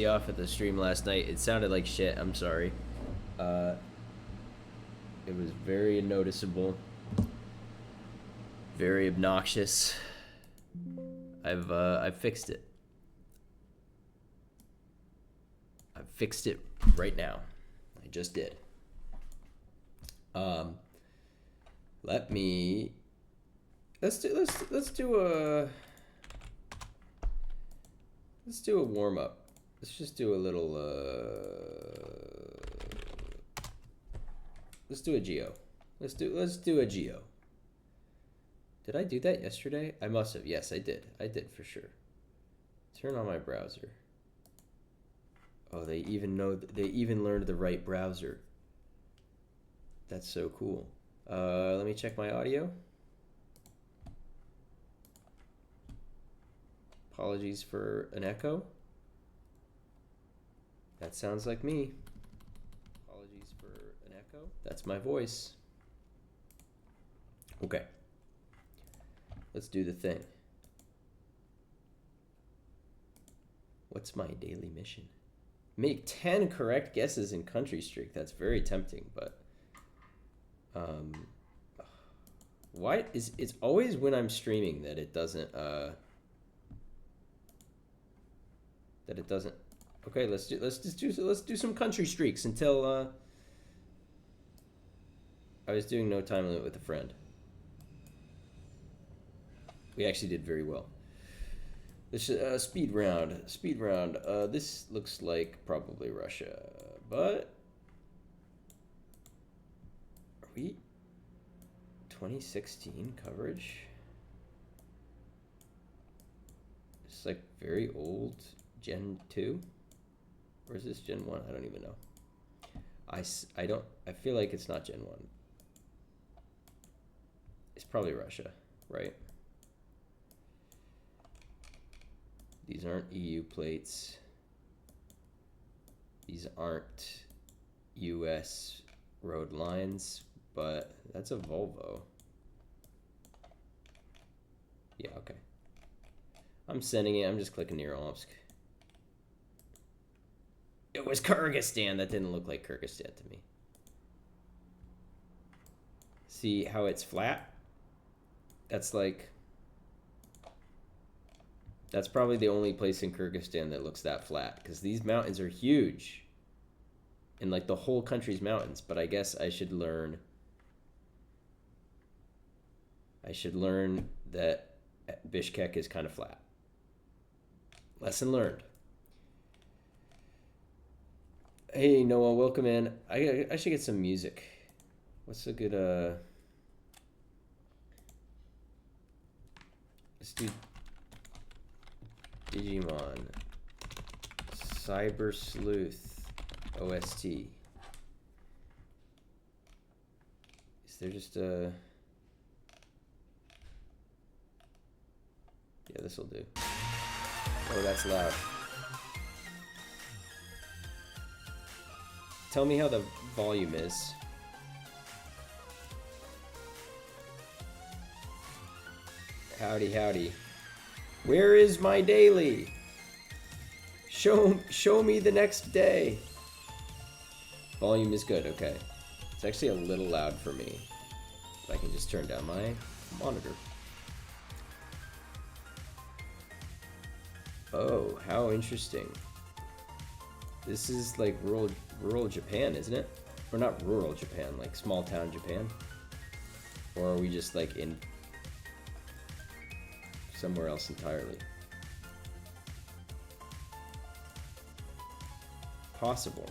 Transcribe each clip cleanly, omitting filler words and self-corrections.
Off at the stream last night. It sounded like shit. I'm sorry. Uh, it was very noticeable, very obnoxious. I've fixed it. I've fixed it right now. I just did. Let me. Let's do a warm up. Let's just do a little, let's do a geo. Let's do a geo. Did I do that yesterday? I must have. Yes, I did. I did for sure. Turn on my browser. Oh, they even learned the right browser. That's so cool. Let me check my audio. Apologies for an echo. That sounds like me. Apologies for an echo. That's my voice. Okay. Let's do the thing. What's my daily mission? Make 10 correct guesses in country streak. That's very tempting, but why is it's always when I'm streaming that it doesn't Okay, let's do some country streaks until I was doing no time limit with a friend. We actually did very well. This speed round. This looks like probably Russia, but are we 2016 coverage? It's like very old Gen 2. Or is this Gen 1? I don't even know. I feel like it's not Gen 1. It's probably Russia, right? These aren't EU plates. These aren't US road lines, but that's a Volvo. Yeah, okay. I'm sending it. I'm just clicking near Omsk. It was Kyrgyzstan. That didn't look like Kyrgyzstan to me. See how it's flat? That's probably the only place in Kyrgyzstan that looks that flat, because these mountains are huge. And like the whole country's mountains, but I guess I should learn that Bishkek is kind of flat. Lesson learned. Hey Noah, welcome in. I should get some music. What's a good let's do Digimon Cyber Sleuth OST. Is there just a Yeah, this'll do. Oh, that's loud. Tell me how the volume is. Howdy, howdy. Where is my daily? Show me the next day. Volume is good, okay. It's actually a little loud for me. But I can just turn down my monitor. Oh, how interesting. This is like rural Japan, isn't it? Or not rural Japan, like small town Japan? Or are we just like in somewhere else entirely? Possible.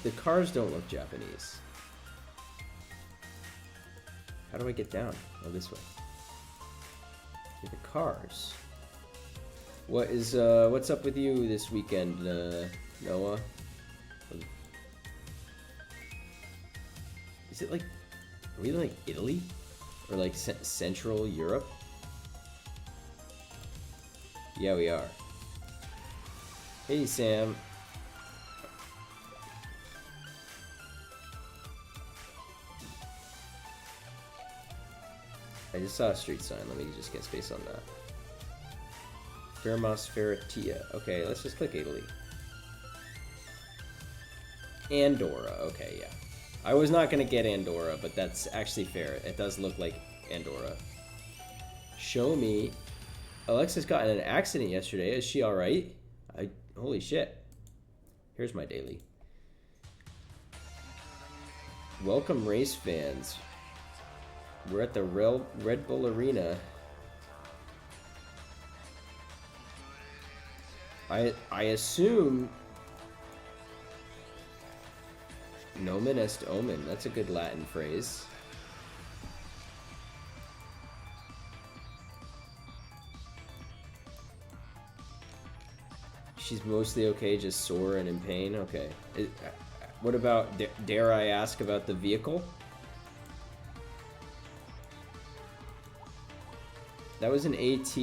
The cars don't look Japanese. How do I get down? Oh, this way. Okay, the cars. What's up with you this weekend, Noah? Is it like, are we like Italy? Or like Central Europe? Yeah, we are. Hey, Sam. I just saw a street sign. Let me just get space on that. Spermospheritia. Okay, let's just click Italy. Andorra. Okay, yeah. I was not going to get Andorra, but that's actually fair. It does look like Andorra. Show me. Alexis got in an accident yesterday. Is she alright? Holy shit. Here's my daily. Welcome, race fans. We're at the Red Bull Arena. I assume Nomen est omen. That's a good Latin phrase. She's mostly okay, just sore and in pain. Okay. What about, dare I ask about the vehicle? That was an AT.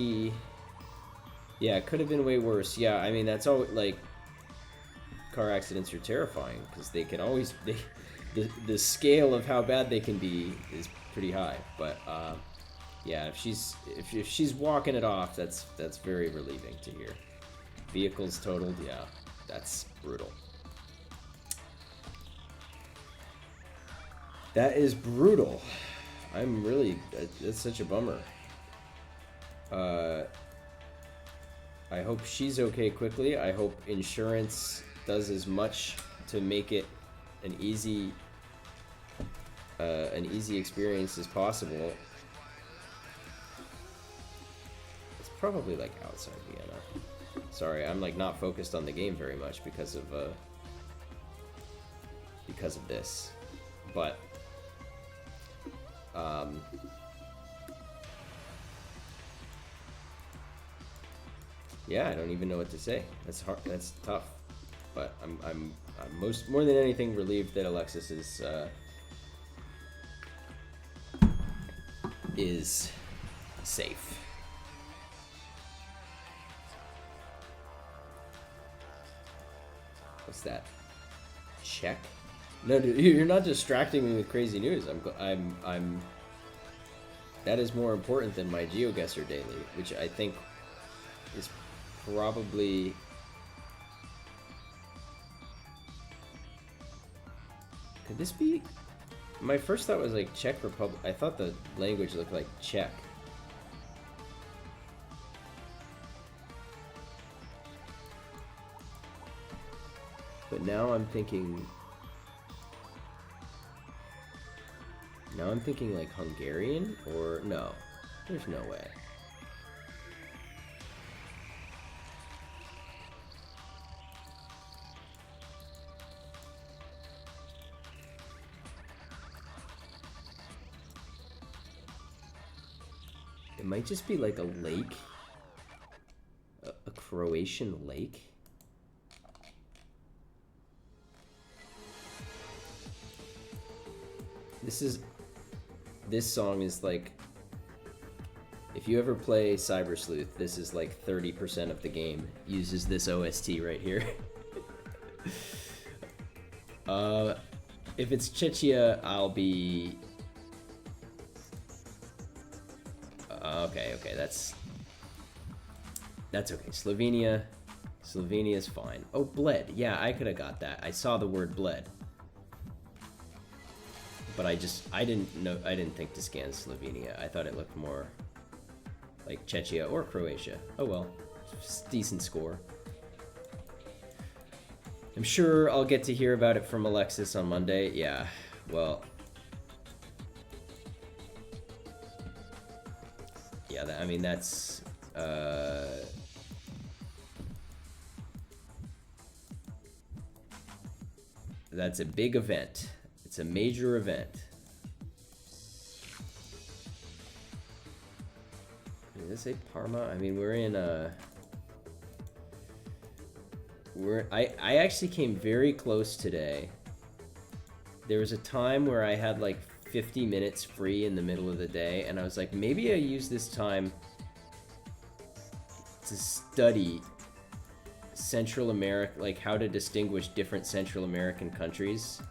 Yeah, it could have been way worse. Yeah, I mean, that's all, like, car accidents are terrifying because they can always, the scale of how bad they can be is pretty high. But, yeah, if she's walking it off, that's very relieving to hear. Vehicles totaled, yeah, that's brutal. That is brutal. I'm really, that's such a bummer. I hope she's okay quickly. I hope insurance does as much to make it an easy experience as possible. It's probably like outside Vienna. Sorry, I'm like not focused on the game very much because of this, but yeah, I don't even know what to say. That's hard. That's tough. But I'm more than anything relieved that Alexis is safe. What's that? Check? No, dude, you're not distracting me with crazy news. I'm. That is more important than my Geoguessr daily, which I think is probably. Could this be? My first thought was like Czech Republic. I thought the language looked like Czech. But now I'm thinking. Now I'm thinking like Hungarian, or no, there's no way. It might just be like a lake, a Croatian lake. This song is like, if you ever play Cyber Sleuth, this is like 30% of the game uses this OST right here. If it's Czechia, I'll be... okay, that's okay. Slovenia is fine. Oh, bled. Yeah, I could have got that. I saw the word bled. But I didn't think to scan Slovenia. I thought it looked more like Czechia or Croatia. Oh well, decent score. I'm sure I'll get to hear about it from Alexis on Monday. Yeah, well, yeah. I mean, that's a big event. It's a major event. Does this say Parma? I mean, we're in I actually came very close today. There was a time where I had like 50 minutes free in the middle of the day, and I was like, maybe I use this time to study Central America, like how to distinguish different Central American countries.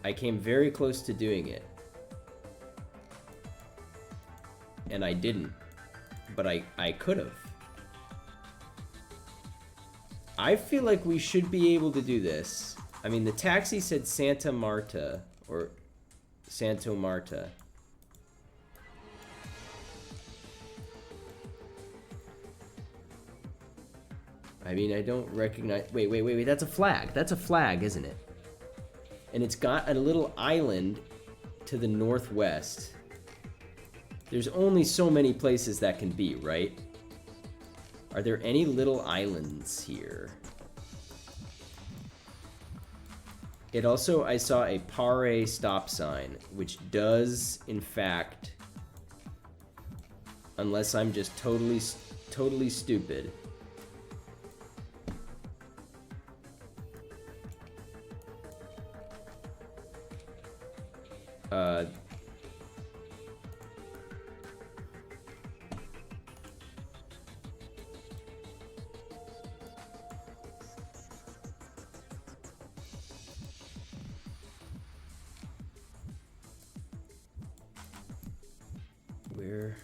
I came very close to doing it, and I didn't, but I could have. I feel like we should be able to do this. I mean, the taxi said Santa Marta, or Santo Marta. I mean, I don't recognize... Wait, that's a flag. That's a flag, isn't it? And it's got a little island to the northwest. There's only so many places that can be, right? Are there any little islands here? It also, I saw a Pare stop sign, which does, in fact, unless I'm just totally stupid. Where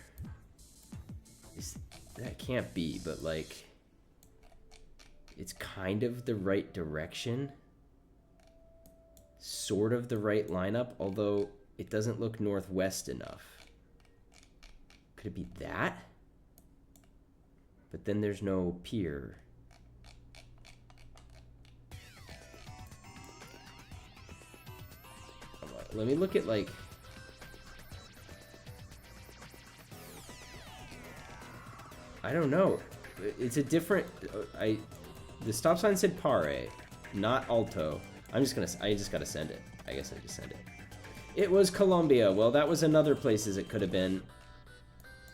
is that? Can't be, but like it's kind of the right direction, sort of the right lineup, although it doesn't look northwest enough. Could it be that? But then there's no pier. Let me look at like... I don't know. It's a different... The stop sign said Pare, not Alto. I just gotta send it. I guess I just send it. It was Colombia. Well, that was another places it could have been.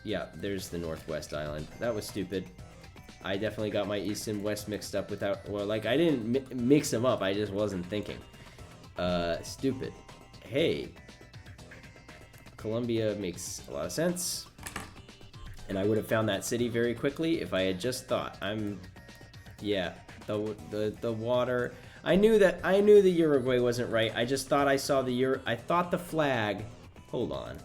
Yeah, there's the Northwest Island. That was stupid. I definitely got my east and west mixed up without... Well, like, I didn't mix them up. I just wasn't thinking. Stupid. Hey. Colombia makes a lot of sense. And I would have found that city very quickly if I had just thought. Yeah, the water... I knew the Uruguay wasn't right. I just thought I saw I thought the flag... Hold on.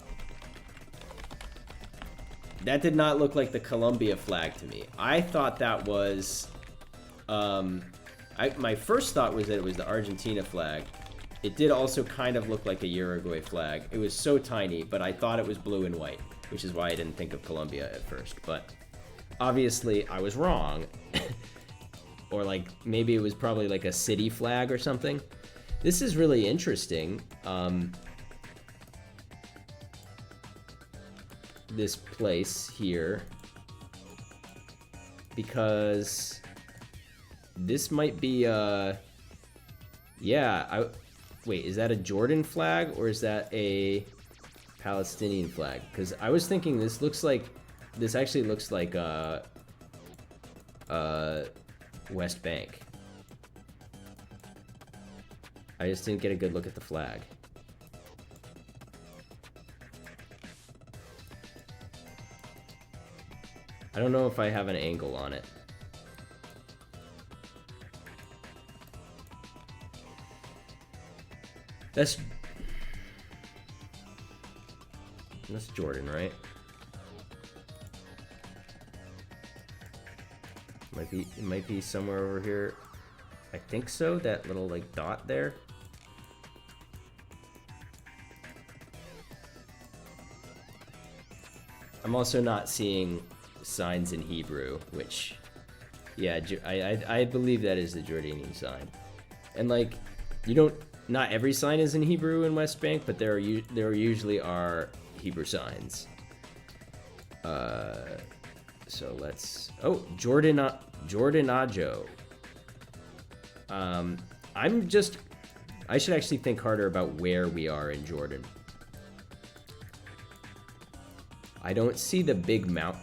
That did not look like the Colombia flag to me. I thought that was... my first thought was that it was the Argentina flag. It did also kind of look like a Uruguay flag. It was so tiny, but I thought it was blue and white, which is why I didn't think of Colombia at first. But obviously, I was wrong. Or like, maybe it was probably like a city flag or something. This is really interesting. This place here. Because this might be, yeah, wait, is that a Jordan flag or is that a Palestinian flag? Because I was thinking this actually looks like, West Bank. I just didn't get a good look at the flag. I don't know if I have an angle on it. That's Jordan, right? It might be somewhere over here. I think so, that little like dot there. I'm also not seeing signs in Hebrew, which, yeah, I believe that is the Jordanian sign. And like, not every sign is in Hebrew in West Bank, but there usually are Hebrew signs. So let's... Oh, Jordanajo. I should actually think harder about where we are in Jordan. I don't see the big mountain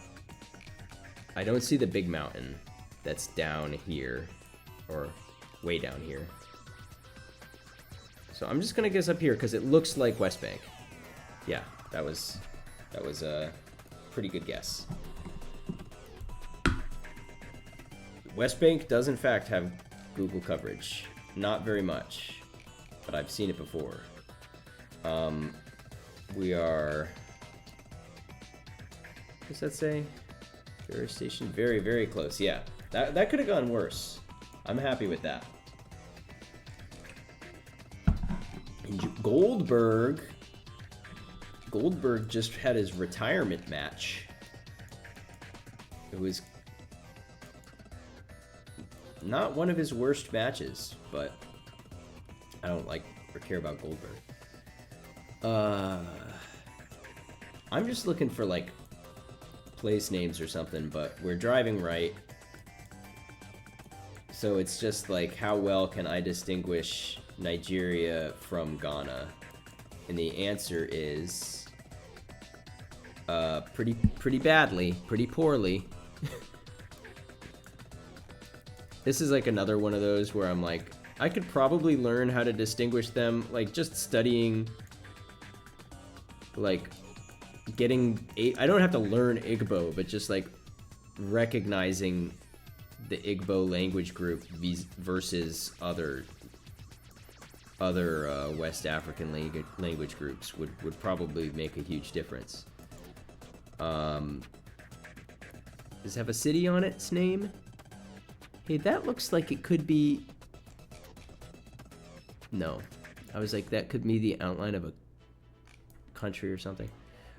that's down here, or way down here. So I'm just gonna guess up here because it looks like West Bank. Yeah, that was a pretty good guess. West Bank does in fact have Google coverage. Not very much, but I've seen it before. We are... What does that say? Ferris Station, very, very close. Yeah, that could have gone worse. I'm happy with that. And Goldberg just had his retirement match. It was not one of his worst matches, but I don't like or care about Goldberg. I'm just looking for like place names or something, but we're driving right. So it's just like, how well can I distinguish Nigeria from Ghana? And the answer is pretty badly, pretty poorly. This is like another one of those where I'm like, I could probably learn how to distinguish them, like just studying, like I don't have to learn Igbo, but just like recognizing the Igbo language group versus other West African language groups would probably make a huge difference. Does it have a city on its name? Hey, that looks like it could be... No. I was like, that could be the outline of a country or something.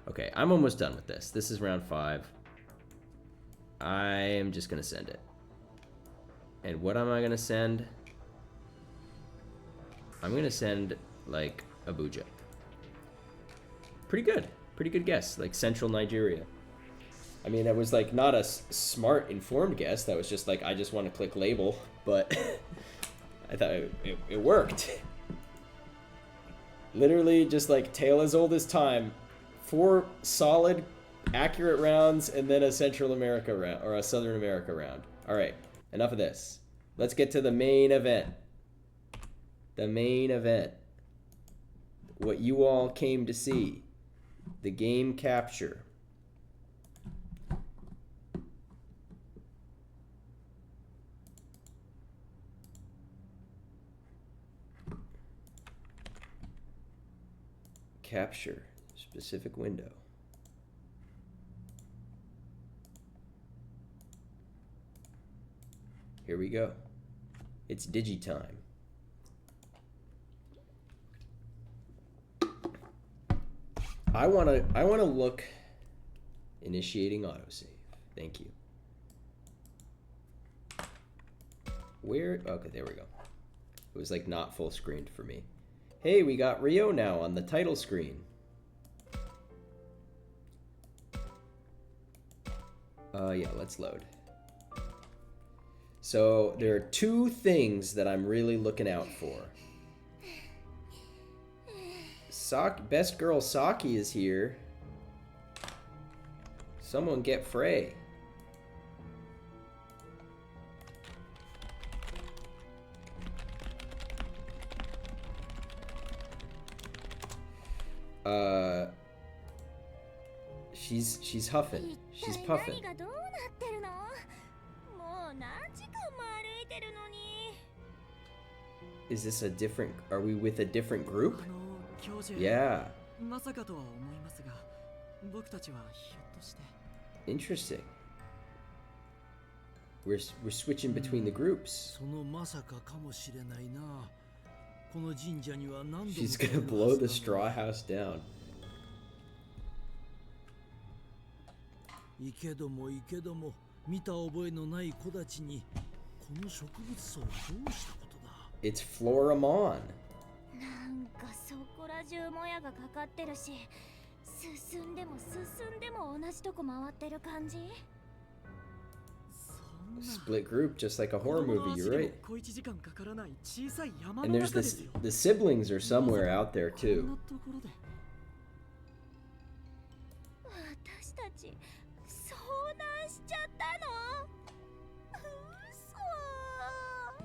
Okay, I'm almost done with this. This is round 5. I am just going to send it. And what am I going to send? I'm going to send, like, Abuja. Pretty good. Pretty good guess. Like, central Nigeria. I mean, that was, like, not a smart, informed guess. That was just, like, I just want to click label. But I thought it worked. Literally just, like, tale as old as time. 4 solid, accurate rounds, and then a Central America round, or a Southern America round. All right, enough of this. Let's get to the main event. The main event. What you all came to see. The game capture. Capture. Specific window. Here we go. It's Digi time. I wanna look. Initiating autosave. Thank you. Where? Okay, there we go. It was like not full screened for me. Hey, we got Rio now on the title screen. Yeah, let's load. So there are 2 things that I'm really looking out for. Best girl Saki is here. Someone get Frey. She's huffing. She's puffing. Is this a different... Are we with a different group? Yeah. Interesting. We're switching between the groups. She's gonna blow the straw house down. It's Floramon. Split group, just like a horror movie, you're right. And there's this, the siblings are somewhere out there too.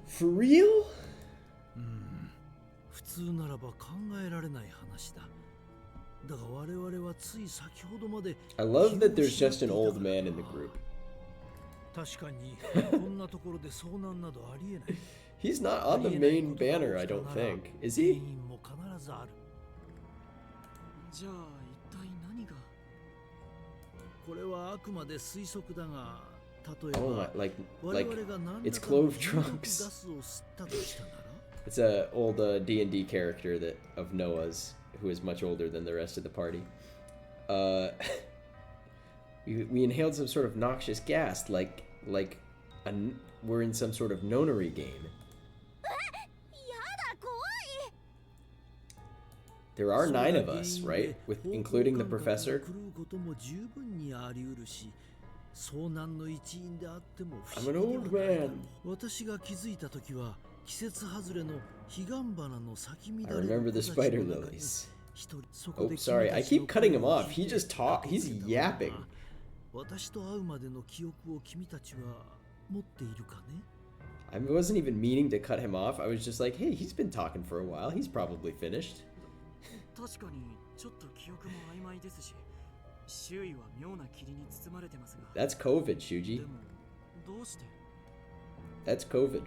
For real? I love that there's just an old man in the group. He's not on the main banner, I don't think. Is he? Oh my, like it's Clove Trunks. It's a old D&D character that of Noah's who is much older than the rest of the party. We inhaled some sort of noxious gas, like we're in some sort of nonary game. There are 9 of us, right? With including the professor. I'm an old man. I remember the spider lilies. Oh, sorry. I keep cutting him off. He just he's yapping. I wasn't even meaning to cut him off. I was just like, hey, he's been talking for a while. He's probably finished. That's COVID, Shuji. That's COVID.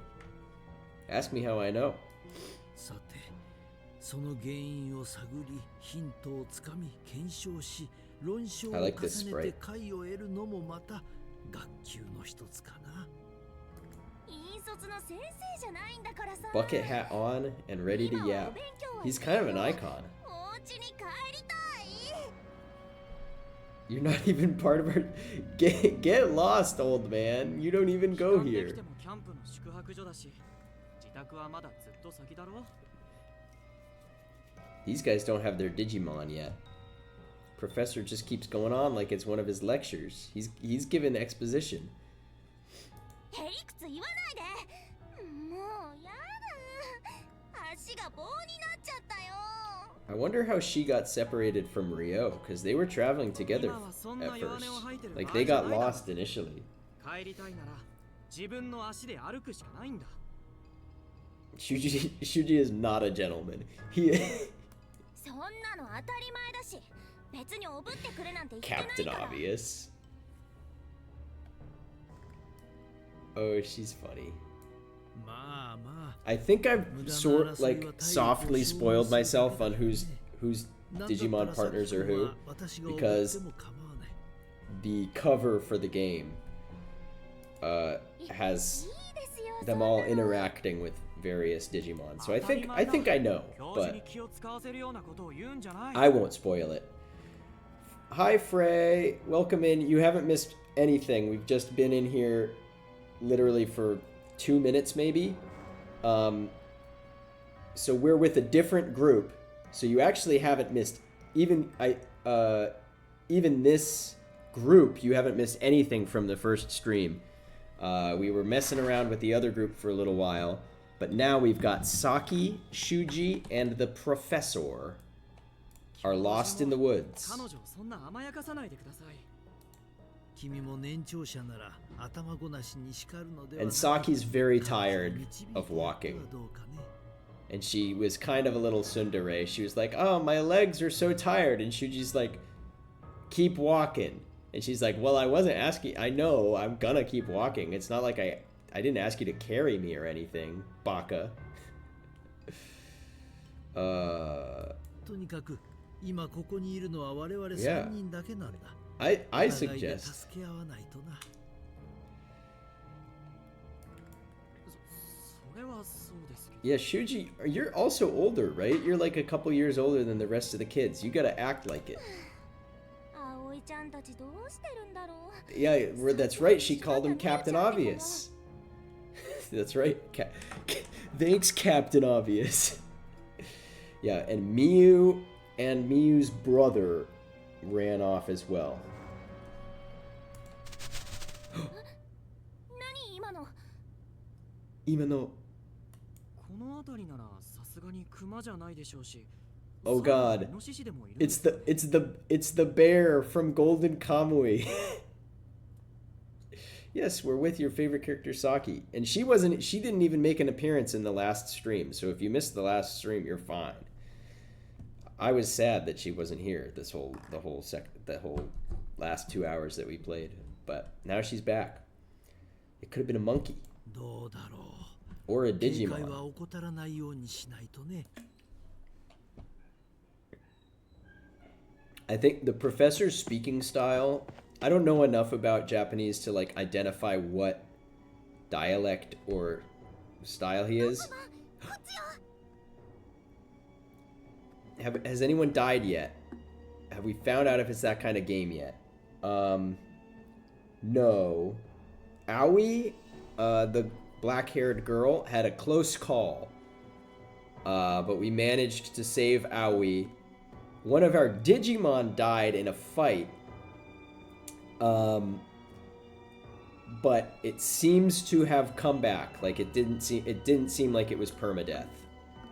Ask me how I know. I like this sprite. Bucket hat on and ready to yap. He's kind of an icon. You're not even part of our... Get lost, old man. You don't even go here. These guys don't have their Digimon yet. Professor just keeps going on like it's one of his lectures. He's given exposition. I wonder how she got separated from Ryo, because they were traveling together at first. Like, they got lost initially. Shuji is not a gentleman. Captain Obvious. Oh, she's funny. I think I've softly spoiled myself on whose Digimon partners are who, because the cover for the game has them all interacting with various Digimon. So I think I know, but I won't spoil it. Hi Frey, welcome in. You haven't missed anything. We've just been in here literally for 2 minutes maybe. So we're with a different group, so you actually haven't missed even this group. You haven't missed anything from the first stream. We were messing around with the other group for a little while, but now we've got Saki, Shuji, and the Professor are lost in the woods. And Saki's very tired of walking. And she was kind of a little tsundere. She was like, oh, my legs are so tired. And Shuji's like, keep walking. And she's like, well, I wasn't asking. I know, I'm gonna keep walking. It's not like I didn't ask you to carry me or anything, Baka. Yeah. I suggest. Yeah, Shuji, you're also older, right? You're like a couple years older than the rest of the kids. You gotta act like it. Yeah, that's right. She called him Captain Obvious. That's right. Thanks, Captain Obvious. Yeah, and Miyu and Miyu's brother ran off as well. Imano. Oh god. It's the bear from Golden Kamui. Yes, we're with your favorite character Saki. And she didn't even make an appearance in the last stream. So if you missed the last stream, you're fine. I was sad that she wasn't here the whole last 2 hours that we played. But now she's back. It could have been a monkey. Or a Digimon. I think the professor's speaking style I don't know enough about Japanese to like identify what dialect or style he is. Has anyone died yet? Have we found out if it's that kind of game yet? No. Aoi, the black-haired girl, had a close call. But we managed to save Aoi. One of our Digimon died in a fight. But it seems to have come back. Like it didn't seem like it was permadeath.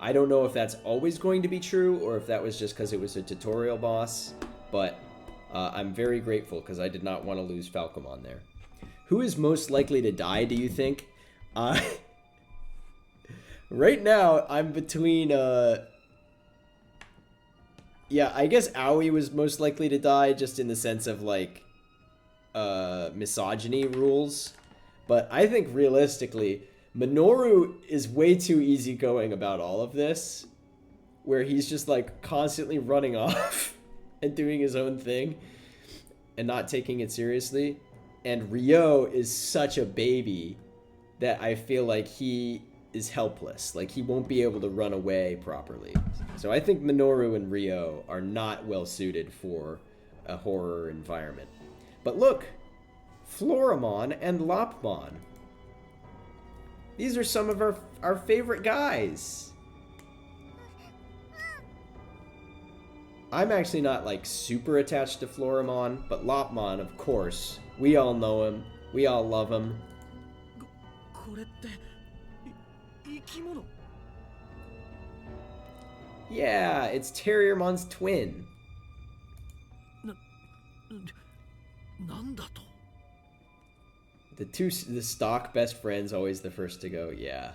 I don't know if that's always going to be true or if that was just because it was a tutorial boss, but I'm very grateful because I did not want to lose Falcomon there. Who is most likely to die, do you think? Right now, I'm between, yeah, I guess Aoi was most likely to die just in the sense of, like, misogyny rules. But I think realistically, Minoru is way too easygoing about all of this, where he's just like constantly running off and doing his own thing and not taking it seriously. And Ryo is such a baby that I feel like he is helpless. Like he won't be able to run away properly. So I think Minoru and Ryo are not well suited for a horror environment. But look, Floramon and Lopmon. These are some of our favorite guys. I'm actually not like super attached to Floramon, but Lopmon, of course. We all know him. We all love him. Yeah, it's Terriermon's twin. The stock best friends always the first to go, yeah.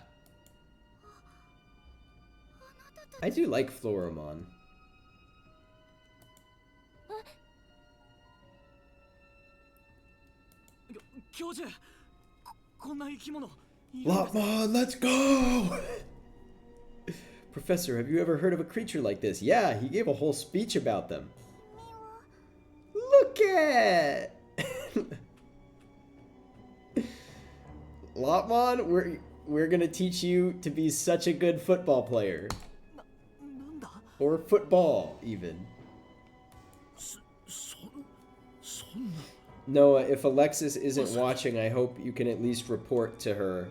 I do like Floramon. Lopmon, let's go! Professor, have you ever heard of a creature like this? Yeah, he gave a whole speech about them. Look at! Lopmon, we're gonna teach you to be such a good football player. Or football, even. Noah, if Alexis isn't watching, I hope you can at least report to her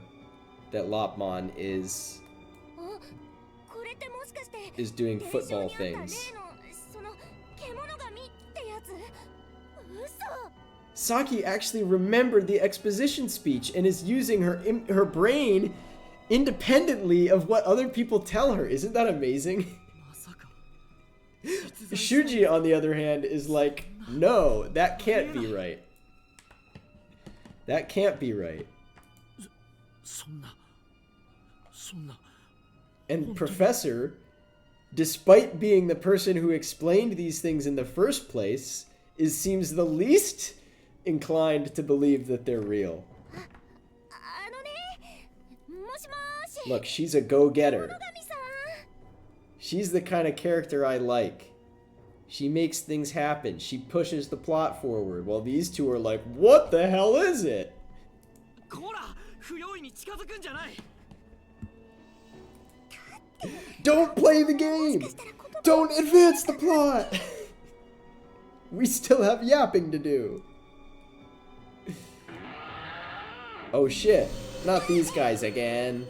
that Lopmon is doing football things. Saki actually remembered the exposition speech and is using her brain independently of what other people tell her. Isn't that amazing? Shuji, on the other hand, is like, no, that can't be right. That can't be right. And Professor, despite being the person who explained these things in the first place, seems the least inclined to believe that they're real. Look, she's a go-getter. She's the kind of character I like. She makes things happen. She pushes the plot forward, while these two are like, what the hell is it? Don't play the game! Don't advance the plot! We still have yapping to do. Oh shit, not these guys again.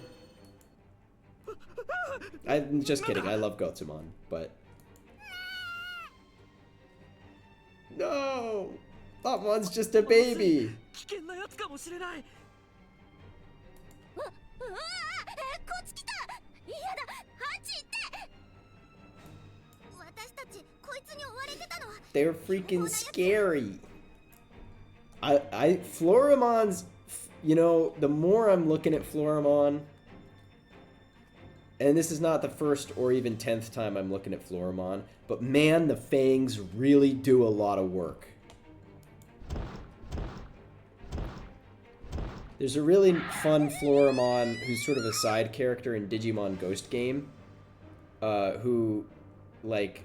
I'm just kidding, I love Gotsumon, but... No! Lopmon's just a baby! They're freaking scary. Floramon's, you know, the more I'm looking at Floramon, and this is not the first or even 10th time I'm looking at Floramon, but man, the fangs really do a lot of work. There's a really fun Floramon who's sort of a side character in Digimon Ghost Game, who, like,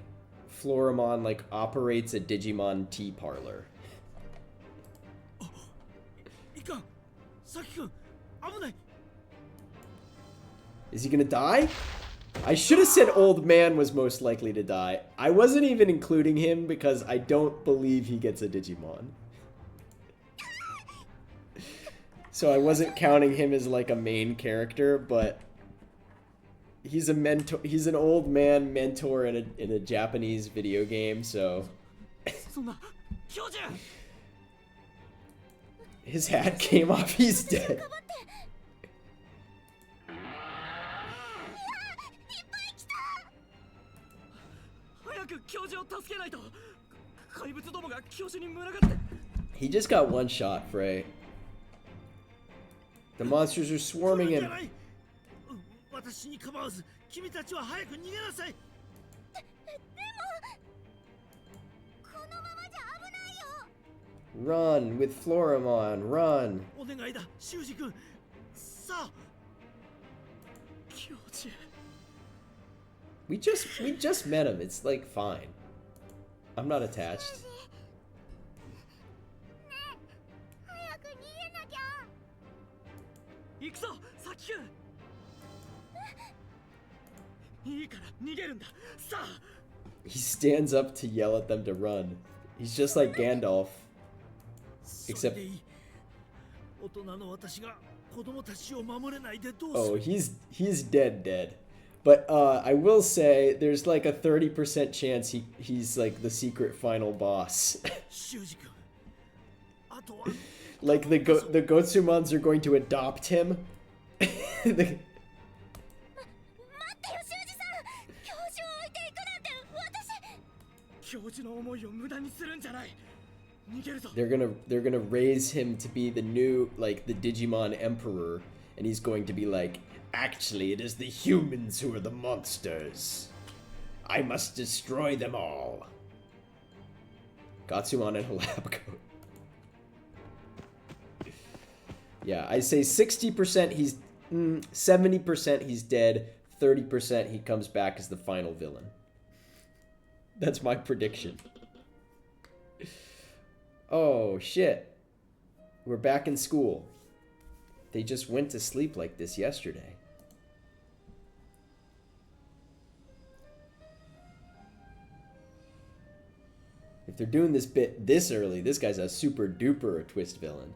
Floramon, like, operates a Digimon tea parlor. Is he gonna die? I should have said old man was most likely to die. I wasn't even including him because I don't believe he gets a Digimon. So I wasn't counting him as like a main character, but he's a mentor. He's an old man mentor in a Japanese video game, so his hat came off. He's dead. He just got one shot, Frey. The monsters are swarming him. Run with Floramon, run. We just met him. It's like fine. I'm not attached. He stands up to yell at them to run. He's just like Gandalf. Except... Oh, he's dead. But I will say there's like a 30% chance he's like the secret final boss. Like the Gotsumons are going to adopt him. They're gonna raise him to be the new, like, the Digimon Emperor, and he's going to be like, actually, it is the humans who are the monsters. I must destroy them all. Gotsumon in a lab coat. Yeah, I say 60% he's... 70% he's dead, 30% he comes back as the final villain. That's my prediction. Oh, shit. We're back in school. They just went to sleep like this yesterday. If they're doing this bit this early, this guy's a super duper twist villain.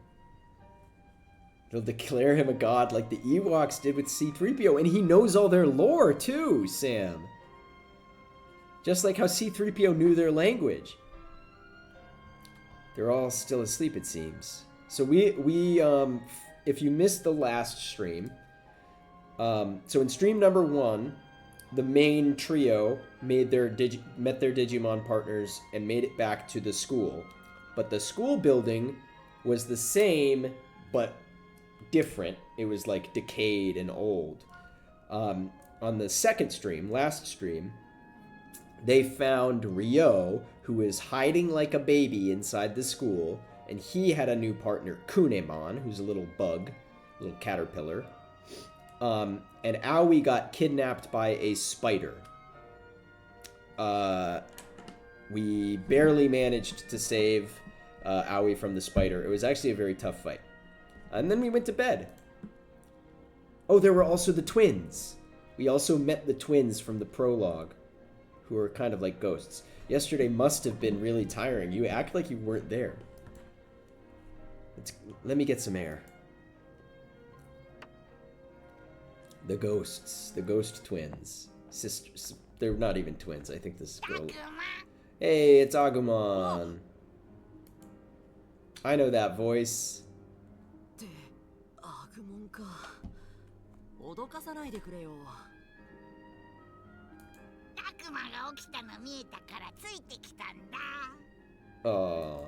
They'll declare him a god like the Ewoks did with C-3PO, and he knows all their lore too, Sam. Just like how C-3PO knew their language. They're all still asleep, it seems. So we if you missed the last stream, so in stream number 1, the main trio met their Digimon partners and made it back to the school. But the school building was the same, but different. It was like decayed and old. On the second stream, last stream, they found Ryo, who was hiding like a baby inside the school, and he had a new partner, Kunemon, who's a little bug, little caterpillar. And Aoi got kidnapped by a spider. We barely managed to save Aoi from the spider. It was actually a very tough fight. And then we went to bed. Oh, there were also the twins. We also met the twins from the prologue, who are kind of like ghosts. Yesterday must have been really tiring. You act like you weren't there. Let me get some air. The ghosts. The ghost twins. Sisters. They're not even twins. I think this girl... Hey, it's Agumon. I know that voice. Oh.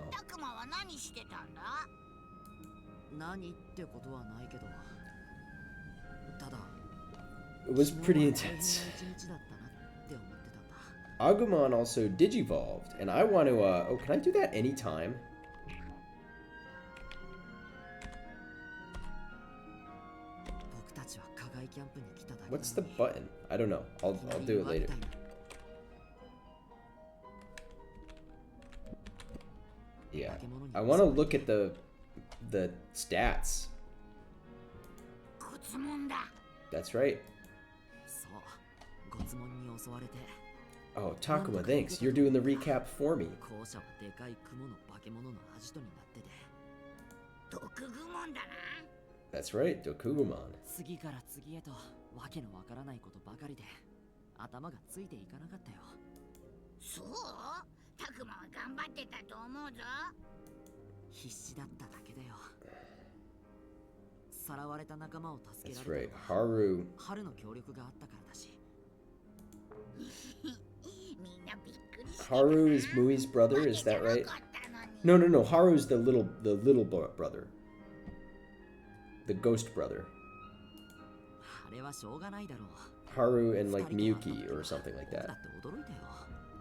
It was pretty intense. Agumon also digivolved, and I want to, oh, can I do that anytime? What's the button? I don't know. I'll do it later. Yeah. I want to look at the the stats. That's right. Oh, Takuma, thanks. You're doing the recap for me. That's right, Dokugumon. That's right, Haru. Haru is Mui's brother, is that right? No. Haru's the little brother. The ghost brother. Haru and like Miyuki or something like that.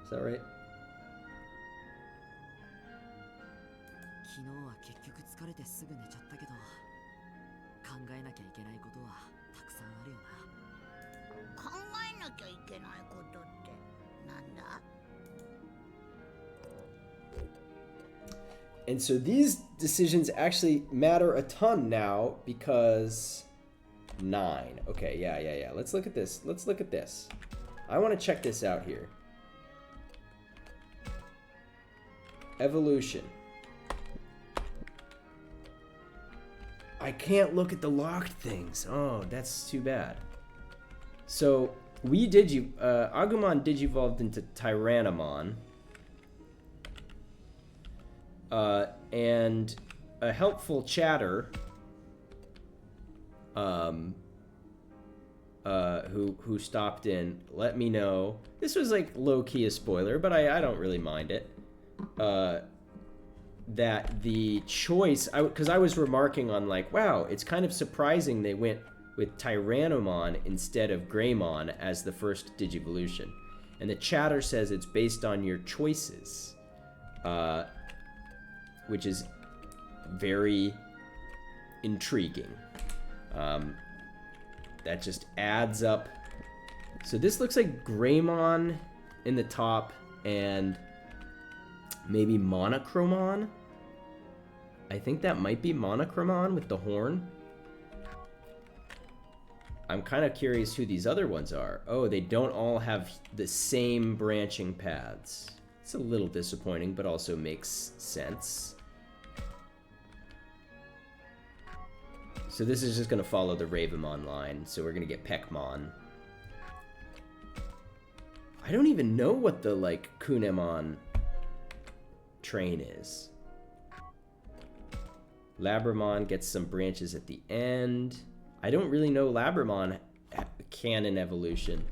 Is that right? And so these decisions actually matter a ton now because 9. Okay, yeah. Let's look at this. I want to check this out here. Evolution. I can't look at the locked things. Oh, that's too bad. So we Agumon digivolved into Tyrannomon. And a helpful chatter who stopped in let me know. This was like low-key a spoiler, but I don't really mind it. That the choice, because I was remarking on like, wow, it's kind of surprising they went with Tyrannomon instead of Greymon as the first Digivolution. And the chatter says it's based on your choices. Which is very intriguing. That just adds up. So this looks like Greymon in the top and maybe Monochromon. I think that might be Monochromon with the horn. I'm kind of curious who these other ones are. Oh, they don't all have the same branching paths. It's a little disappointing, but also makes sense. So this is just going to follow the Ravemon line, so we're going to get Pekmon. I don't even know what the, like, Kunemon train is. Labramon gets some branches at the end. I don't really know Labramon canon evolution.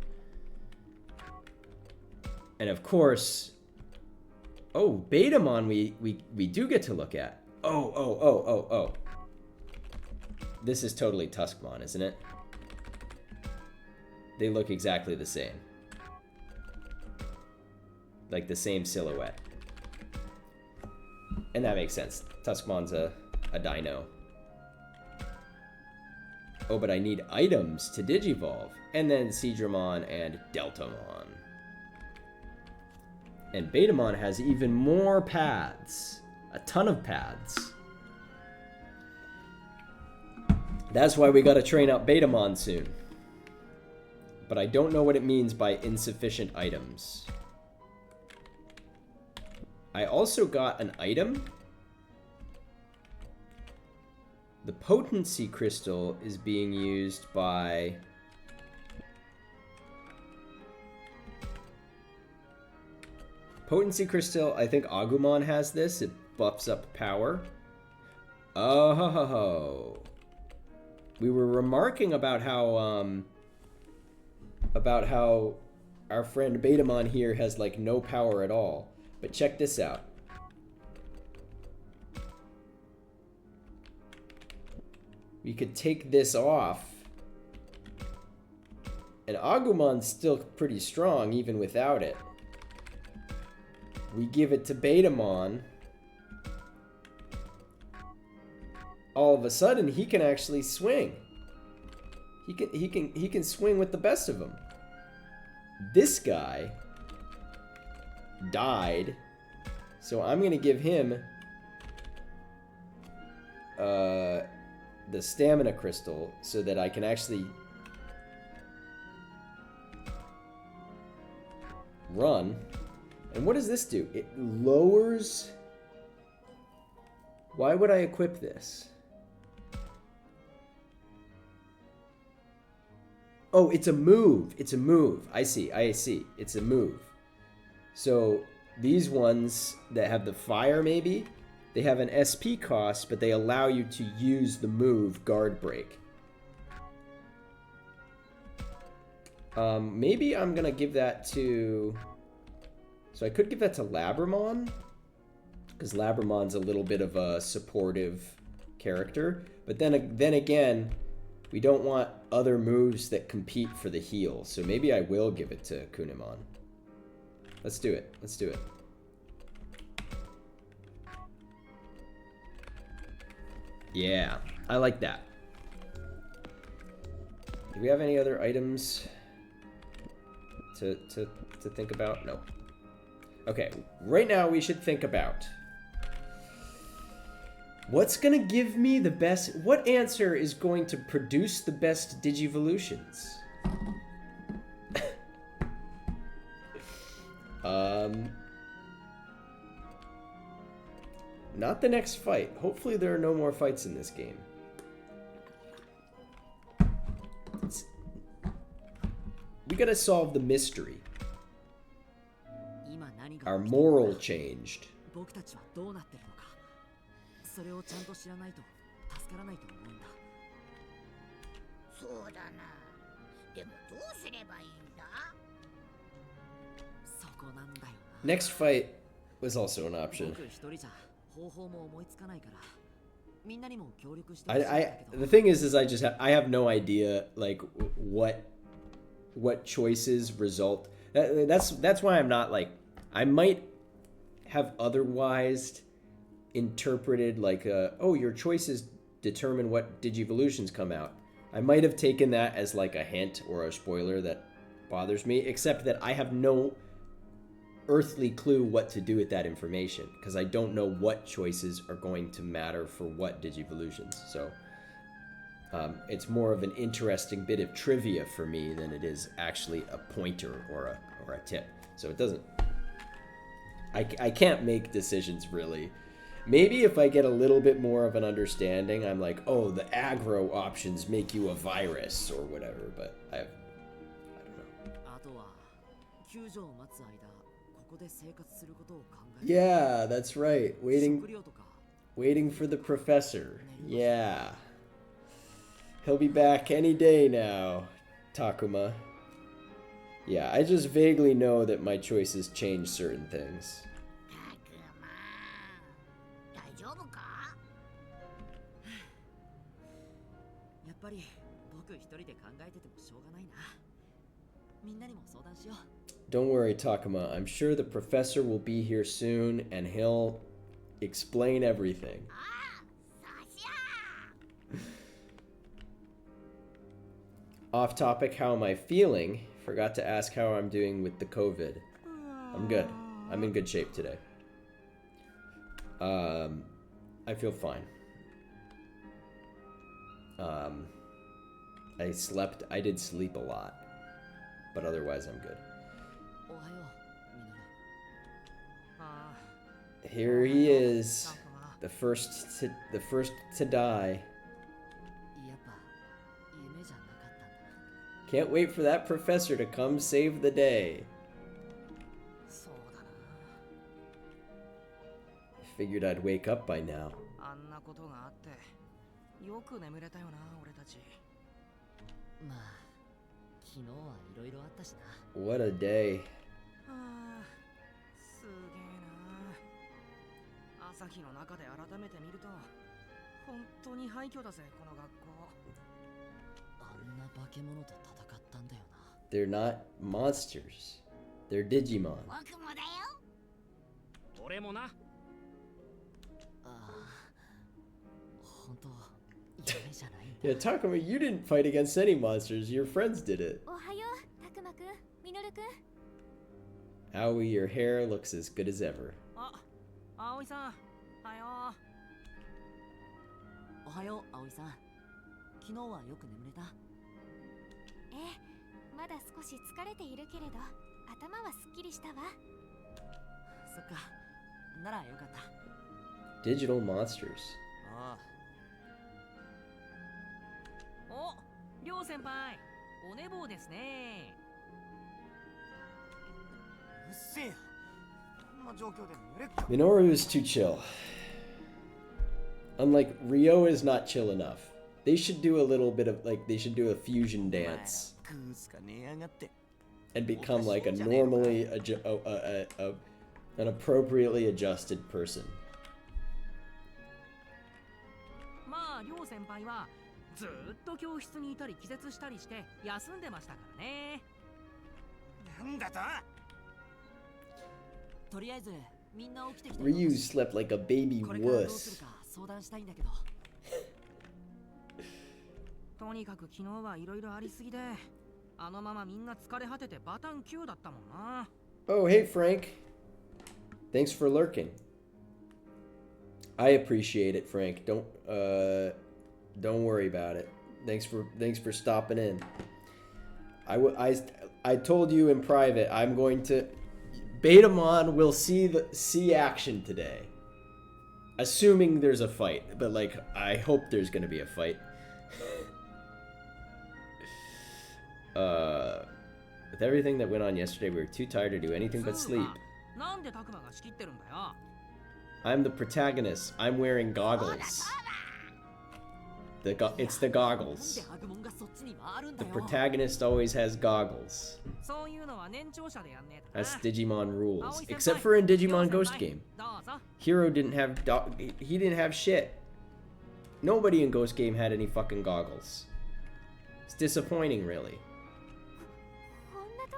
And of course... Oh, Betamon we do get to look at. Oh. This is totally Tuskmon, isn't it? They look exactly the same. Like the same silhouette. And that makes sense. Tuskmon's a dino. Oh, but I need items to Digivolve. And then Seadramon and Deltamon. And Betamon has even more paths. A ton of paths. That's why we gotta train up Betamon soon. But I don't know what it means by insufficient items. I also got an item. The potency crystal is being used by... Potency crystal, I think Agumon has this. It buffs up power. Oh, ho, ho, ho. We were remarking about how our friend Betamon here has like no power at all. But check this out. We could take this off. And Agumon's still pretty strong even without it. We give it to Betamon. All of a sudden he can actually swing. He can swing with the best of them. This guy died, so I'm gonna give him the stamina crystal so that I can actually run. And what does this do? It lowers... Why would I equip this? Oh, it's a move. It's a move. I see. It's a move. So these ones that have the fire, maybe, they have an SP cost, but they allow you to use the move Guard Break. Maybe I'm going to give that to... So I could give that to Labramon, because Labramon's a little bit of a supportive character. But then again, we don't want other moves that compete for the heal. So maybe I will give it to Kunimon. Let's do it. Let's do it. Yeah, I like that. Do we have any other items to think about? No. Okay, right now we should think about what's gonna give me the best... What answer is going to produce the best Digivolutions? Not the next fight. Hopefully there are no more fights in this game. We gotta solve the mystery. Our moral changed. Next fight was also an option. The thing is I have no idea like what choices result. That's why I'm not like, I might have otherwise interpreted like oh, your choices determine what Digivolutions come out. I might have taken that as like a hint or a spoiler that bothers me, except that I have no earthly clue what to do with that information because I don't know what choices are going to matter for what Digivolutions. So it's more of an interesting bit of trivia for me than it is actually a pointer or a tip. So it doesn't... I can't make decisions really. Maybe if I get a little bit more of an understanding, I'm like, oh, the aggro options make you a virus or whatever, but I don't know. Yeah, that's right. Waiting for the professor. Yeah. He'll be back any day now, Takuma. Yeah, I just vaguely know that my choices change certain things. Don't worry, Takuma. I'm sure the professor will be here soon and he'll explain everything. Off topic, how am I feeling? Forgot to ask how I'm doing with the COVID. I'm good. I'm in good shape today. I feel fine. I did sleep a lot, but otherwise I'm good. Here he is, the first to die. Can't wait for that professor to come save the day. I figured I'd wake up by now. What a day. They're not monsters. They're Digimon. Yeah, Takuma, you didn't fight against any monsters. Your friends did it. Aoi, your hair looks as good as ever. はよう、葵さん。昨日はよく眠れた？ええ、まだ少し疲れているけれど、頭はすっきりしたわ。そっか。ならよかった。Digital monsters. ああ。お、りょう先輩、お寝坊ですね。うっせえよ。こんな状況で寝れっか。Minoru is too chill. Unlike Ryo is not chill enough. They should do a little bit of like they should do a fusion dance and become like a normally an appropriately adjusted person. まあ、りょう先輩はずっと教室にいたり気絶したりして休んでましたからね。なんだと？とりあえずみんな起きてきて。Ryu slept like a baby これからどう wuss. するか相談したいんだけど。とにかく昨日はいろいろありすぎで、あのままみんな疲れ果ててバタン9だったもんな。Oh, hey Frank. Thanks for lurking. I appreciate it, Frank. Don't worry about it. Thanks for stopping in. I told you in private I'm going to Betamon will see action today. Assuming there's a fight, but like I hope there's going to be a fight. With everything that went on yesterday, we were too tired to do anything but sleep. I'm the protagonist. I'm wearing goggles. It's the goggles. The protagonist always has goggles. That's Digimon rules. Except for in Digimon Ghost Game. Hero didn't have shit. Nobody in Ghost Game had any fucking goggles. It's disappointing, really.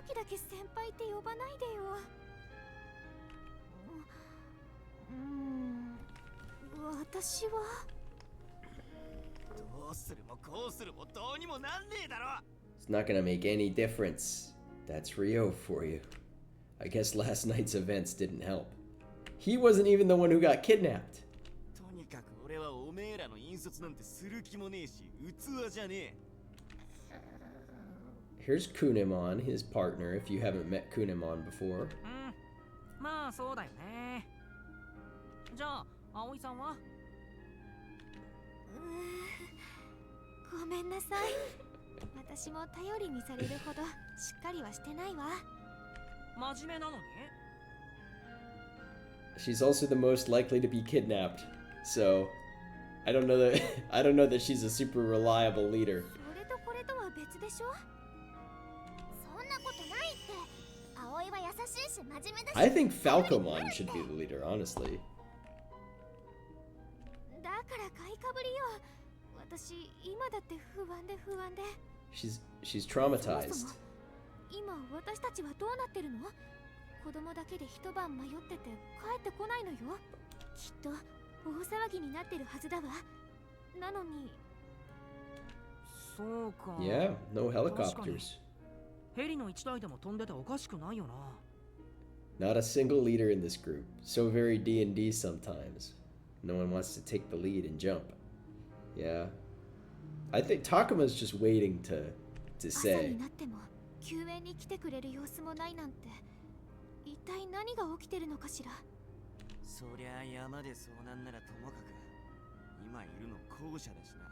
時だけ先輩って呼ばないでよ。私はどうするもこうするもどうにもなんねえだろ。 It's not gonna make any difference. That's Ryo for you. I guess last night's events didn't help. He wasn't even the one who got kidnapped. とにかく俺はおめえらの引率なんてする気もねえし、器じゃねえ。Here's Kunemon, his partner, if you haven't met Kunemon before. まあそうだよね。じゃあ、葵さんは？ごめんなさい。私も頼りにされるほどしっかりはしてないわ。真面目なのに？ She's also the most likely to be kidnapped, so I don't know that she's a super reliable leader. それとこれとは別でしょ。I think Falcomon should be the leader, honestly. だから買いかぶりよ。私今だって不安で。She's traumatized. 今私たちはどうなってるの？子供だけで一晩迷ってて帰ってこないのよ。きっと大騒ぎになってるはずだわ。なのに。そうか。Yeah, no helicopters. ヘリの一台でも飛んでておかしくないよな。Not a single leader in this group. So very D&D sometimes. No one wants to take the lead and jump. Yeah. I think Takuma's just waiting to 朝 say. になっても救援に来てくれる様子もないなんて。一体何が起きてるのかしら。そりゃ山で遭難ならともかく、今いるの後者だしな。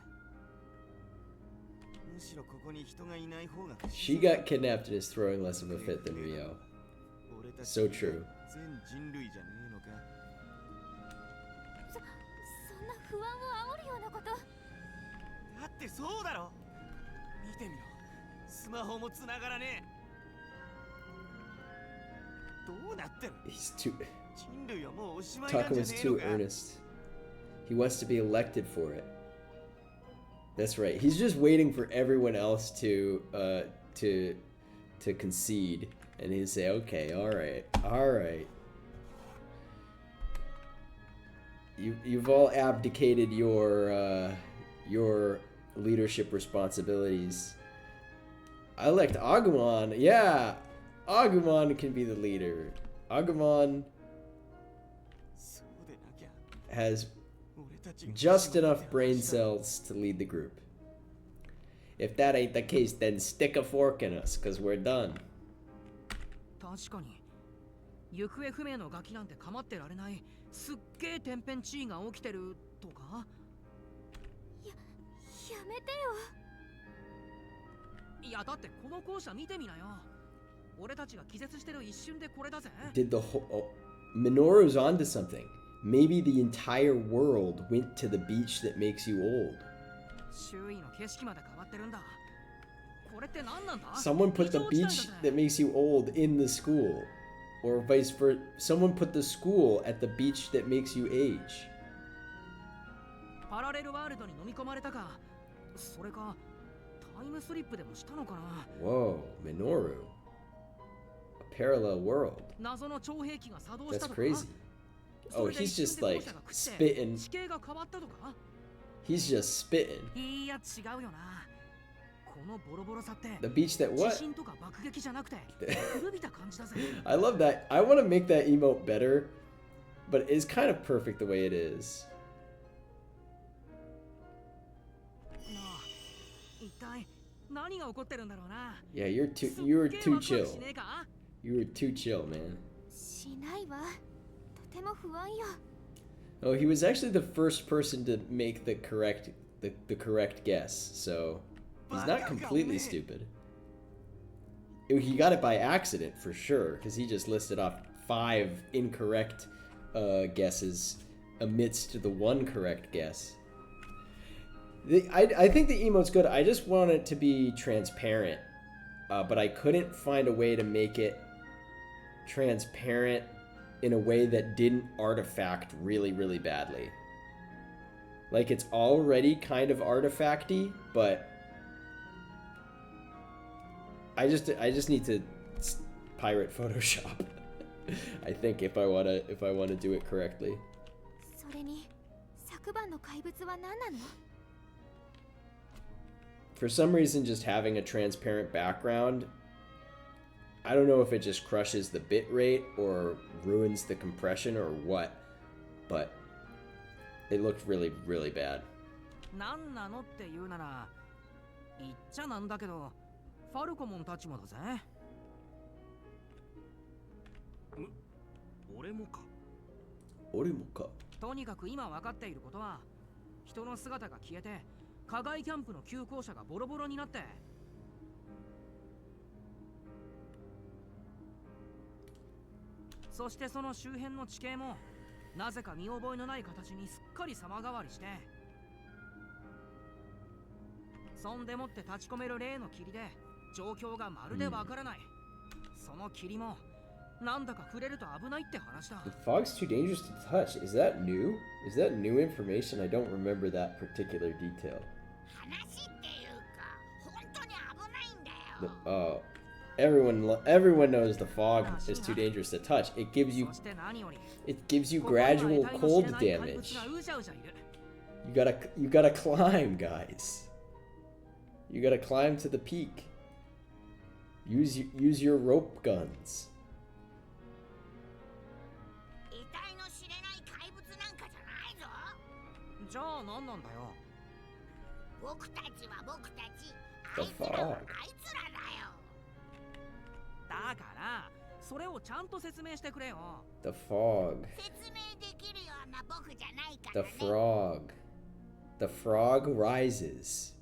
むしろここに人がいない方が。She got kidnapped and is throwing less of a fit than Ryo. So true. 全人類じゃねえのか。そんな不安を煽るようなこと。だってそうだろ。見てみろ。スマホも繋がらねえ。どうなってる？ He's too. 人類はもうおしまいなんじゃね Takuma's えの too か。 earnest. He wants to be elected for it. That's right. He's just waiting for everyone else to concede, and he'll say, "Okay, all right. You've all abdicated your leadership responsibilities. I elect Agumon. Yeah, Agumon can be the leader. Agumon has Just enough brain cells to lead the group. If that ain't the case, then stick a fork in us, cause we're done. 確かに行方不明のガキなんて構ってられない。すっげえ天変地異が起きてるとか。やめてよ。いやだってこの校舎見てみなよ。俺たちが気絶してる一瞬でこれだぜ。Did the whole... Oh, Minoru's onto something. Maybe the entire world went to the beach that makes you old. 周囲の景色まで変わってるんだ。これって何なんだ? Someone put the beach that makes you old in the school. Or vice versa. Someone put the school at the beach that makes you age. パラレルワールドに飲み込まれたか。それかタイムスリップでもしたのかな。 Whoa, Minoru. A parallel world. 謎の超兵器が作動した That's とか。 crazy. Oh, he's just like spitting. 地形が変わったとか。 He's just spitting. いや違うよな。このボロボロさって The beach that what? 地震とか爆撃じゃなくて古びた感じだぜ。I love that. I want to make that emote better, but it's kind of perfect the way it is. なあ、一体何が起こってるんだろうな。 Yeah, you were too chill. しねえか? You were too chill, man. しないわ。とても不安よ。 Oh, he was actually the first person to make the correct guess, so he's not completely stupid. He got it by accident for sure, because he just listed off 5 incorrect guesses amidst the one correct guess. I think the emote's good. I just want it to be transparent, but I couldn't find a way to make it transparent in a way that didn't artifact really, really badly. Like, it's already kind of artifacty, but I just need to pirate Photoshop. I think if I wanna do it correctly. それに昨晩の怪物は何なの? For some reason, just having a transparent background, I don't know if it just crushes the bit rate or ruins the compression or what, but it looked really, really bad. 何なのって言うなら言っちゃなんだけどファルコモンたちもだぜ。俺もか。俺もか。とにかく今分かっていることは人の姿が消えて課外キャンプの旧校舎がボロボロになってそしてその周辺の地形もなぜか見覚えのない形にすっかり様変わりしてそんでもって立ち込める例の霧で状況がまるでわからない、その霧もなんだか触れると危ないって話だ。 The fog's too dangerous to touch. Is that new? Is that new information? I don't remember that particular detail. 話っていうか本当に危ないんだよ。 Everyone knows the fog is too dangerous to touch. It gives you そして何より gradual ここには cold 得体の知れない怪 damage. 物がうじゃうじゃいる。 You gotta climb, guys. You gotta climb to the peak. Use your rope guns. 得体の知れない怪物なんかじゃないぞ。じゃあ何なんだよ。僕たちは僕たち、 The あいつらは fog. あいつらだよ。だからそれをちゃんと説明してくれよ。 The fog. 説明できるような僕じゃないから The ね。 frog. The frog rises.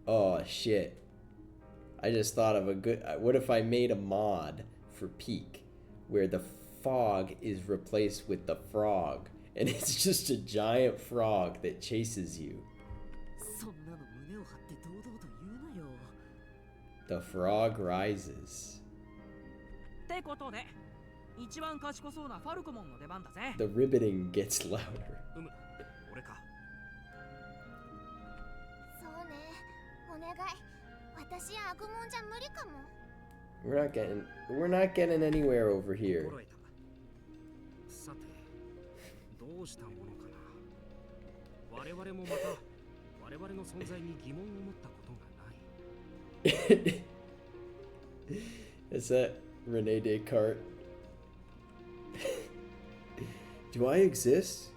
Oh shit. I just thought of a good... What if I made a mod for Peak where the fog is replaced with the frog and it's just a giant frog that chases you? そんなの胸を張って堂々と言うなよ。 The frog rises. ってことで一番賢そうなファルコモンの出番だぜ。 The ribbiting gets louder. 俺か。そうね。お願い。私アグモンじゃ無理かも。 We're not getting anywhere over here. 心得た。さて、どうしたものかな。我々もまた我々の存在に疑問を持ったことがない。Is that Rene Descartes? Do I exist?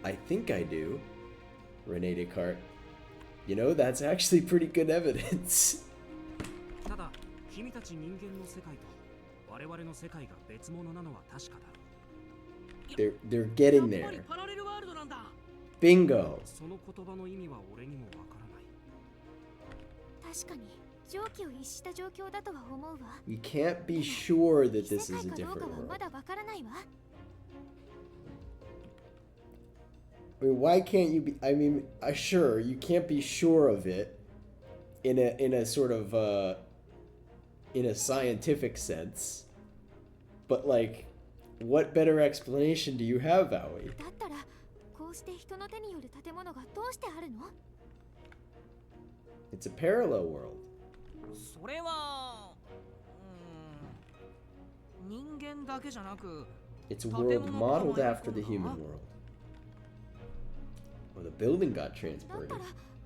I think I do. Rene Descartes. You know, that's actually pretty good evidence. ただ君たち人間の世界と我々の世界が別物なのは確かだ。They're getting やっぱり there. パラレルワールドなんだ。 Bingo. その言葉の意味は俺にもわからない。確かに常軌を逸した状況だとは思うわ。 You can't be sure that 異 this 世 is 界 a かどうか different は world. まだわからないわ。I mean, why can't you be? I mean, sure, you can't be sure of it in a sort of in a scientific sense. But like, what better explanation do you have, Aoi? だったらこうして人の手による建物がどうしてあるの？ It's a parallel world. それは人間だけじゃなく It's a world modeled after the human world. Well, the building got だっ transported. たら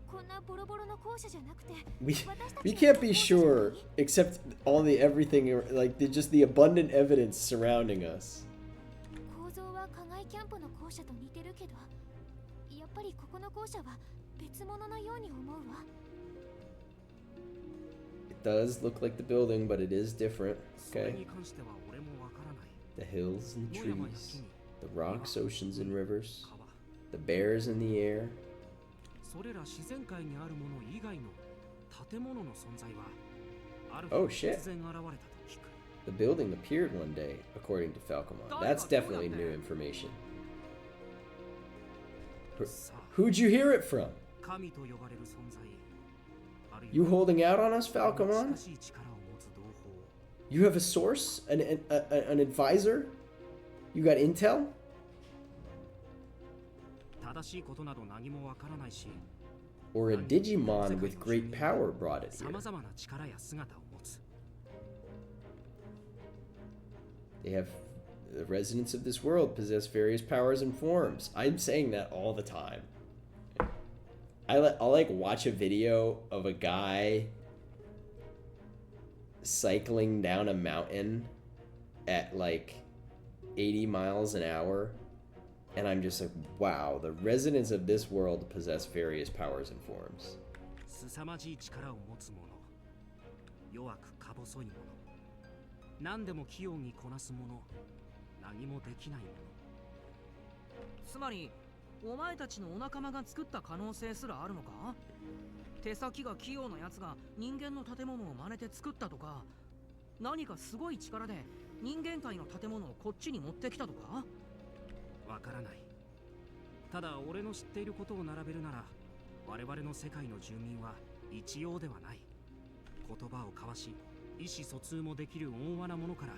こんなボロボロの校舎じゃなくて We 私た we ちの can't be sure, except all the everything like just the abundant evidence surrounding us. 構造は課外キャンプの校舎と似てるけど、やっぱりここの校舎は別物のように思うわ。 It does look like the building, but it is different. それ Okay. に関しては俺もわからない。 The hills and 野山や trees, 木々、 the rocks, oceans, and rivers, 川、 the bears in the air. それら自然界にあるもの以外の建物の存在はある日 Oh, shit. 突然現れたと聞く。 The building appeared one day, according to Falcomon. That's definitely new information. さあ、 Who'd you hear it from? 神と呼ばれる存在。あるい You は holding out on us, Falcomon? 近しい力を持つ同胞。 You have a source? An advisor? You got intel? 正しいことなど何もわからないし、 Or a Digimon with great power brought it さ here? まざまな力や姿を持つ。 They have the residents of this world possess various powers and forms. I'm saying that all the time. I'll like watch a video of a guy cycling down a mountain at like 80 miles an hour, and I'm just like, wow, the residents of this world possess various powers and forms. 凄まじい力を持つ者、弱くか細い者、何でも器用にこなす者、何もできない者。つまりお前たちのお仲間が作った可能性すらあるのか？手先が器用なやつが人間の建物を真似て作ったとか、何かすごい力で人間界の建物をこっちに持ってきたとか？わからない。ただ俺の知っていることを並べるなら、我々の世界の住民は一様ではない。言葉を交わし、意思疎通もできる温和なものから、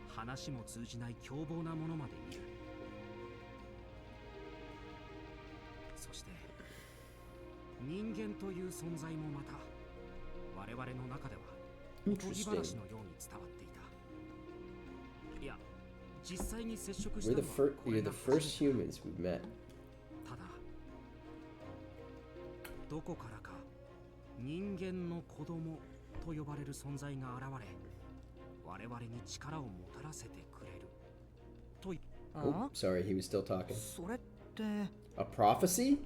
話も通じない凶暴なものまでいる。そして人間という存在もまた我々の中ではおとぎ話のように伝わっていた。いや、実際に接触し We're た the のは first. これ You're が the 初め first humans we've met. ただどこからか人間の子供と呼ばれる存在が現れ、我々に力をもたらせてくれると言っ Oh, sorry, he was still talking. それって A prophecy?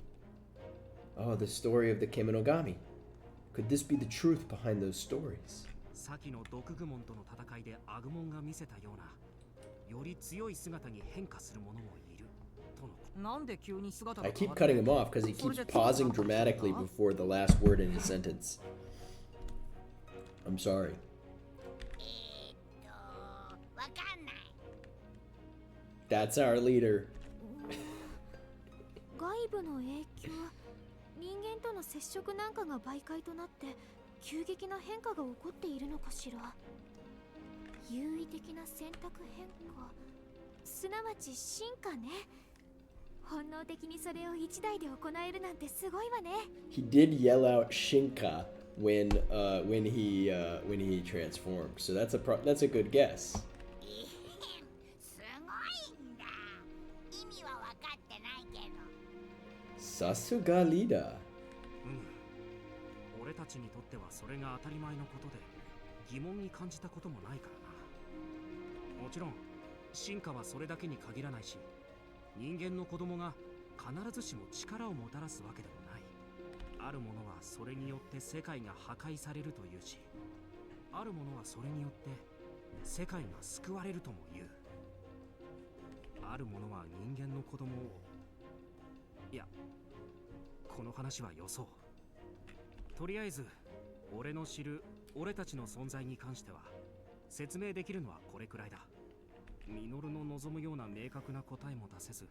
Oh, the story of the Kemonogami. Could this be the truth behind those stories? 先の毒グモンとの戦いでアグモンが見せたようなより強い姿に変化する者もいるとの。なんで急に姿が I 変 keep わったの？ cutting him off because he keeps pausing dramatically before the last word in his sentence. I'm sorry. わかんない。 That's our leader. 外部の影響、人間との接触なんかが媒介となって急激な変化が起こっているのかしら。優位的な選択変化、すなわち進化ね。本能的にそれを一台で行えるなんてすごいわね。 He did yell out Shinka when he transformed. So that's a good guess. すごいんだ。意味は分かってないけど。 Sasuga leader. 俺たちにとってはそれが当たり前のことで疑問に感じたこともないからな。もちろん進化はそれだけに限らないし、人間の子供が必ずしも力をもたらすわけでもない。あるものはそれによって世界が破壊されるというし、あるものはそれによって世界が救われるとも言う。あるものは人間の子供を、いや、この話はよそう。とりあえず俺の知る俺たちの存在に関しては説明できるのはこれくらいだ。ミノルの望むような明確な答えも出せず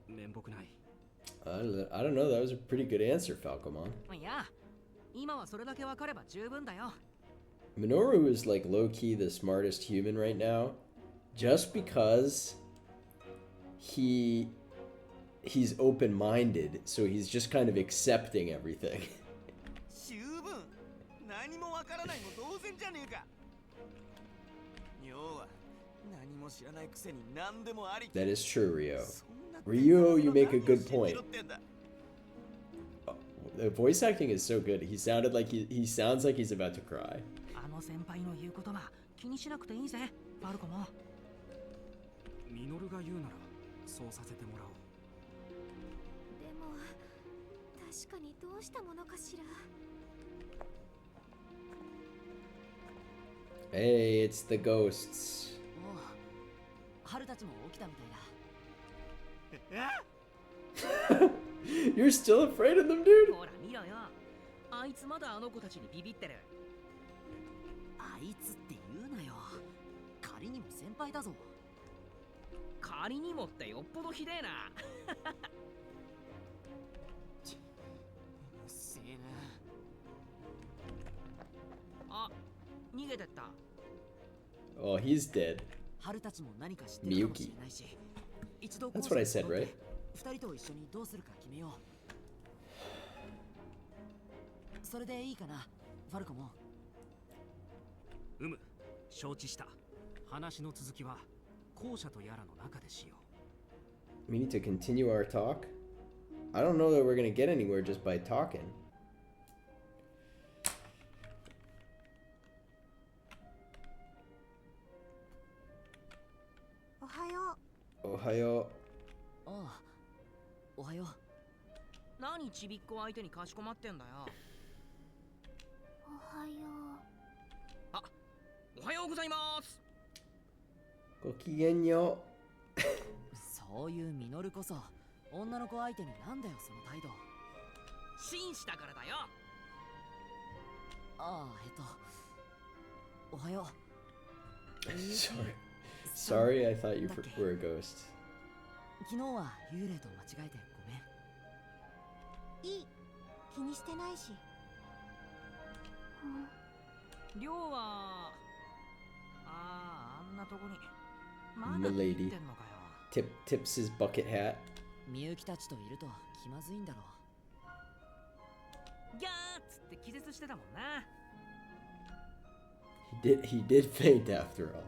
面目ない。I don't know. That was a pretty good answer, Falcomon. いや、今はそれだけ分かれば十分だよ。 Minoru is like low-key the smartest human right now, just because he's open-minded, so he's just kind of accepting everything. 十分何もわからないも同然じゃねえか。要は何も知らないくせに何でもあり。 That is true, Ryo. そんな Ryo, you make a good 何を信じ point. ろってんだ。 The voice acting is so good. He sounded like he sounds like he's about to cry. あの先輩の言うことは気にしなくていいぜ、ファルコも。ミノルが言うならそうさせてもらおう。でも確かにどうしたものかしら。 Hey, it's the ghosts. おう、春たちも起きたみたいだ。 You're still afraid of them, dude? ほら見ろよ、あいつまだあの子たちにビビってる。あいつって言うなよ。仮にも先輩だぞ。仮にもってよっぽどひでえな。うっせえな。あ、逃げてった。 Oh, he's dead. 春たちも何か知ってるかもしれないし。一度 That's what I said, right? 二人と一緒にどうするか決めよう。それでいいかな、ファルコも。承知した。話の続きは校舎とやらの中でしよう。 We need to continue our talk. I don't know that we're gonna get anywhere just by talking. おはよう。 Ohayo. ああ、おはよう。何ちびっこ相手にかしこまってんだよ。おはよおはようございます。 Gokigenyo. そういうミノルこそ女の子相手になんだよその態度。紳士だからだよ。ああ、おはよう。 Sorry, I thought you were a ghost. 昨日は幽霊と間違えてごめん。う。いい。気にしてないし。りょうはあんなとこにまだ Milady 行ってんのかよ。 Tips his bucket hat. みゆきたちといると気まずいんだろギャーっつって気絶してたもんな。 He did faint after all.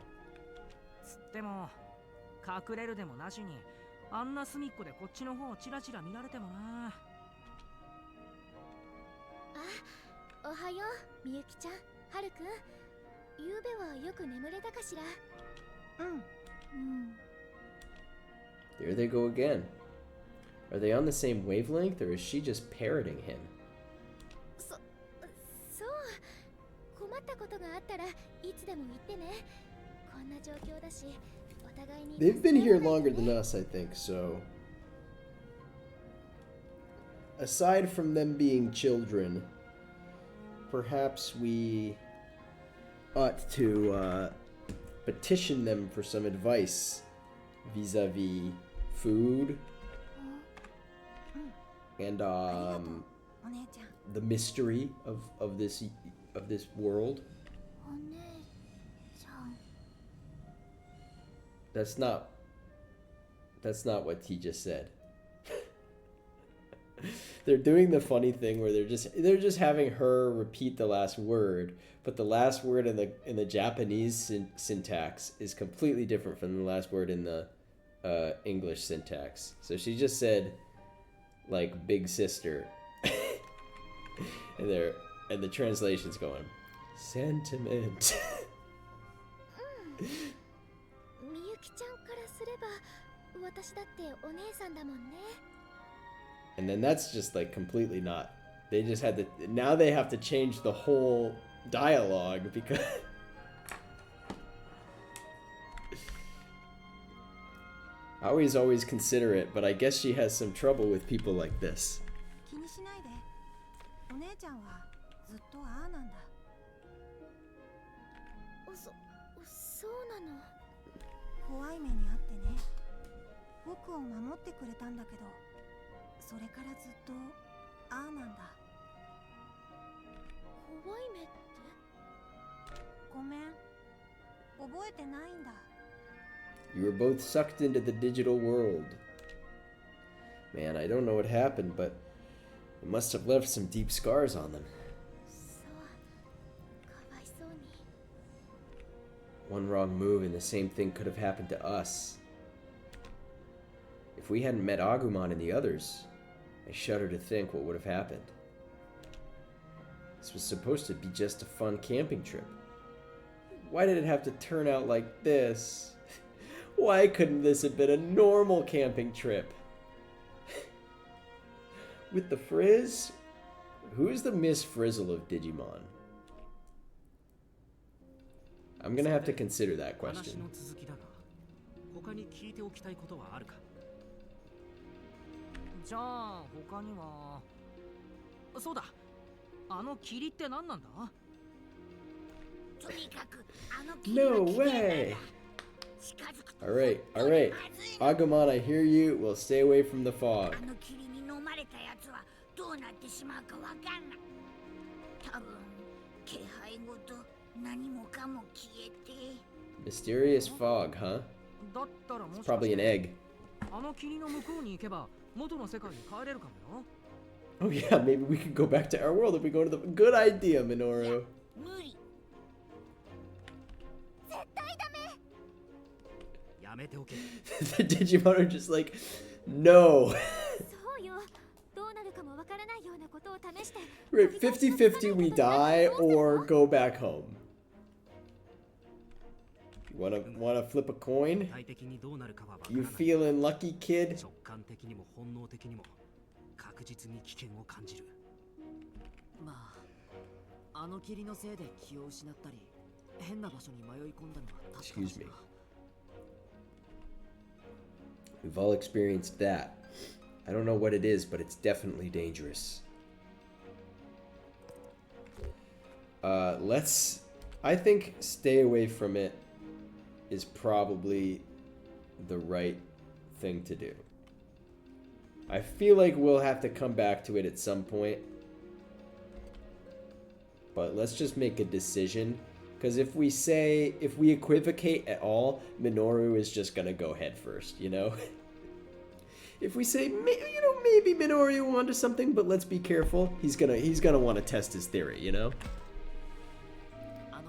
つっても隠れるでもなしにあんな隅っこでこっちの方をチラチラ見られてもな。おはよう、みゆきちゃん、はるくん。ゆうべはよく眠れたかしら。うん。There they go again. Are they on the same wavelength, or is she just parroting him? そう。困ったことがあったらいつでも言ってね。こんな状況だし、お互いに。 They've been here longer than us, I think, so. Aside from them being children, perhaps we ought to petition them for some advice vis-a-vis food and お姉ちゃん。 the mystery of this world. お姉ちゃん。 That's not what he just said. They're doing the funny thing where they're just having her repeat the last word, but the last word in the Japanese syntax is completely different from the last word in the English syntax. So she just said like big sister, and the translation's going sentiment. みゆきちゃんからすれば私だってお姉さんだもんね。And then that's just like completely not. They just had to. Now they have to change the whole dialogue because. I always consider it, but I guess she has some trouble with people like this. 気にしないで。お姉ちゃんはずっとああなんだ。そうなの。怖い目にあってね。僕を守ってくれたんだけど、それからずっとああなんだ。怖い目って？ごめん。覚えてないんだ。You were both sucked into the digital world. Man, I don't know what happened, but it must have left some deep scars on them. そう。かわいそうに。One wrong move and the same thing could have happened to us. If we hadn't met Agumon and the others, I shudder to think what would have happened. This was supposed to be just a fun camping trip. Why did it have to turn out like this? Why couldn't this have been a normal camping trip? With the Frizz? Who's the Miss Frizzle of Digimon? I'm gonna have to consider that 話 question. の続きだが、他に聞いておきたいことはあるか？じゃあ他には。そうだ、あの霧って何なんだ？とにかくあの霧 No は危険なんだ。 way! 近づくと Alright, 本当に alright. まずいの。 Agumon, I hear you. We'll stay away from the fog. あの霧に飲まれたやつはどうなってしまうかわかんない。多分気配ごと何もかも消えて。 Mysterious fog, huh? だったらも It's しかし probably an て egg. あの霧の向こうに行けば元の世界に帰れるかもよ。 Oh yeah, maybe we could go back to our world if we go to the... Good idea, Minoru. 無理。絶対ダメ。やめておけ。 The Digimon are just like, no. そうよ。どうなるかもわからないようなことを試して。 Right, 50-50 we die or go back home. You wanna flip a 具 coin? 体的にどうなるかはわからな You い。 feeling lucky, kid? 直感的にも本能的にも確実に危険を感じる。まあ、あの霧のせいで気を失ったり、変な場所に迷い込んだのは確かだし Excuse me. な。 We've all experienced that. I don't know what it is, but it's definitely dangerous. Let's... I think stay away from it is probably the right thing to do. I feel like we'll have to come back to it at some point. But let's just make a decision. Because if we equivocate at all, Minoru is just gonna go head first, you know? If we say, maybe Minoru will onto something, but let's be careful, he's gonna want to test his theory, you know?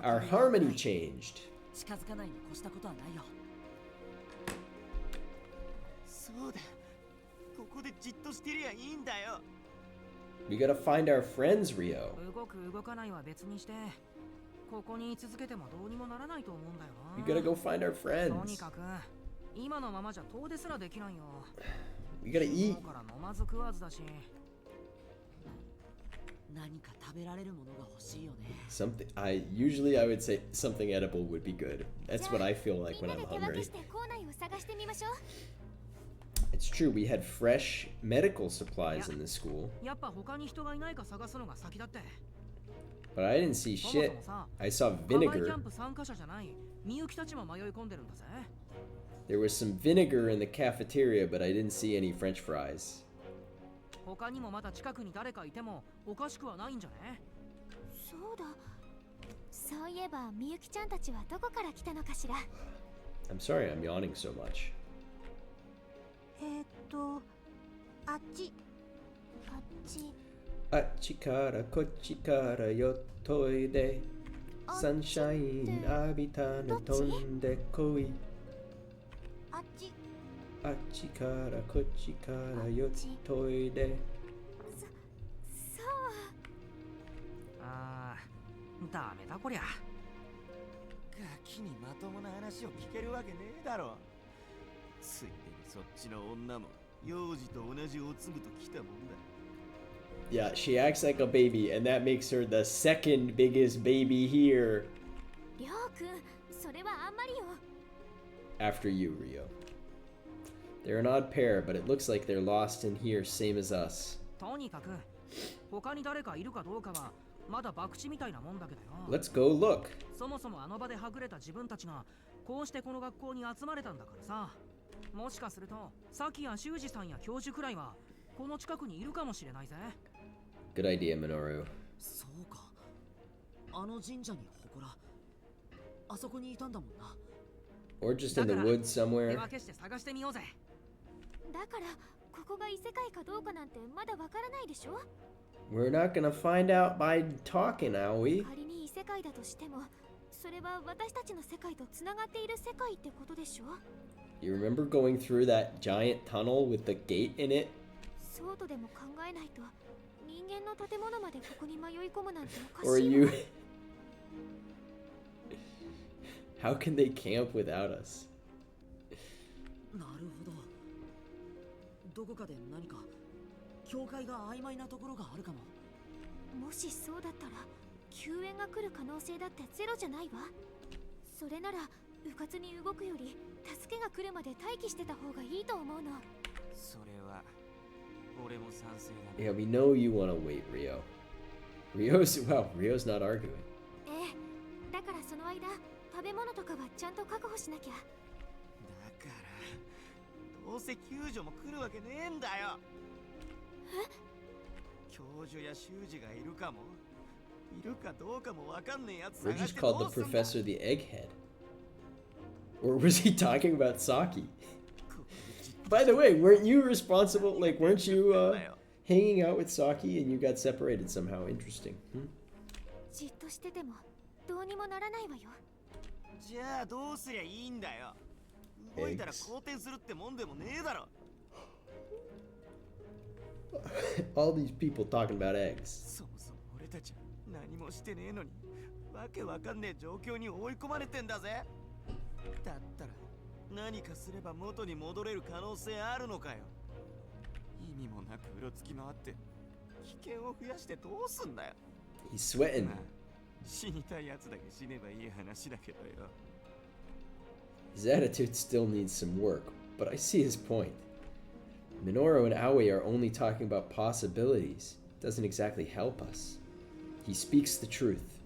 Our harmony changed. 近づかないに越したことはないよ。そうだ。ここでじっとしてりゃいいんだよ。 We gotta find our friends, Rio. 動く動かないは別にして、ここに居続けてもどうにもならないと思うんだよ We な。 gotta go find our とに friends. かく今のままじゃ遠出すらできないよ。 We gotta eat. 昨日から飲まず食わずだし。何か食べられるものが欲しいよね。 Something. Usually I would say something edible would be good. That's what I feel like みん when な I'm で手分 hungry. けして校内を探してみましょう。 It's true. We had fresh medical supplies in the school, やっぱ他に人がいないか探すのが先だって。 but I didn't see そもそ shit. もさ、 I saw 課外キャ vinegar. ンプ参加者じゃないみゆきたちも迷い込んでるんだぜ。 There was some vinegar in the cafeteria, but I didn't see any French fries. 他にもまだ近くに誰かいてもおかしくはないんじゃね？そうだ。そういえばみゆきちゃんたちはどこから来たのかしら。 I'm sorry I'm yawning so much. あっち。あっち。あっちからこっちからよっといで。サンシャイン浴びたね飛んでこい。あっち。あっちからこっちからよっといで。そう。あー、ダメだこりゃ。ガキにまともな話を聞けるわけねえだろ。ついでにそっちの女も幼児と同じおつぶと来たもんだ。 Yeah, she acts like a baby, and that makes her the second biggest baby here りょうくん、それはあんまりよ。 after you, Rio. They're an odd pair, but it looks like they're lost in here, same as us. とにかく他に誰かいるかどうかはまだ博打みたいなもんだけどよ。 Let's go look. そもそもあの場ではぐれた自分たちがこうしてこの学校に集まれたんだからさ。もしかするとサキや修二さんや教授くらいはこの近くにいるかもしれないぜ。 Good idea, Minoru. そうか。あの神社に祠。あそこにいたんだもんな。 Or just in the woods 手 somewhere. 分けして探してみようぜ。だからここが異世界かどうかなんてまだわからないでしょ。 We're not gonna find out by talking, are we? 仮に異世界だとしても、それは私たちの世界とつながっている世界ってことでしょ。 You remember going through that giant tunnel with the gate in it? そうとでも考えないと、人間の建物までここに迷い込むなんておか Or しい you... わ。 How can they camp without us? なるほど。どこかで何か境界が曖昧なところがあるかも。もしそうだったら、救援が来る可能性だってゼロじゃないわ。それなら、うかつに動くより、助けが来るまで待機してた方がいいと思うの。それは俺も賛成だ Yeah, we know you want to wait, Rio. Rio's not arguing. ええ、だからその間、食べ物とかはちゃんと確保しなきゃ。だからどうせ救助も来るわけねえんだよ。教授や修二がいるかもいるかどうかもわかんねえやつ Or 探 just して called ど the うすんだ。 professor the egghead. Or was he talking about Saki? By the way, weren't you responsible? Like, weren't you hanging out with Saki and you got separated somehow? Interesting. Hmm? じっとしてても、どうにもならないわよ。じゃあどうすりゃいいんだよ。動いたら好転するってもんでもねえだろ。 All these people talking about eggs. そもそも俺たちは何もしてねえのにわけわかんねえ状況に追い込まれてんだぜ。だったら何かすれば元に戻れる可能性あるのかよ。意味もなくうろつき回って危険を増やしてどうすんだよ。 He's sweating. まあ死にたいやつだけ死ねばいい話だけどよ。 His attitude still needs some work, but I see his point. Minoru and Aoi are only talking about possibilities. Doesn't exactly help us. He speaks the truth.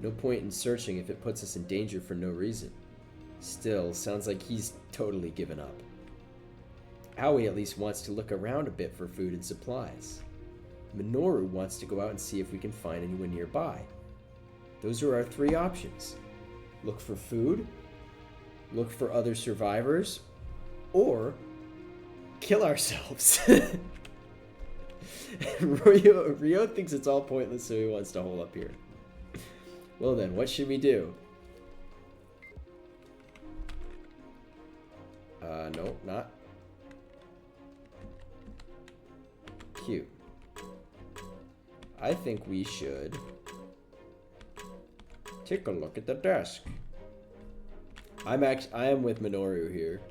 No point in searching if it puts us in danger for no reason. Still, sounds like he's totally given up. Aoi at least wants to look around a bit for food and supplies. Minoru wants to go out and see if we can find anyone nearby. Those are our three options. Look for food, look for other survivors, or kill ourselves. Rio thinks it's all pointless, so he wants to hole up here. Well then, what should we do? No, not. Cute. I think we should take a look at the desk. I am with Minoru here.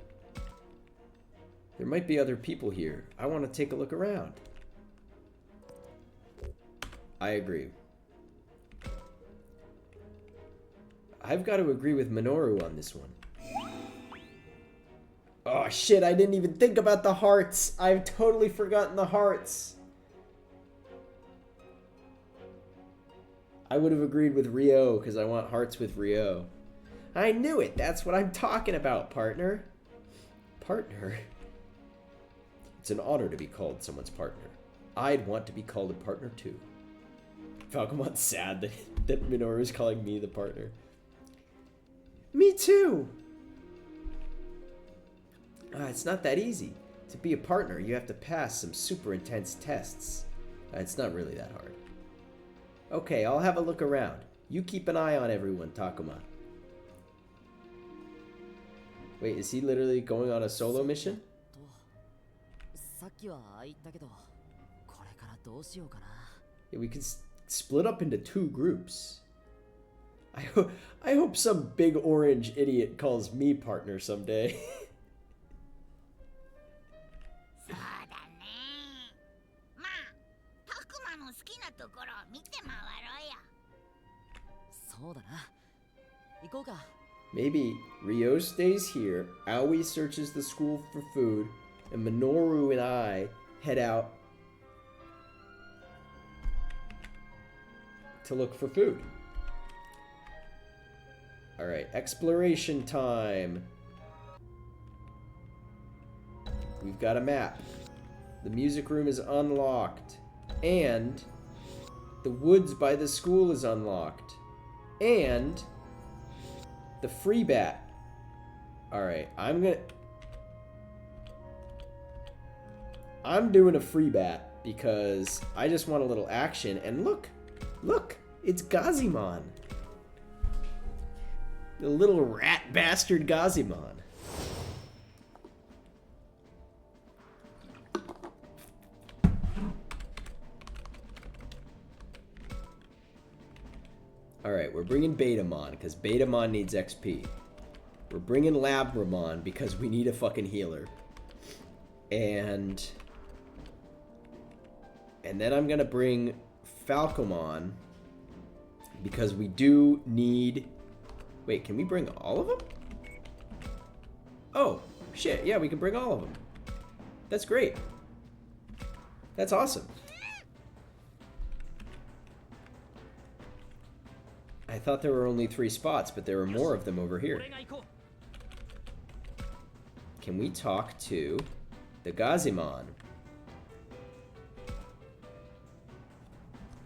There might be other people here. I want to take a look around. I agree. I've got to agree with Minoru on this one. Oh shit, I didn't even think about the hearts. I've totally forgotten the hearts. I would have agreed with Rio because I want hearts with Rio. I knew it. That's what I'm talking about, partner. Partner? It's an honor to be called someone's partner. I'd want to be called a partner too. Falcomon's sad that Minoru's calling me the partner. Me too! It's not that easy. To be a partner, you have to pass some super intense tests. It's not really that hard. Okay, I'll have a look around. You keep an eye on everyone, Takuma. Wait, is he literally going on a solo mission? さっきはああ言ったけど、これからどうしようかな。 Yeah, we could split up into two groups. I hope some big orange idiot calls me partner someday. さそうだな。行こうか。 Maybe Ryo stays here, Aoi searches the school for food, and Minoru and I head out to look for food. Alright, exploration time. We've got a map. The music room is unlocked. And the woods by the school is unlocked. And the free bat. Alright, I'm doing a free bat because I just want a little action. And look, it's Gazimon. The little rat bastard Gazimon. Alright, we're bringing Betamon, because Betamon needs XP. We're bringing Labramon, because we need a fucking healer. And then I'm gonna bring Falcomon, because we do need... Wait, can we bring all of them? Oh, shit, yeah, we can bring all of them. That's great. That's awesome. I thought there were only 3 spots, but there were more of them over here. Can we talk to the Gazimon?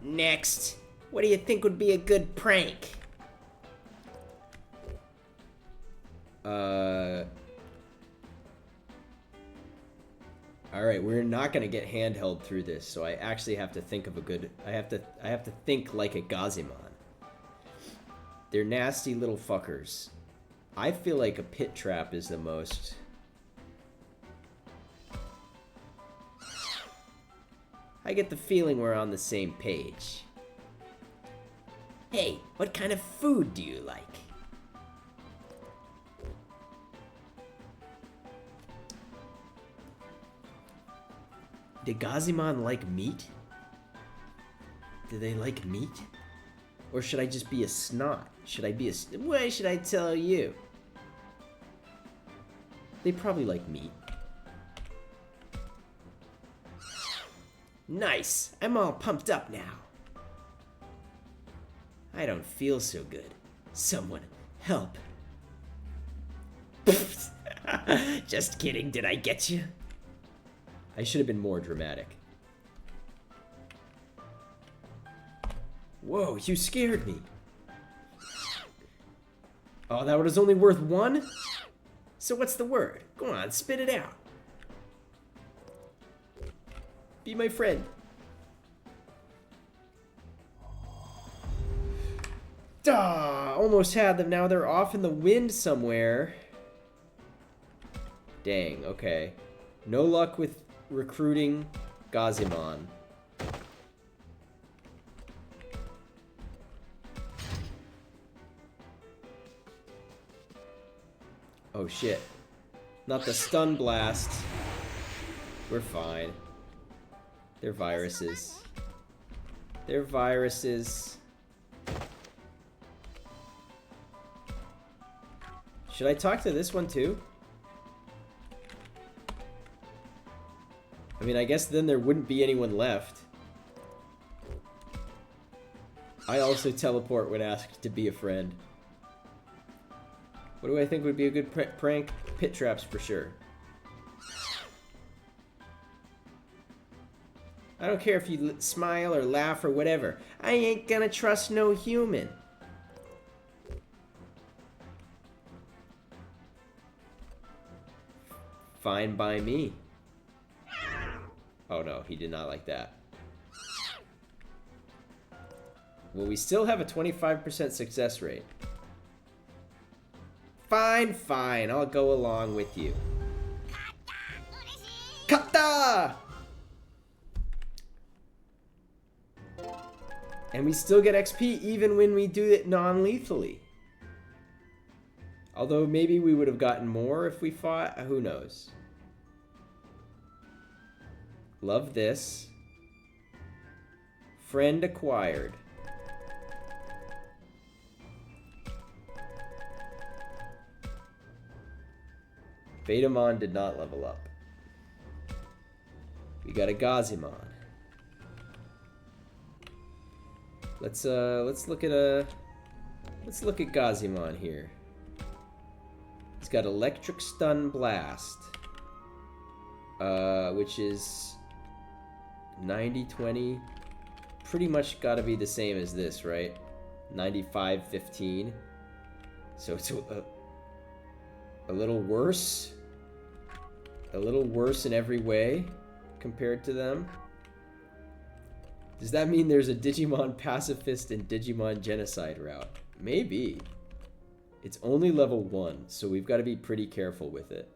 Next, what do you think would be a good prank? Alright, we're not gonna get handheld through this, so I actually have to think of a good... I have to think like a Gazimon. They're nasty little fuckers. I feel like a pit trap is the most... I get the feeling we're on the same page. Hey, what kind of food do you like? Do Gazimon like meat? Do they like meat? Or should I just be a snot? Should I be a... Why should I tell you? They probably like meat. Nice! I'm all pumped up now. I don't feel so good. Someone help. Just kidding, did I get you? I should have been more dramatic. Whoa, you scared me. Oh, that was only worth 1? So what's the word? Go on, spit it out. Be my friend. Duh, almost had them. Now they're off in the wind somewhere. Dang, okay. No luck with recruiting Gazimon. Oh shit. Not the stun blast. We're fine. They're viruses. They're viruses. Should I talk to this one too? I mean, I guess then there wouldn't be anyone left. I also teleport when asked to be a friend. What do I think would be a good prank? Pit traps for sure. I don't care if you smile or laugh or whatever. I ain't gonna trust no human. Fine by me. Oh no, he did not like that. Well, we still have a 25% success rate. Fine, fine, I'll go along with you. Kata! And we still get XP even when we do it non-lethally. Although maybe we would have gotten more if we fought, who knows. Love this. Friend acquired. Betamon did not level up. We got a Gazimon. Let's look at Gazimon here. He's got Electric Stun Blast, which is 90-20. Pretty much got to be the same as this, right? 95-15. So it's a little worse. A little worse in every way compared to them. Does that mean there's a Digimon Pacifist and Digimon Genocide route? Maybe. It's only level 1, so we've got to be pretty careful with it.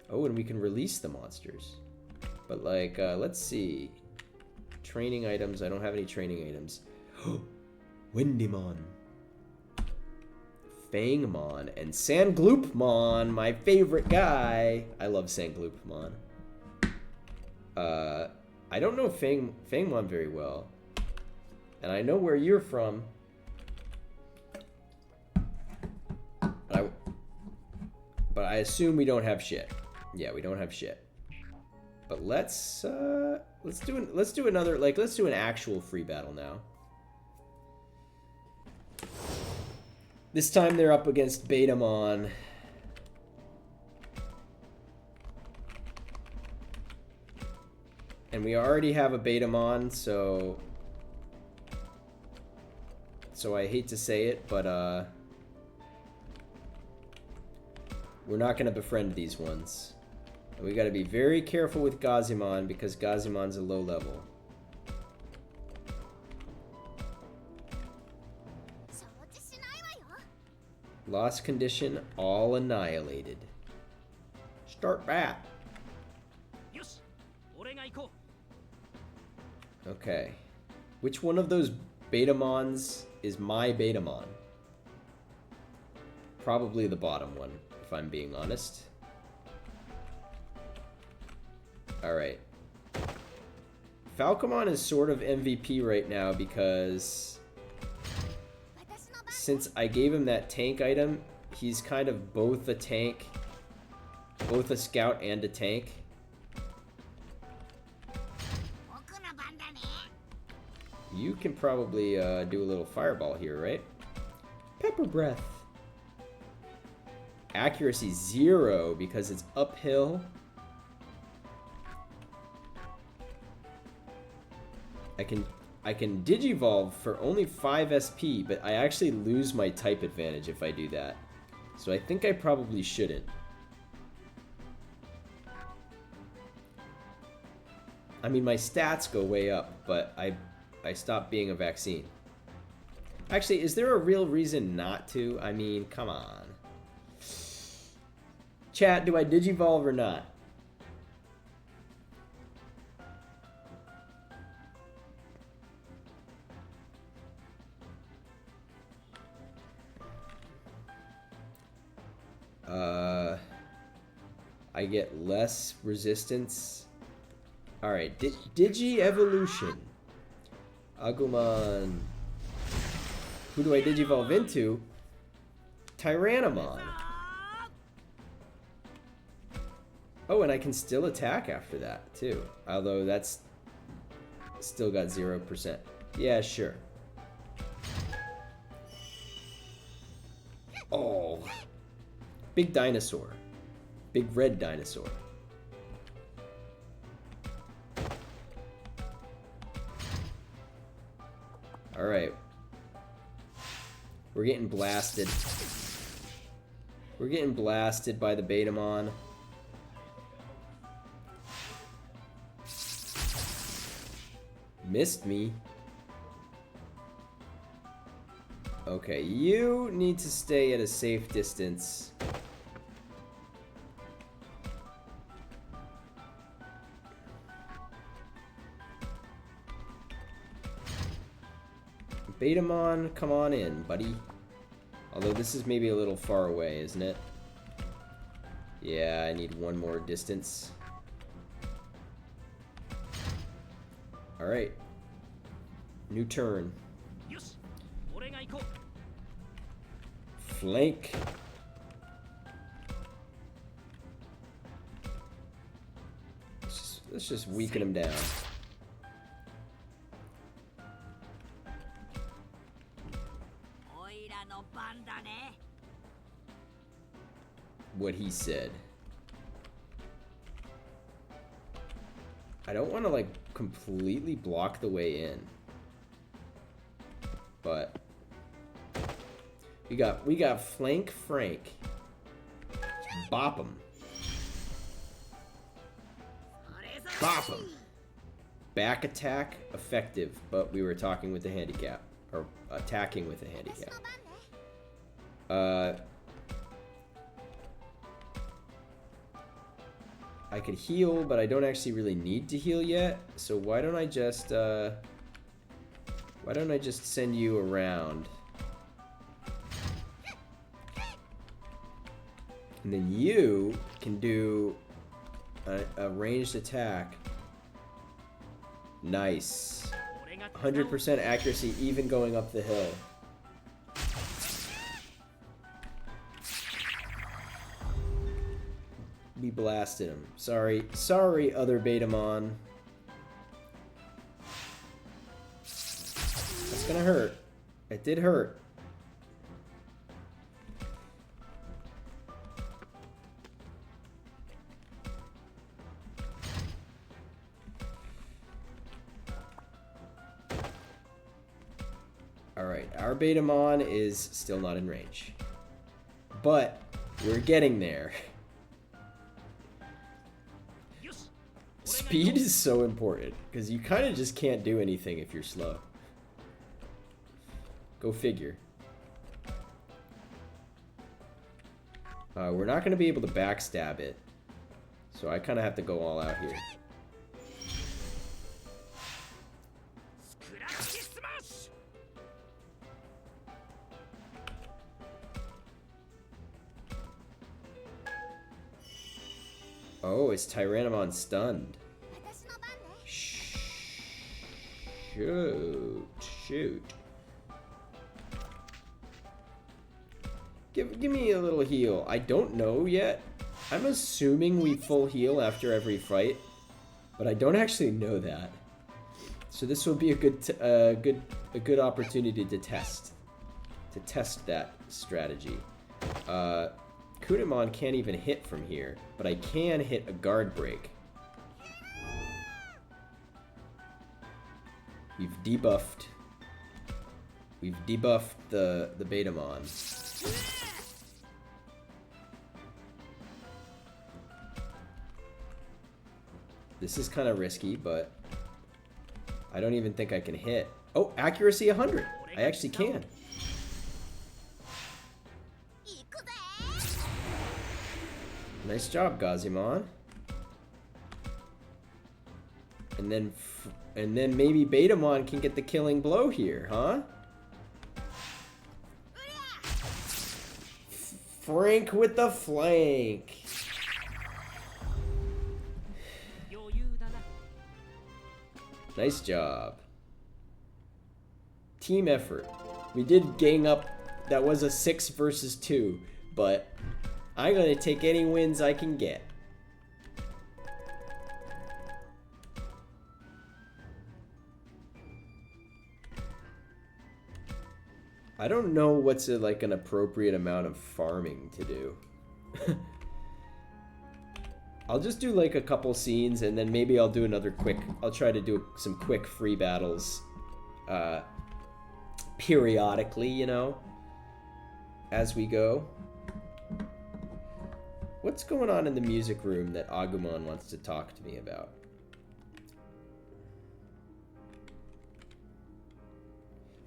Oh, and we can release the monsters. But like, let's see. Training items. I don't have any training items. Windymon. Fangmon and Sangloopmon, my favorite guy. I love Sangloopmon. I don't know Fangmon very well. And I know where you're from. But I assume we don't have shit. Yeah, we don't have shit. But let's do an actual free battle now. This time they're up against Betamon. And we already have a Betamon, so I hate to say it, but we're not going to befriend these ones. And we got to be very careful with Gazimon because Gazimon's a low level. Lost condition, all annihilated. Start bat. Okay. Which one of those Betamons is my Betamon? Probably the bottom one, if I'm being honest. Alright. Falcomon is sort of MVP right now because since I gave him that tank item, he's kind of both a tank, both a scout and a tank. You can probably do a little fireball here, right? Pepper breath. Accuracy 0 because it's uphill. I can Digivolve for only 5 SP, but I actually lose my type advantage if I do that. So I think I probably shouldn't. I mean, my stats go way up, but I stopped being a vaccine. Actually, is there a real reason not to? I mean, come on. Chat, do I Digivolve or not? I get less resistance. Alright, Digi-Evolution. Agumon. Who do I Digivolve into? Tyrannomon. Oh, and I can still attack after that, too. Although that's still got 0%. Yeah, sure. Oh. Big dinosaur. Big red dinosaur. Alright. We're getting blasted. We're getting blasted by the Betamon. Missed me. Okay, you need to stay at a safe distance. Betamon, come on in, buddy. Although this is maybe a little far away, isn't it? Yeah, I need one more distance. Alright. New turn. Flank. Let's just weaken him down. What he said. I don't want to like completely block the way in, but we got flank Frank. Bop him. Bop him. Back attack effective, but we were talking with the handicap, or attacking with a handicap. I could heal, but I don't actually really need to heal yet. So why don't I just send you around? And then you can do a ranged attack. Nice. 100% accuracy even going up the hill. We blasted him. Sorry, other Betamon. That's gonna hurt. It did hurt. Alright, our Betamon is still not in range. But we're getting there. Speed is so important, because you kind of just can't do anything if you're slow. Go figure. We're not going to be able to backstab it, so I kind of have to go all out here. Oh, is Tyrannomon stunned? Shoot. Give me a little heal. I don't know yet. I'm assuming we full heal after every fight, but I don't actually know that. So this will be a good opportunity to test that strategy. Kunamon can't even hit from here, but I can hit a guard break. We've debuffed the Betamon. This is kind of risky, but I don't even think I can hit. Oh, accuracy 100. I actually can. Nice job, Gazimon. And then maybe Betamon can get the killing blow here, huh? Frank with the flank. Nice job. Team effort. We did gang up. That was a 6 versus 2, but I'm gonna take any wins I can get. I don't know what's like an appropriate amount of farming to do. I'll just do like a couple scenes, and then maybe I'll do another quick. I'll try to do some quick free battles periodically, you know, as we go. What's going on in the music room that Agumon wants to talk to me about?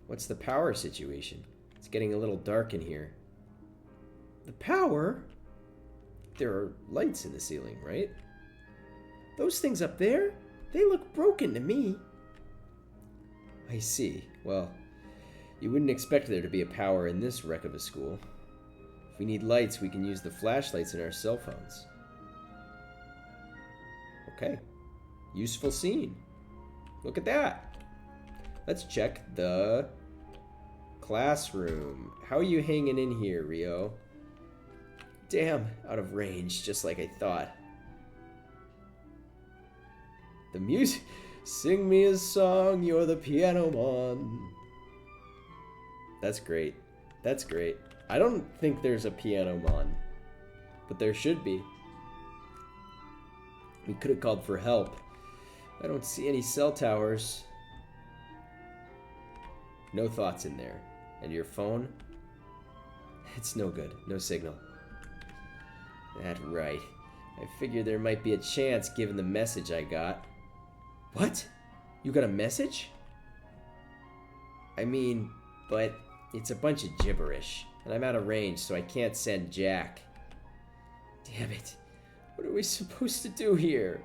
What's the power situation? It's getting a little dark in here. The power? There are lights in the ceiling, right? Those things up there? They look broken to me. I see. Well, you wouldn't expect there to be a power in this wreck of a school. If we need lights, we can use the flashlights in our cell phones. Okay. Useful scene. Look at that. Let's check the classroom. How are you hanging in here, Rio? Damn, out of range, just like I thought. The music. Sing me a song, you're the piano man. That's great. That's great. I don't think there's a piano man, but there should be. We could have called for help. I don't see any cell towers. No thoughts in there. And your phone? It's no good. No signal. That's right. I figured there might be a chance given the message I got. What? You got a message? I mean, but it's a bunch of gibberish. And I'm out of range, so I can't send Jack. Damn it. What are we supposed to do here?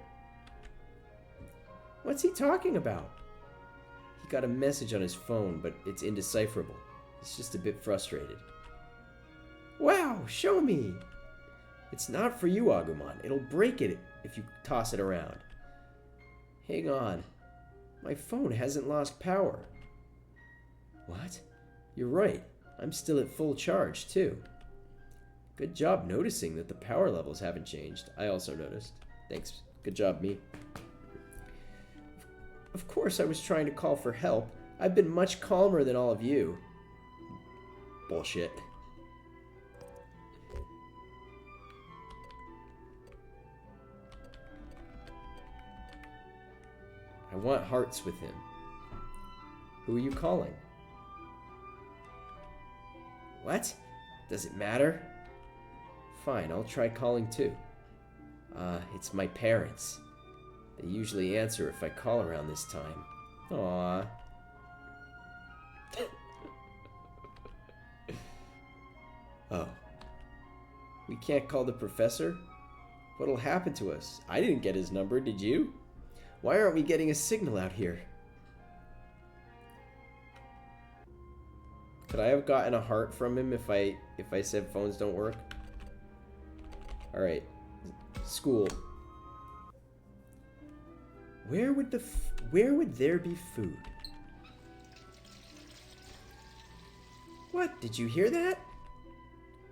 What's he talking about? He got a message on his phone, but it's indecipherable. He's just a bit frustrated. Wow, show me! It's not for you, Agumon. It'll break it if you toss it around. Hang on. My phone hasn't lost power. What? You're right. I'm still at full charge, too. Good job noticing that the power levels haven't changed. I also noticed. Thanks. Good job, me. Of course I was trying to call for help. I've been much calmer than all of you. Bullshit. I want hearts with him. Who are you calling? What? Does it matter? Fine, I'll try calling too. It's my parents. They usually answer if I call around this time. Aww. Oh. We can't call the professor? What'll happen to us? I didn't get his number, did you? Why aren't we getting a signal out here? Could I have gotten a heart from him if I said phones don't work? Alright. School. Where would there be food? What? Did you hear that?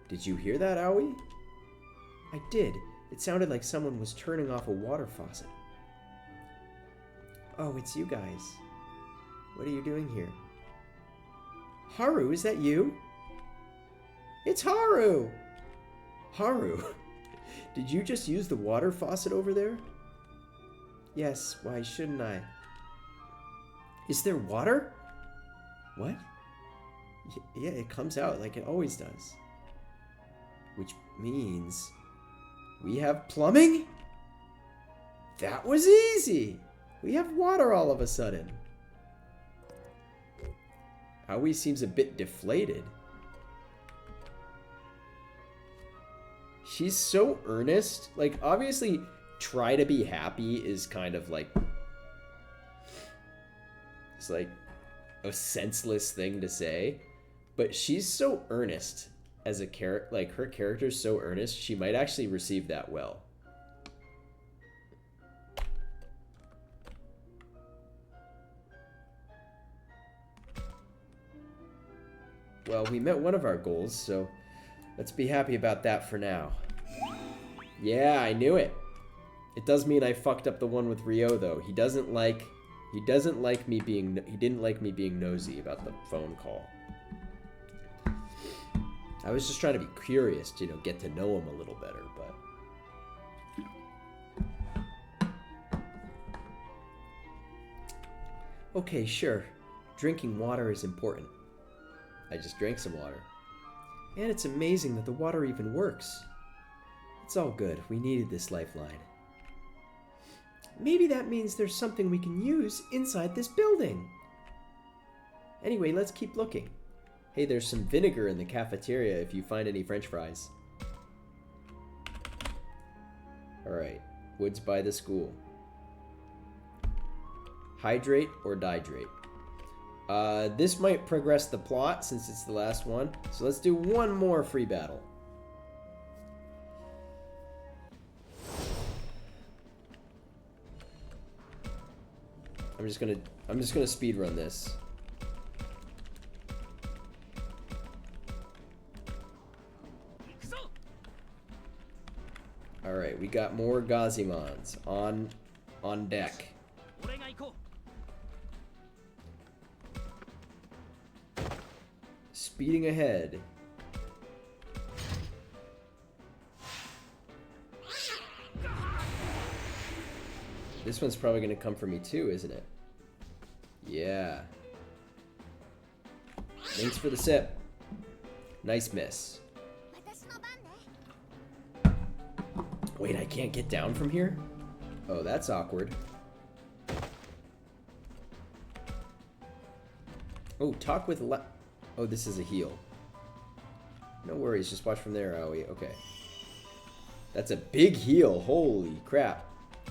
Did you hear that, Aoi? I did. It sounded like someone was turning off a water faucet. Oh, it's you guys. What are you doing here? Haru, is that you? It's Haru! Haru, did you just use the water faucet over there? Yes, why shouldn't I? Is there water? What? Yeah, it comes out like it always does. Which means we have plumbing? That was easy! We have water all of a sudden. Aoi seems a bit deflated. She's so earnest. Like, obviously, try to be happy is kind of like... It's like a senseless thing to say. But she's so earnest as a character. Like, her character's so earnest, she might actually receive that well. Well, we met one of our goals, so let's be happy about that for now. Yeah, I knew it. It does mean I fucked up the one with Ryo, though. He didn't like me being nosy about the phone call. I was just trying to be curious, to, get to know him a little better, but... Okay, sure. Drinking water is important. I just drank some water. And it's amazing that the water even works. It's all good. We needed this lifeline. Maybe that means there's something we can use inside this building. Anyway, let's keep looking. Hey, there's some vinegar in the cafeteria if you find any French fries. Alright, woods by the school. Hydrate or dihydrate? This might progress the plot since it's the last one. So let's do one more free battle. I'm just gonna speed run this. Alright, we got more Gazimons on deck. Speeding ahead. This one's probably going to come for me too, isn't it? Yeah. Thanks for the sip. Nice miss. Wait, I can't get down from here? Oh, that's awkward. Oh, talk with Oh, this is a heal. No worries, just watch from there, Aoi. Okay. That's a big heal. Holy crap.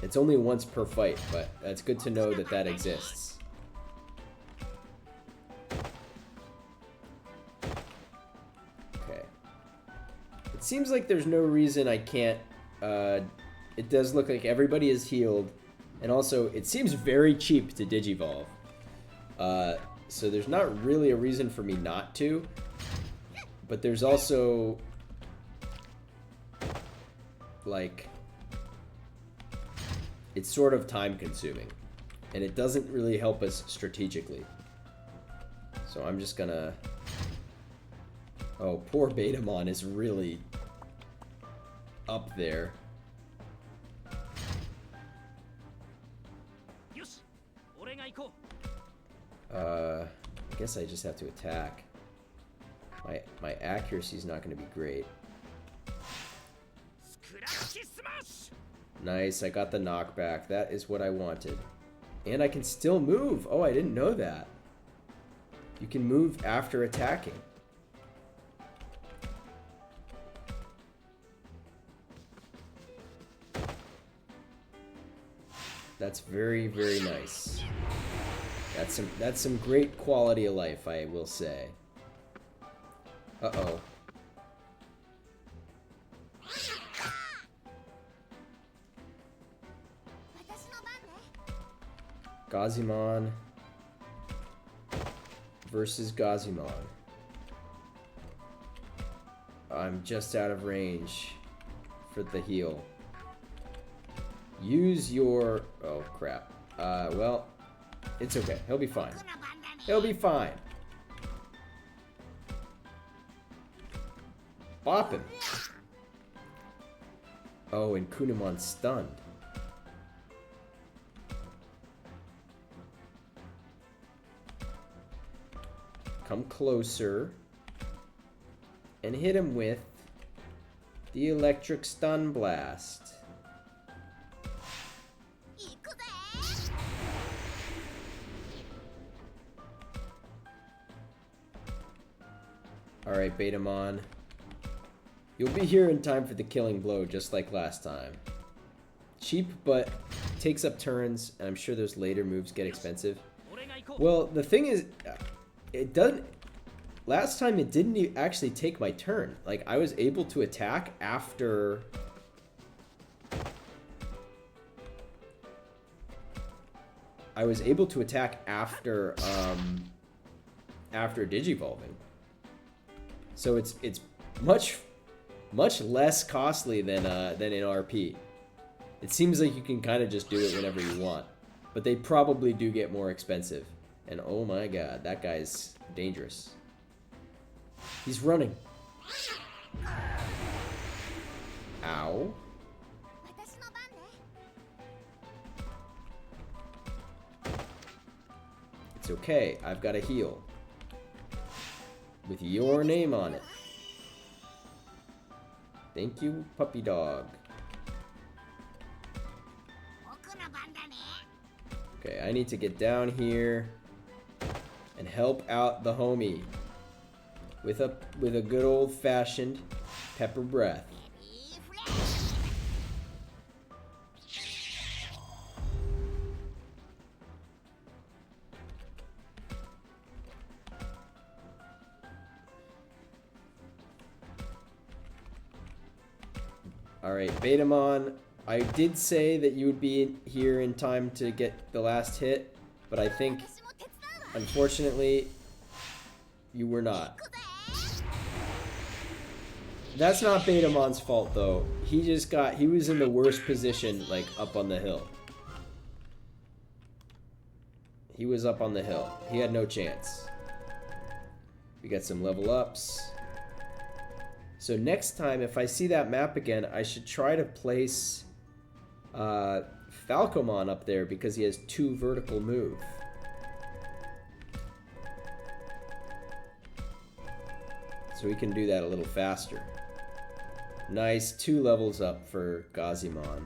It's only once per fight, but it's good to know that that exists. Okay. It seems like there's no reason I can't... it does look like everybody is healed. And also, it seems very cheap to Digivolve. So there's not really a reason for me not to. But there's also... like... it's sort of time consuming. And it doesn't really help us strategically. So I'm just gonna... oh, poor Betamon is really... up there. I guess I just have to attack. My accuracy is not going to be great. Nice, I got the knockback. That is what I wanted. And I can still move. Oh, I didn't know that. You can move after attacking. That's very, very nice. That's some great quality of life, I will say. Uh-oh. Gazimon versus Gazimon. I'm just out of range for the heal. Use your... oh, crap. Well, it's okay. He'll be fine. He'll be fine. Bop him. Oh, and Kunamon's stunned. Come closer. And hit him with the electric stun blast. Alright, Betamon. You'll be here in time for the killing blow, just like last time. Cheap, but takes up turns, and I'm sure those later moves get expensive. Well, the thing is, it doesn't... last time it didn't actually take my turn. Like, I was able to attack after... after Digivolving. So it's much less costly than in RP. It seems like you can kind of just do it whenever you want, but they probably do get more expensive. And oh my god, that guy's dangerous. He's running. Ow. It's okay, I've got a heal. With your name on it. Thank you, puppy dog. Okay, I need to get down here and help out the homie with a good old-fashioned pepper breath. Alright, Betamon, I did say that you would be here in time to get the last hit, but I think, unfortunately, you were not. That's not Betamon's fault, though. He was in the worst position, like, up on the hill. He was up on the hill. He had no chance. We got some level ups. So next time, if I see that map again, I should try to place Falcomon up there because he has 2 vertical move. So we can do that a little faster. Nice, 2 levels up for Gazimon.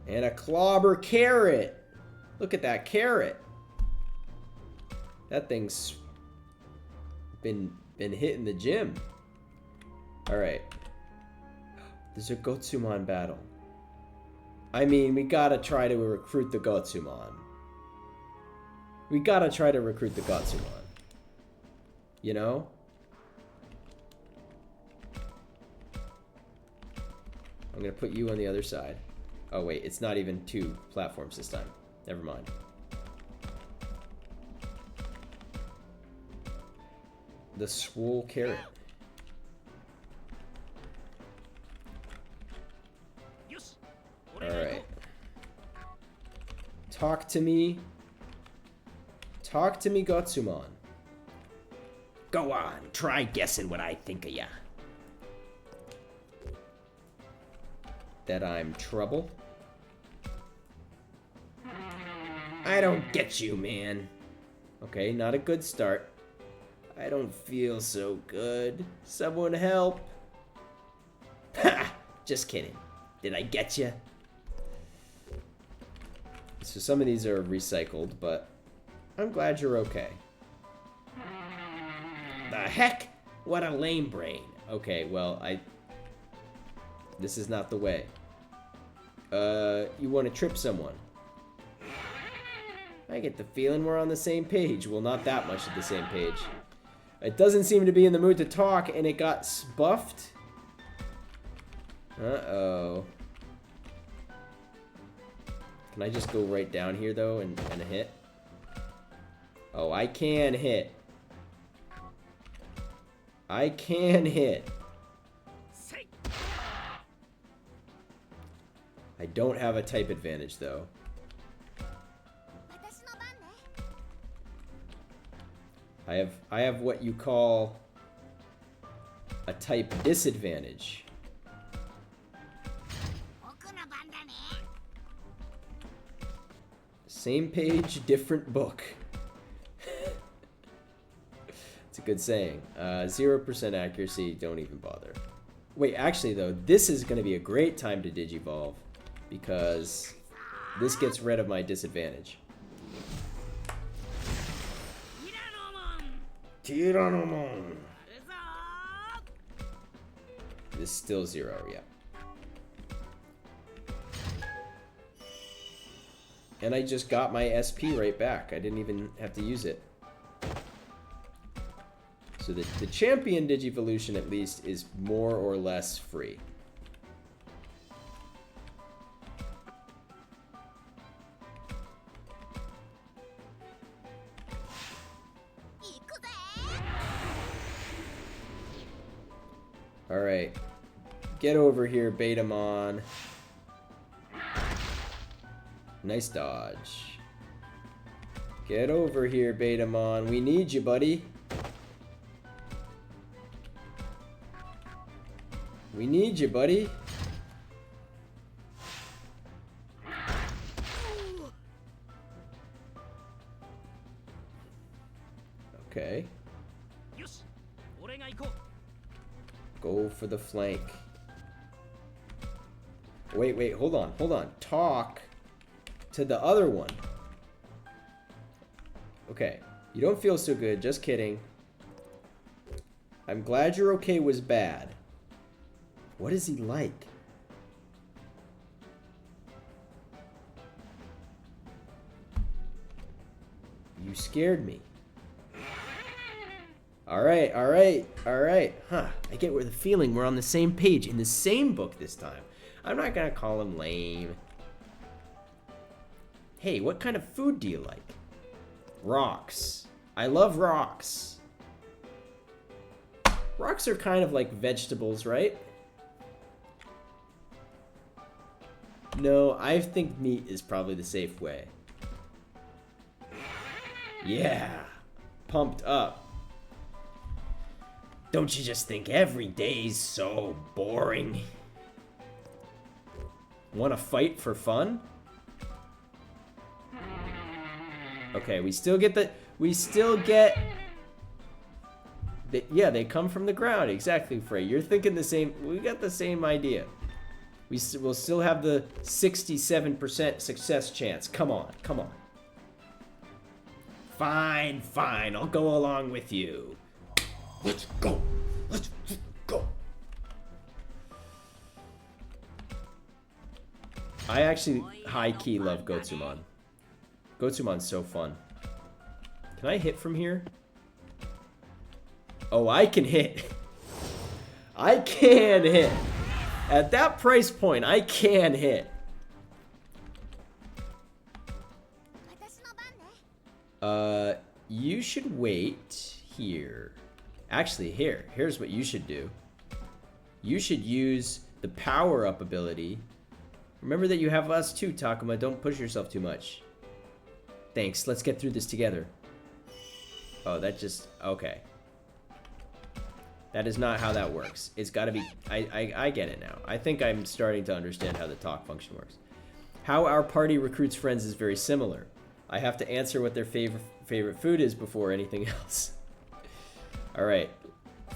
And a Clobber Carrot! Look at that carrot! That thing's been hitting the gym. Alright. There's a Gotsumon battle. I mean, we gotta try to recruit the Gotsumon. We gotta try to recruit the Gotsumon. You know? I'm gonna put you on the other side. Oh wait, it's not even 2 platforms this time. Never mind. The swole carrot. Alright. Talk to me. Talk to me, Gotsumon. Go on, try guessing what I think of ya. That I'm trouble? I don't get you, man. Okay, not a good start. I don't feel so good. Someone help. Ha! Just kidding. Did I get you? So some of these are recycled, but I'm glad you're okay. The heck? What a lame brain. Okay, well, this is not the way. You want to trip someone. I get the feeling we're on the same page. Well, not that much of the same page. It doesn't seem to be in the mood to talk, and it got buffed. Uh-oh. Can I just go right down here, though, and hit? Oh, I can hit. I can hit. I don't have a type advantage, though. I have what you call a type disadvantage. Same page, different book. It's a good saying. 0% accuracy, don't even bother. Wait, actually though, this is going to be a great time to Digivolve because this gets rid of my disadvantage. Tyrannomon. This is still 0, yeah. And I just got my SP right back. I didn't even have to use it. So the champion Digivolution, at least, is more or less free. Alright. Get over here, Betamon. Nice dodge. Get over here, Betamon. We need you, buddy. We need you, buddy. Okay. Go for the flank. Wait, hold on. Talk to the other one. Okay, you don't feel so good, just kidding. I'm glad you're okay was bad. What is he like? You scared me. Alright. Huh, I get the feeling we're on the same page in the same book this time. I'm not gonna call him lame. Hey, what kind of food do you like? Rocks. I love rocks. Rocks are kind of like vegetables, right? No, I think meat is probably the safe way. Yeah. Pumped up. Don't you just think every day's so boring? Want to fight for fun? Okay, we still get yeah, they come from the ground. Exactly, Frey. You're thinking the same. We got the same idea. We'll still have the 67% success chance. Come on, come on. Fine, fine. I'll go along with you. Let's go. Let's go. I actually high-key love Gotsumon. Gotsumon's so fun. Can I hit from here? Oh, I can hit. I can hit. At that price point, I can hit. You should wait here. Actually, here's what you should do. You should use the power-up ability. Remember that you have us too, Takuma. Don't push yourself too much. Thanks. Let's get through this together. Oh, that just... Okay. That is not how that works. It's got to be... I get it now. I think I'm starting to understand how the talk function works. How our party recruits friends is very similar. I have to answer what their favorite food is before anything else. All right.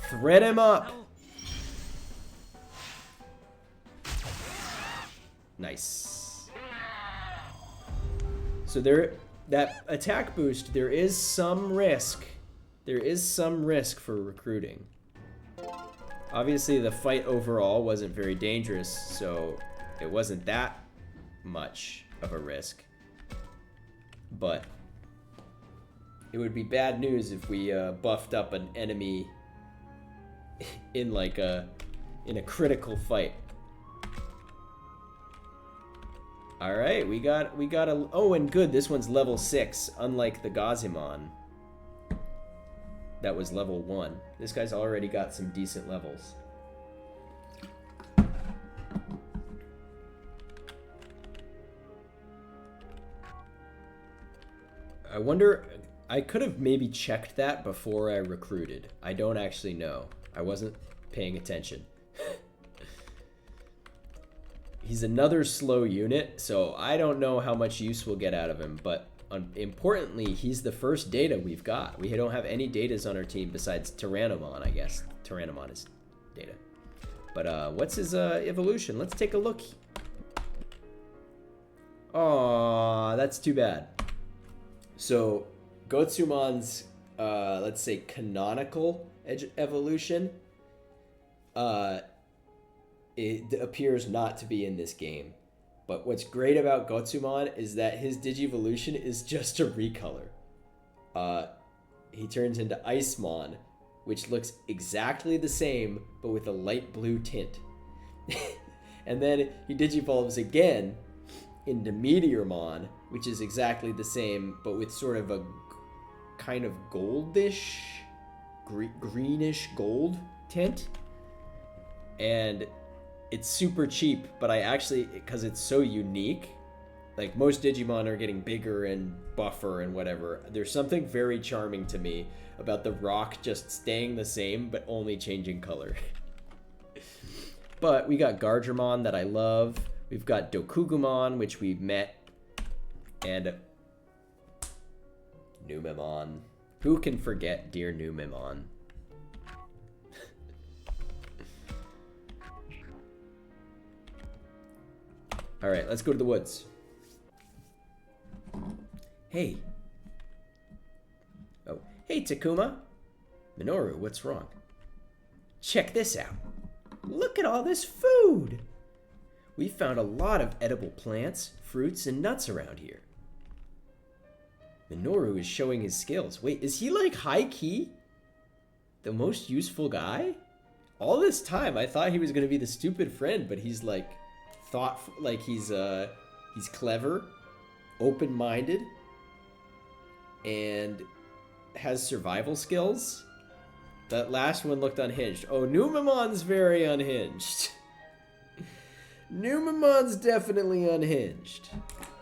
Thread him up. Nice. So that attack boost, there is some risk. There is some risk for recruiting. Obviously, the fight overall wasn't very dangerous, so it wasn't that much of a risk. But it would be bad news if we buffed up an enemy in like a critical fight. All right, we got a... Oh, and good, this one's level 6, unlike the Gazimon. That was level 1. This guy's already got some decent levels. I wonder... I could have maybe checked that before I recruited. I don't actually know. I wasn't paying attention. He's another slow unit, so I don't know how much use we'll get out of him, but importantly, he's the first data we've got. We don't have any datas on our team besides Tyrannomon, I guess. Tyrannomon is data. But what's his evolution? Let's take a look. Aw, that's too bad. So, Gotsumon's, let's say, canonical evolution, it appears not to be in this game. But what's great about Gotsumon is that his Digivolution is just a recolor. He turns into Icemon, which looks exactly the same, but with a light blue tint. And then he Digivolves again into Meteormon, which is exactly the same, but with sort of a kind of goldish, greenish gold tint. And it's super cheap, but I actually, because it's so unique, like most Digimon are getting bigger and buffer and whatever, there's something very charming to me about the rock just staying the same, but only changing color. But we got Gargermon that I love. We've got Dokugumon, which we've met. And Numemon. Who can forget dear Numemon? Alright, let's go to the woods. Hey. Oh, hey Takuma. Minoru, what's wrong? Check this out. Look at all this food! We found a lot of edible plants, fruits, and nuts around here. Minoru is showing his skills. Wait, is he like high-key the most useful guy? All this time I thought he was gonna be the stupid friend, but he's like thoughtful, like he's clever, open-minded, and has survival skills. That last one looked unhinged. Oh, Numemon's very unhinged. Numemon's definitely unhinged.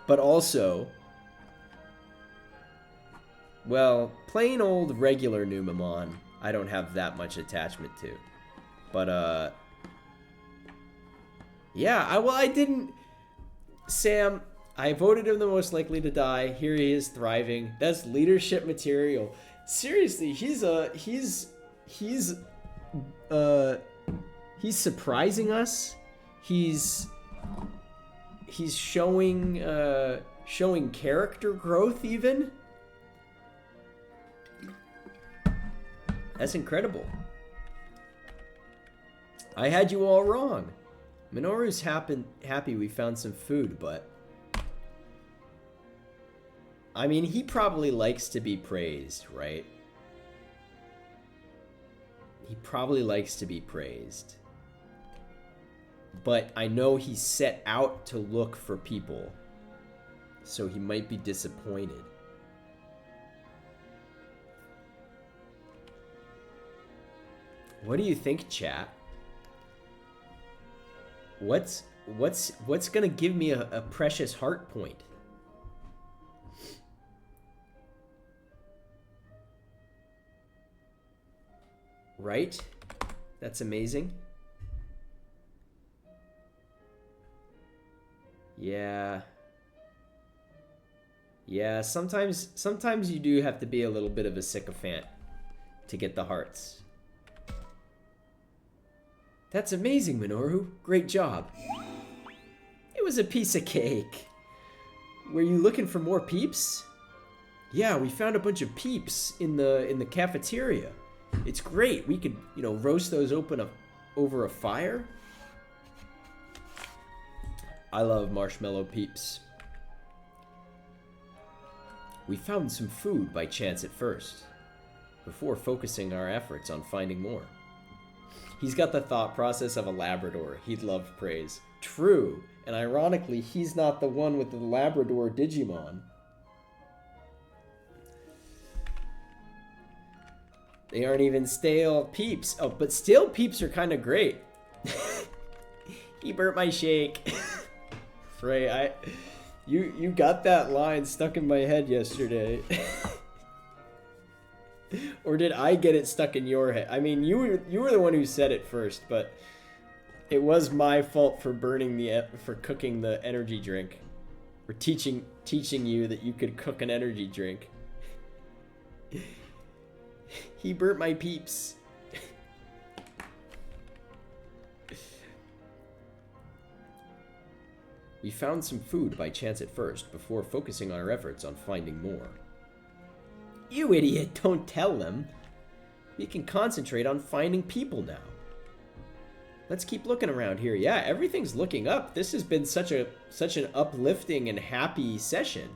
But also, well, plain old regular Numemon, I don't have that much attachment to. But, yeah, I didn't... Sam, I voted him the most likely to die. Here he is thriving. That's leadership material. Seriously, he's surprising us. He's showing character growth even. That's incredible. I had you all wrong. Minoru's happy we found some food, but I mean, he probably likes to be praised, right? He probably likes to be praised. But I know he set out to look for people, so he might be disappointed. What do you think, chat? What's gonna give me a precious heart point? Right? That's amazing. Yeah. Yeah, sometimes you do have to be a little bit of a sycophant to get the hearts. That's amazing, Minoru. Great job. It was a piece of cake. Were you looking for more peeps? Yeah, we found a bunch of peeps in the cafeteria. It's great. We could, roast those over a fire. I love marshmallow peeps. We found some food by chance at first, before focusing our efforts on finding more. He's got the thought process of a Labrador. He'd love praise. True, and ironically, he's not the one with the Labrador Digimon. They aren't even stale peeps. Oh, but stale peeps are kind of great. He burnt my shake. Frey, you got that line stuck in my head yesterday. Or did I get it stuck in your head? I mean, you were the one who said it first, but it was my fault for cooking the energy drink, or teaching you that you could cook an energy drink. He burnt my peeps. We found some food by chance at first, before focusing our efforts on finding more. You idiot, don't tell them. We can concentrate on finding people now. Let's keep looking around here. Yeah, everything's looking up. This has been such an uplifting and happy session.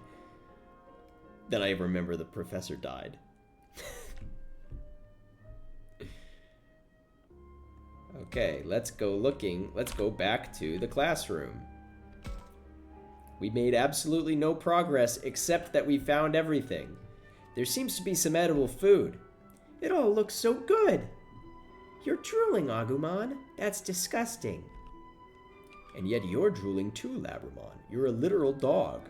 Then I remember the professor died. Okay, let's go looking. Let's go back to the classroom. We made absolutely no progress except that we found everything. There seems to be some edible food. It all looks so good. You're drooling, Agumon. That's disgusting. And yet you're drooling too, Labramon. You're a literal dog.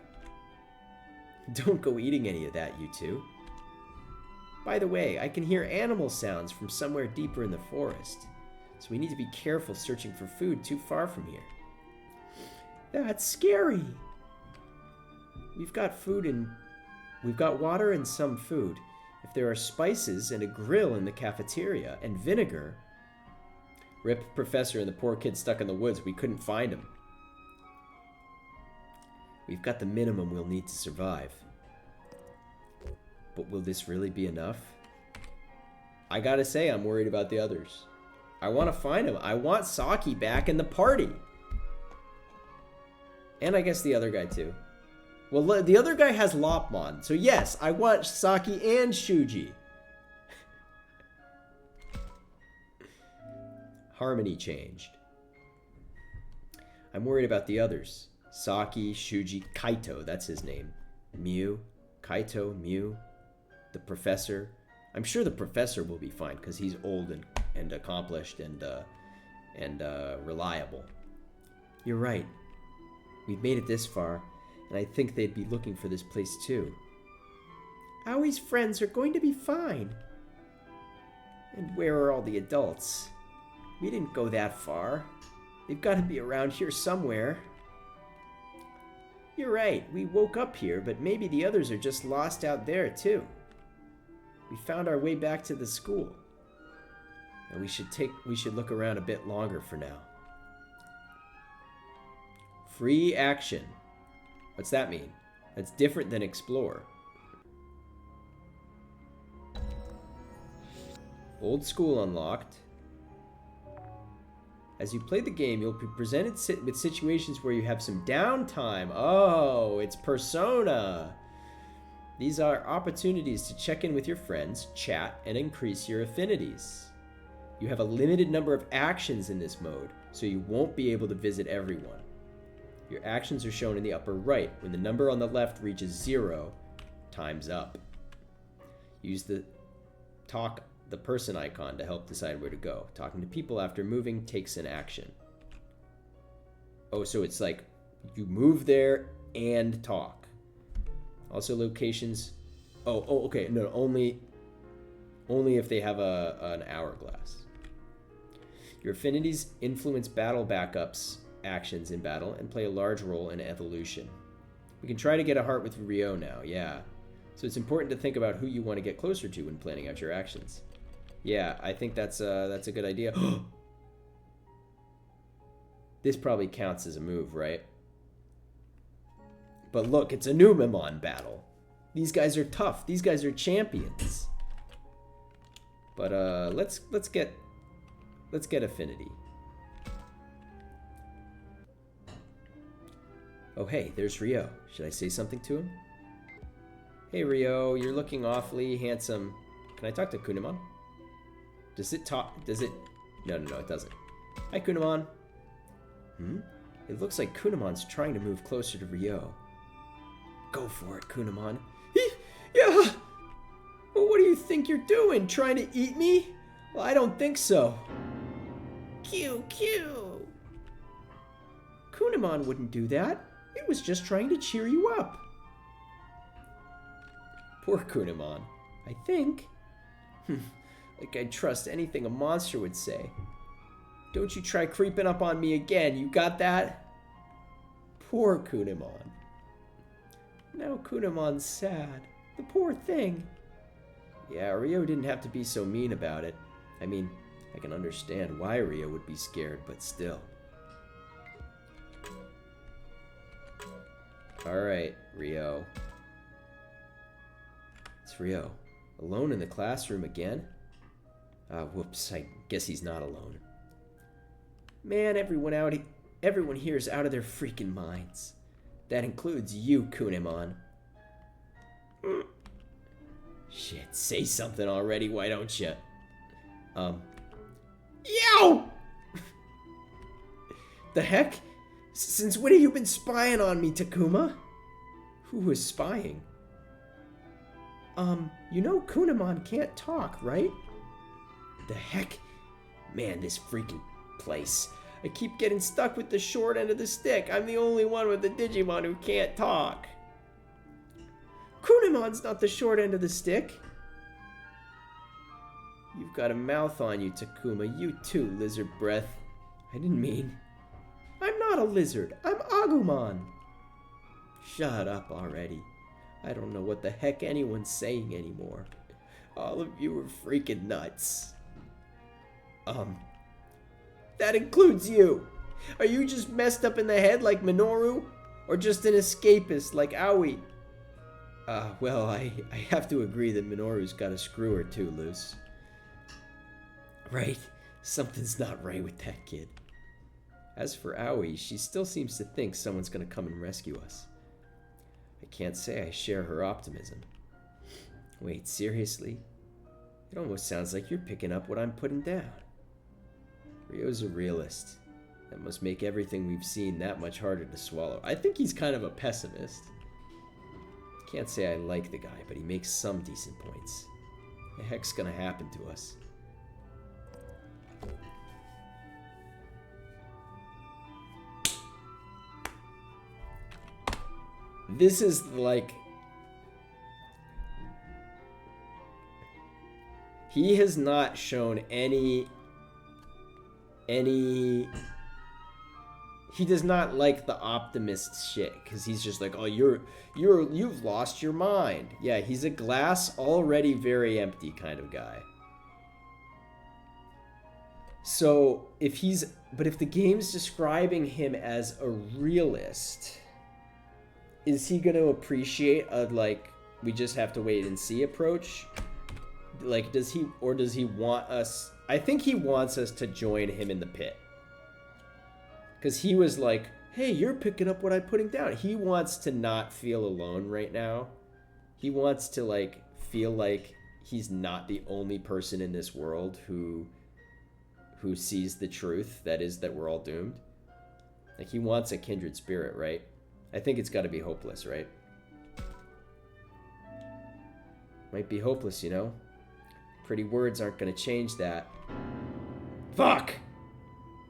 Don't go eating any of that, you two. By the way, I can hear animal sounds from somewhere deeper in the forest. So we need to be careful searching for food too far from here. That's scary. We've got water and some food. If there are spices and a grill in the cafeteria and vinegar. Rip Professor and the poor kid stuck in the woods. We couldn't find him. We've got the minimum we'll need to survive. But will this really be enough? I gotta say, I'm worried about the others. I want to find him. I want Saki back in the party. And I guess the other guy too. Well, the other guy has Lopmon. So yes, I want Saki and Shuji. Harmony changed. I'm worried about the others. Saki, Shuji, Kaito, that's his name. Mew, Kaito, Mew, the professor. I'm sure the professor will be fine because he's old and accomplished and reliable. You're right. We've made it this far, and I think they'd be looking for this place too. Aoi's friends are going to be fine. And where are all the adults? We didn't go that far. They've got to be around here somewhere. You're right, we woke up here, but maybe the others are just lost out there too. We found our way back to the school. And we should look around a bit longer for now. Free action. What's that mean? That's different than explore. Old school unlocked. As you play the game, you'll be presented with situations where you have some downtime. Oh, it's Persona. These are opportunities to check in with your friends, chat, and increase your affinities. You have a limited number of actions in this mode, so you won't be able to visit everyone. Your actions are shown in the upper right. When the number on the left reaches 0, time's up. Use the person icon to help decide where to go. Talking to people after moving takes an action. Oh, so it's like you move there and talk. Also locations. Oh, okay. No, only if they have an hourglass. Your affinities influence battle backups actions in battle and play a large role in evolution. We can try to get a heart with Ryo now, yeah. So it's important to think about who you want to get closer to when planning out your actions. Yeah, I think that's a good idea. This probably counts as a move, right? But look, it's a Numemon battle. These guys are tough. These guys are champions. But let's get affinity. Oh, hey, there's Ryo. Should I say something to him? Hey, Ryo, you're looking awfully handsome. Can I talk to Kunimon? Does it talk? Does it? No, it doesn't. Hi, Kunimon. It looks like Kunimon's trying to move closer to Ryo. Go for it, Kunimon. Yeah! Well, what do you think you're doing? Trying to eat me? Well, I don't think so. Q. Kunimon wouldn't do that. It was just trying to cheer you up. Poor Kunimon. I think. Like I'd trust anything a monster would say. Don't you try creeping up on me again, you got that? Poor Kunimon. Now Kunimon's sad. The poor thing. Yeah, Ryo didn't have to be so mean about it. I mean, I can understand why Ryo would be scared, but still. Alright, Ryo. It's Ryo. Alone in the classroom again? Whoops, I guess he's not alone. Man, everyone here is out of their freaking minds. That includes you, Kunimon. Shit, say something already, why don't you? Yow! The heck? Since when have you been spying on me, Takuma? Who was spying? You know Kunimon can't talk, right? The heck? Man, this freaking place. I keep getting stuck with the short end of the stick. I'm the only one with the Digimon who can't talk. Kunimon's not the short end of the stick. You've got a mouth on you, Takuma. You too, lizard breath. I didn't mean... I'm not a lizard. I'm Agumon. Shut up already. I don't know what the heck anyone's saying anymore. All of you are freaking nuts. That includes you. Are you just messed up in the head like Minoru? Or just an escapist like Aoi? Well, I have to agree that Minoru's got a screw or two loose. Right, something's not right with that kid. As for Aoi, she still seems to think someone's gonna come and rescue us. I can't say I share her optimism. Wait, seriously? It almost sounds like you're picking up what I'm putting down. Ryo's a realist. That must make everything we've seen that much harder to swallow. I think he's kind of a pessimist. Can't say I like the guy, but he makes some decent points. The heck's gonna happen to us? This is like... He has not shown any he does not like the optimist shit, because he's just like, oh, you've lost your mind. Yeah, he's a glass already very empty kind of guy. So if the game's describing him as a realist, is he gonna appreciate a like we just have to wait and see approach? Like, does he want us? I think he wants us to join him in the pit. Because he was like, hey, you're picking up what I'm putting down. He wants to not feel alone right now. He wants to, like, feel like he's not the only person in this world who sees the truth, that is that we're all doomed. Like, he wants a kindred spirit, right? I think it's got to be hopeless, right? Might be hopeless, you know? Pretty words aren't going to change that. Fuck!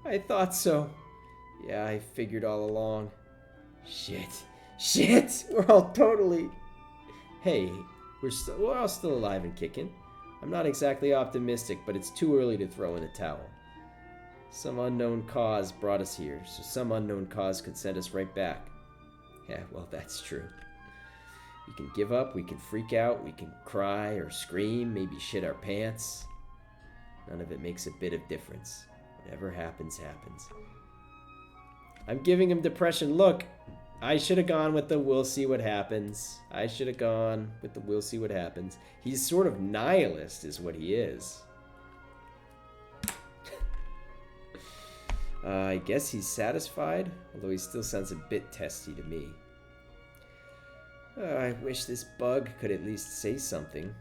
I thought so. Yeah, I figured all along. Shit! We're all totally... Hey, we're all still alive and kicking. I'm not exactly optimistic, but it's too early to throw in the towel. Some unknown cause brought us here, so some unknown cause could send us right back. Yeah, well, that's true. We can give up, we can freak out, we can cry or scream, maybe shit our pants. None of it makes a bit of difference. Whatever happens, happens. I'm giving him depression. Look, I should have gone with the we'll see what happens. We'll see what happens. He's sort of nihilist is what he is. I guess he's satisfied, although he still sounds a bit testy to me. I wish this bug could at least say something.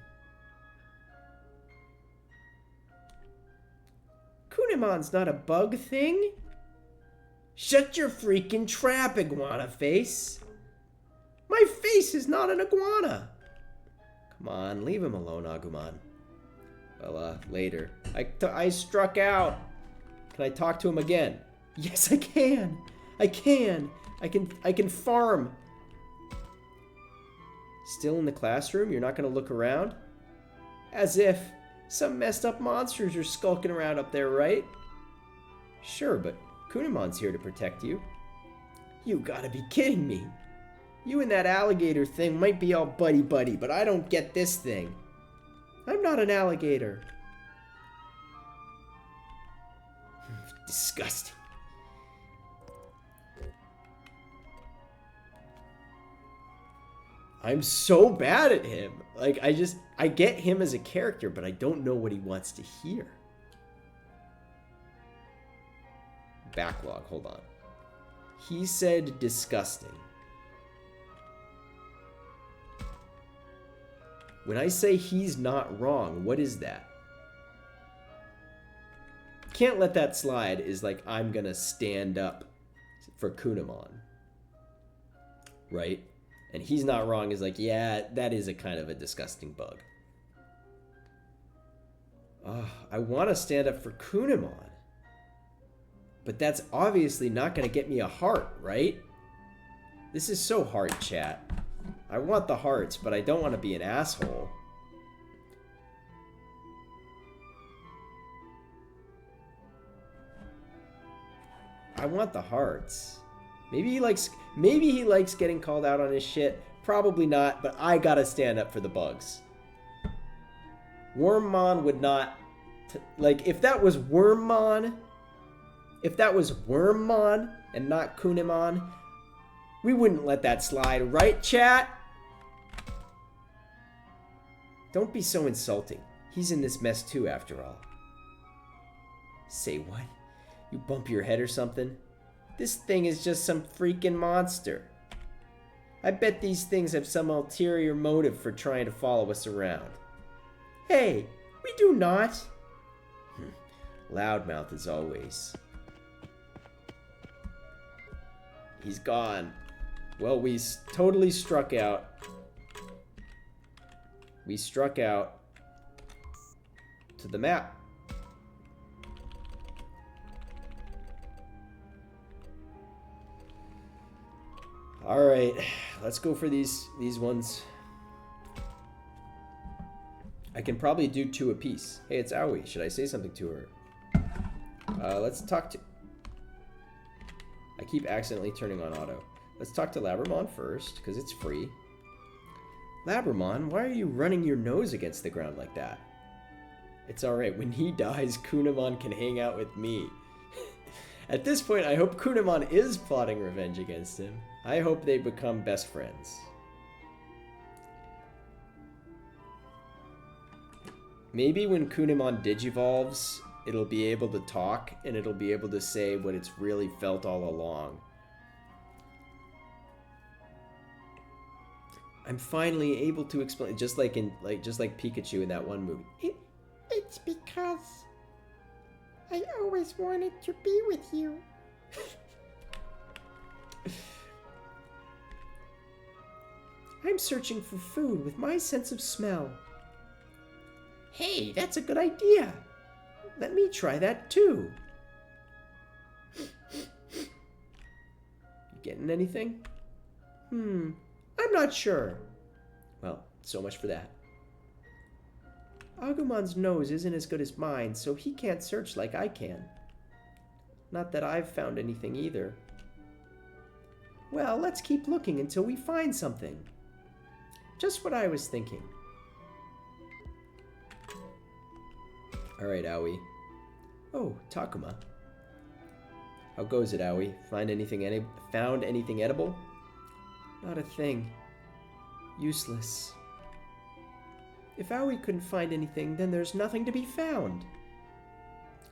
Kunimon's not a bug thing. Shut your freaking trap, iguana face. My face is not an iguana. Come on, leave him alone, Agumon. Well, later. I struck out. Can I talk to him again? Yes, I can. I can farm. Still in the classroom? You're not going to look around? As if. Some messed up monsters are skulking around up there, right? Sure, but Kunimon's here to protect you. You gotta be kidding me. You and that alligator thing might be all buddy-buddy, but I don't get this thing. I'm not an alligator. Disgusting. I'm so bad at him. Like, I get him as a character, but I don't know what he wants to hear. Backlog, hold on. He said disgusting. When I say he's not wrong, what is that? Can't let that slide is like I'm gonna stand up for Kunimon. Right? And he's not wrong is like, yeah, that is a kind of a disgusting bug. I want to stand up for Kunimon. But that's obviously not going to get me a heart, right? This is so hard, chat. I want the hearts, but I don't want to be an asshole. I want the hearts. Maybe he likes getting called out on his shit. Probably not, but I gotta stand up for the bugs. Wormmon would not... like, if that was Wormmon and not Kunimon, we wouldn't let that slide, right, chat? Don't be so insulting. He's in this mess too, after all. Say what? You bump your head or something? This thing is just some freaking monster. I bet these things have some ulterior motive for trying to follow us around. Hey, we do not. Loudmouth as always. He's gone. Well, we totally struck out. We struck out to the map. All right, let's go for these ones. I can probably do 2 apiece. Hey, it's Aoi. Should I say something to her? Let's talk to... I keep accidentally turning on auto. Let's talk to Labramon first, because it's free. Labramon, why are you running your nose against the ground like that? It's alright. When he dies, Kunamon can hang out with me. At this point, I hope Kunamon is plotting revenge against him. I hope they become best friends. Maybe when Kunamon digivolves, it'll be able to talk, and it'll be able to say what it's really felt all along. I'm finally able to explain, just like Pikachu in that one movie. It's because I always wanted to be with you. I'm searching for food with my sense of smell. Hey, that's a good idea. Let me try that too. You getting anything? I'm not sure. Well, so much for that. Agumon's nose isn't as good as mine, so he can't search like I can. Not that I've found anything either. Well, let's keep looking until we find something. Just what I was thinking. Alright, Aoi. Oh, Takuma. How goes it, Aoi? Found anything edible? Not a thing. Useless. If Aoi couldn't find anything, then there's nothing to be found.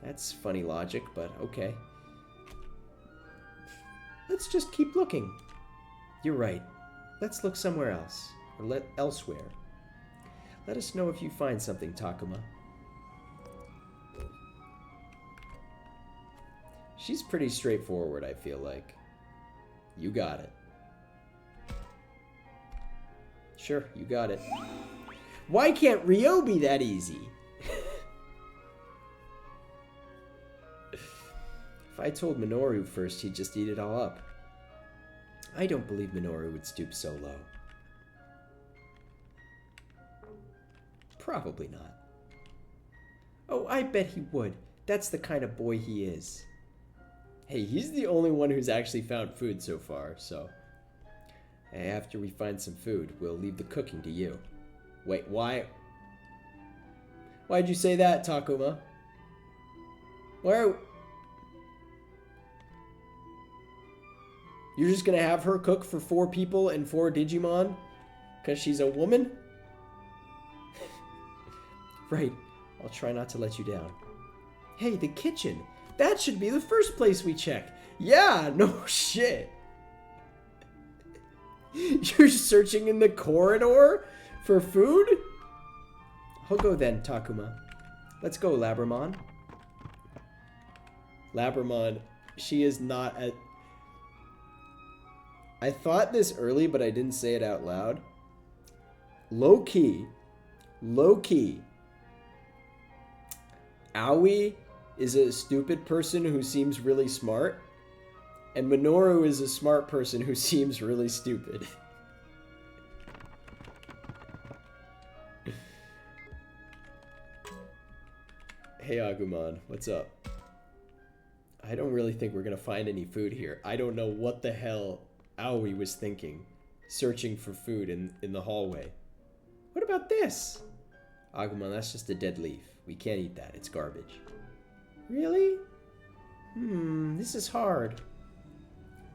That's funny logic, but okay. Let's just keep looking. You're right. Let's look somewhere else. Or elsewhere. Let us know if you find something, Takuma. She's pretty straightforward, I feel like. You got it. Sure, you got it. Why can't Ryo be that easy? If I told Minoru first, he'd just eat it all up. I don't believe Minoru would stoop so low. Probably not. Oh, I bet he would. That's the kind of boy he is. Hey, he's the only one who's actually found food so far, so... Hey, after we find some food, we'll leave the cooking to you. Wait, why? Why'd you say that, Takuma? Where? You're just gonna have her cook for 4 people and 4 Digimon? Because she's a woman? Right. I'll try not to let you down. Hey, the kitchen. That should be the first place we check. Yeah, no shit. You're searching in the corridor for food? I'll go then, Takuma. Let's go, Labramon. Labramon, she is not a... I thought this early, but I didn't say it out loud. Low-key. Low-key. Aoi is a stupid person who seems really smart. And Minoru is a smart person who seems really stupid. Hey Agumon, what's up? I don't really think we're gonna find any food here. I don't know what the hell Aoi was thinking, searching for food in the hallway. What about this? Agumon, that's just a dead leaf. We can't eat that, it's garbage. Really? This is hard.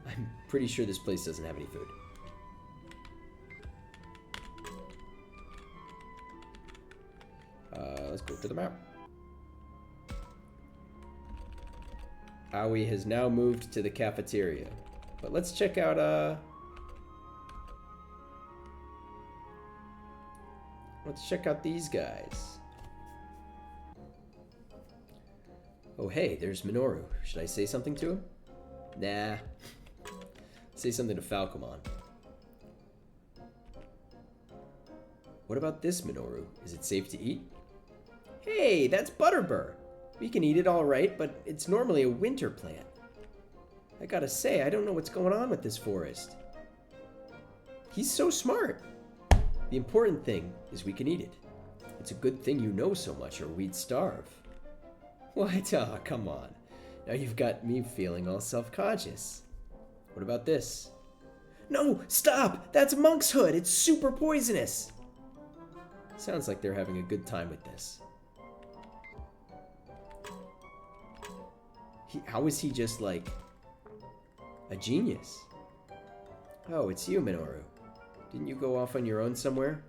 I'm pretty sure this place doesn't have any food. Let's go to the map. Aoi has now moved to the cafeteria. But let's check out, let's check out these guys. Oh hey, there's Minoru. Should I say something to him? Nah. Say something to Falcomon. What about this, Minoru? Is it safe to eat? Hey, that's Butterbur. We can eat it all right, but it's normally a winter plant. I gotta say, I don't know what's going on with this forest. He's so smart. The important thing is we can eat it. It's a good thing you know so much or we'd starve. What? Oh, come on. Now you've got me feeling all self-conscious. What about this? No, stop! That's monk's hood! It's super poisonous! Sounds like they're having a good time with this. How is he just like a genius? Oh, it's you, Minoru. Didn't you go off on your own somewhere?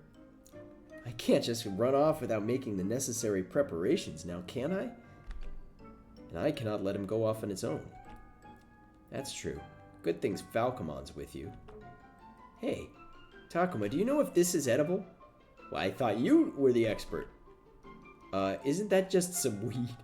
I can't just run off without making the necessary preparations now, can I? And I cannot let him go off on his own. That's true. Good things Falcomon's with you. Hey, Takuma, do you know if this is edible? Well, I thought you were the expert. Isn't that just some weed?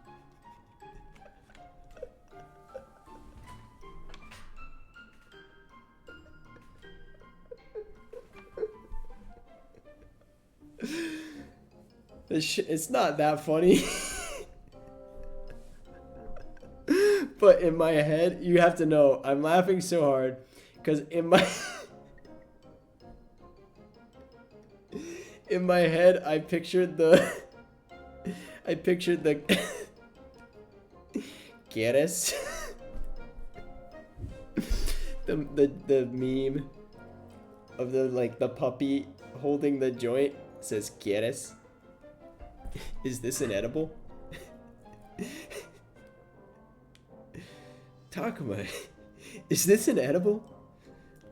It's not that funny. But in my head, you have to know, I'm laughing so hard because in my in my head, I pictured the ¿Quieres? the meme of the puppy holding the joint says ¿Quieres? Is this an edible? Takuma, is this an edible?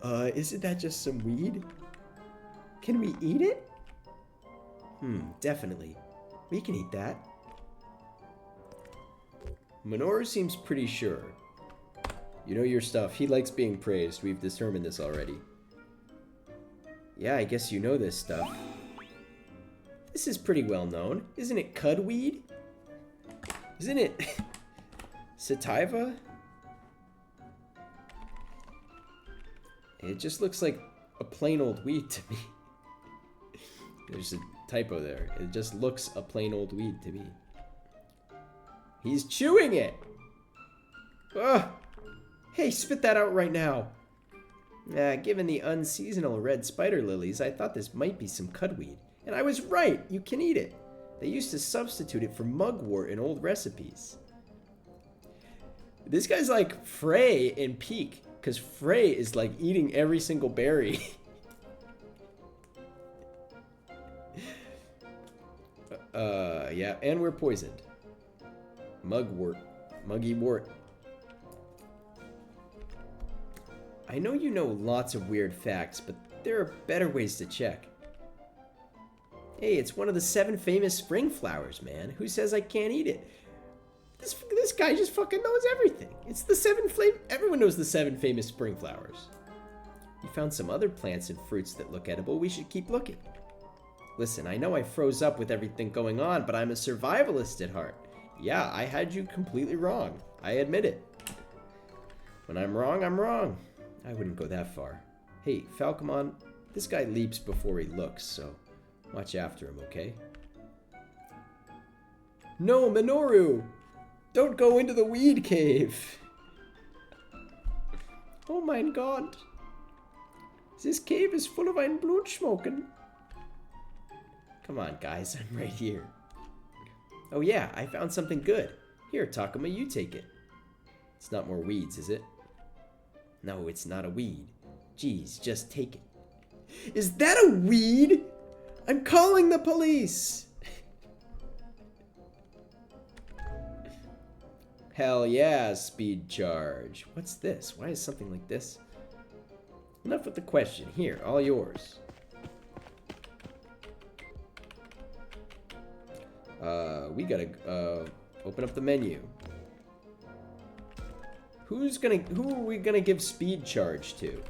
Isn't that just some weed? Can we eat it? Definitely. We can eat that. Minoru seems pretty sure. You know your stuff. He likes being praised. We've determined this already. Yeah, I guess you know this stuff. This is pretty well known. Isn't it cudweed? Isn't it sativa? It just looks like a plain old weed to me. There's a typo there. It just looks a plain old weed to me. He's chewing it! Ugh! Hey, spit that out right now! Given the unseasonal red spider lilies, I thought this might be some cudweed. And I was right! You can eat it! They used to substitute it for mugwort in old recipes. This guy's like Frey in Peak, because Frey is like eating every single berry. Yeah, and we're poisoned. Mugwort. Muggy wort. I know you know lots of weird facts, but there are better ways to check. Hey, it's one of the 7 famous spring flowers, man. Who says I can't eat it? This guy just fucking knows everything. It's the 7 everyone knows the 7 famous spring flowers. You found some other plants and fruits that look edible. We should keep looking. Listen, I know I froze up with everything going on, but I'm a survivalist at heart. Yeah, I had you completely wrong. I admit it. When I'm wrong, I'm wrong. I wouldn't go that far. Hey, Falcomon, this guy leaps before he looks, so watch after him, okay? No, Minoru! Don't go into the weed cave! Oh my god. This cave is full of ein Blutsmoken. Come on, guys, I'm right here. Oh yeah, I found something good. Here, Takuma, you take it. It's not more weeds, is it? No, it's not a weed. Geez, just take it. Is that a weed? I'm calling the police! Hell yeah, speed charge. What's this? Why is something like this? Enough with the question. Here, all yours. We gotta open up the menu. Who are we gonna give speed charge to?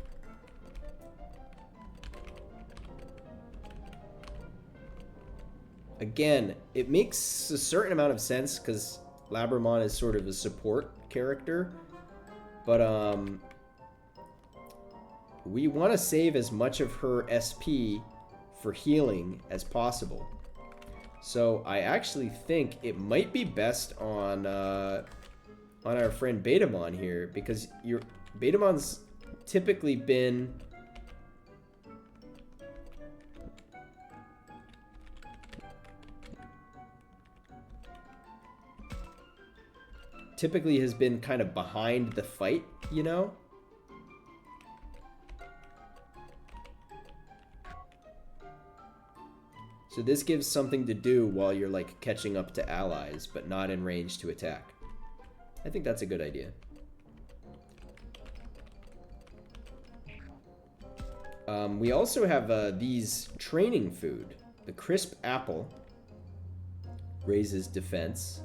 Again, it makes a certain amount of sense because Labramon is sort of a support character, but we want to save as much of her SP for healing as possible. So I actually think it might be best on our friend Betamon here, because Betamon's typically been typically has been kind of behind the fight, you know? So this gives something to do while you're like catching up to allies, but not in range to attack. I think that's a good idea. We also have these training food. The crisp apple raises defense.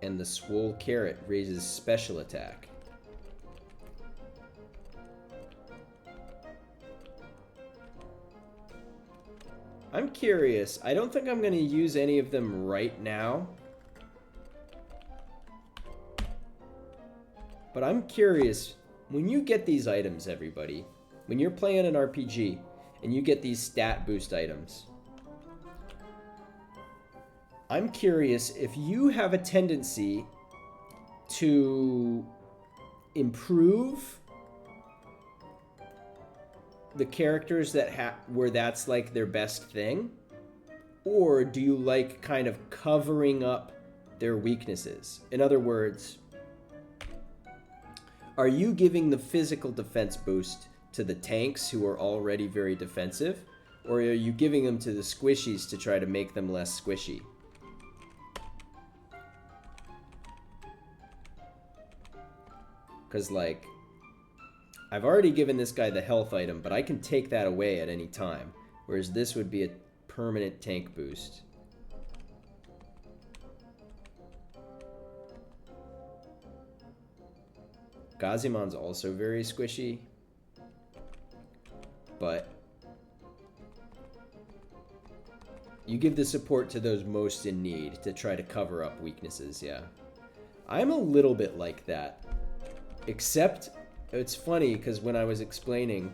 And the swole carrot raises special attack. I'm curious. I don't think I'm going to use any of them right now. But I'm curious, when you get these items, everybody, when you're playing an RPG and you get these stat boost items, I'm curious if you have a tendency to improve the characters that where that's like their best thing, or do you like kind of covering up their weaknesses? In other words, are you giving the physical defense boost to the tanks who are already very defensive, or are you giving them to the squishies to try to make them less squishy? Because, like, I've already given this guy the health item, but I can take that away at any time. Whereas this would be a permanent tank boost. Gazimon's also very squishy. But you give the support to those most in need to try to cover up weaknesses, yeah. I'm a little bit like that. Except, it's funny, because when I was explaining,